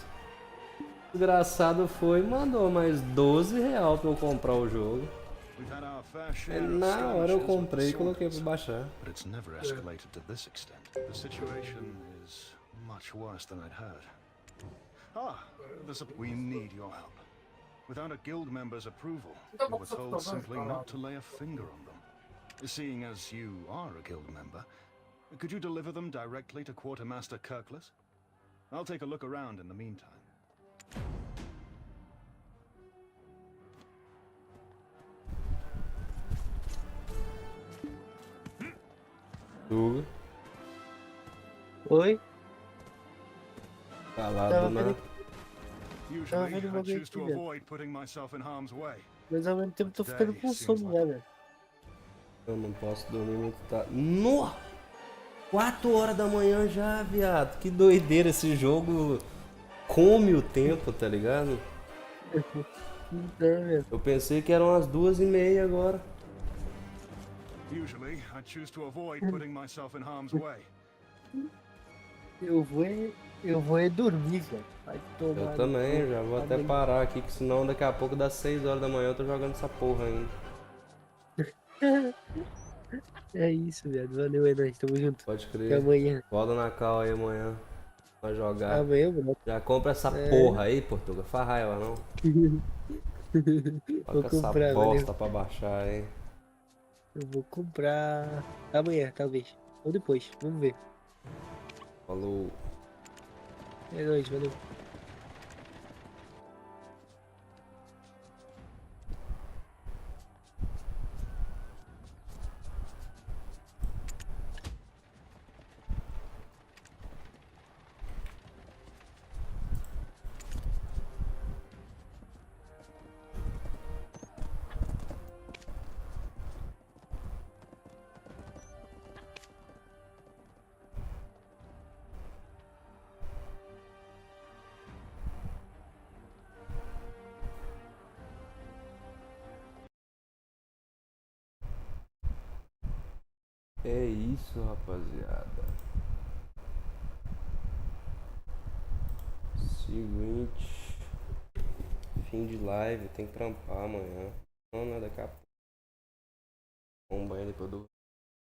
Speaker 1: Desgraçado foi e mandou mais R$12 pra eu comprar o jogo.
Speaker 6: We've had our fair share of
Speaker 1: Na hora eu
Speaker 6: skirmishes with
Speaker 1: comprei e
Speaker 6: the
Speaker 1: coloquei pra
Speaker 6: Saunders,
Speaker 1: baixar.
Speaker 6: but it's never escalated to this extent. The situation is much worse than I'd heard. We need your help. Without a guild member's approval, we were told simply not to lay a finger on them. Seeing as you are a guild member, could you deliver them directly to Quartermaster Kirkless? I'll take a look around in the meantime.
Speaker 1: Tuga.
Speaker 7: Oi?
Speaker 1: Calado na.
Speaker 6: Usually,
Speaker 7: vendo
Speaker 6: I
Speaker 7: uma
Speaker 6: choose to
Speaker 7: gameplay.
Speaker 6: avoid putting myself in harm's way.
Speaker 7: Mas ao mesmo tempo tô ficando com sono já, velho.
Speaker 1: Eu não posso dormir muito tarde. No! 4 horas da manhã já, viado. Que doideira, esse jogo come o tempo, tá ligado? Eu pensei que eram as 2h30 agora.
Speaker 6: Usually, I choose to avoid putting myself in harm's way.
Speaker 7: Eu vou é dormir, velho. Vai tomar
Speaker 1: Eu
Speaker 7: no
Speaker 1: também,
Speaker 7: cu.
Speaker 1: já vou até
Speaker 7: Amanhã.
Speaker 1: parar aqui, que senão daqui a pouco das 6 horas da manhã eu tô jogando essa porra ainda.
Speaker 7: É isso, velho. Valeu, é nóis. Tamo junto.
Speaker 1: Pode
Speaker 7: Até
Speaker 1: crer.
Speaker 7: amanhã.
Speaker 1: Volta na cal aí amanhã. Pra jogar.
Speaker 7: Amanhã, mano.
Speaker 1: Já compra essa
Speaker 7: É.
Speaker 1: porra aí, Portuga. Faz raiva não.
Speaker 7: Vou
Speaker 1: Coloca essa
Speaker 7: comprar,
Speaker 1: bosta
Speaker 7: valeu.
Speaker 1: pra baixar aí.
Speaker 7: Eu vou comprar amanhã, talvez. Ou depois. Vamos ver.
Speaker 1: Falou.
Speaker 7: É nóis, valeu.
Speaker 1: É isso, rapaziada. Seguinte. Fim de live. Tem que trampar amanhã. Não, não é daqui a pouco. Um banho depois do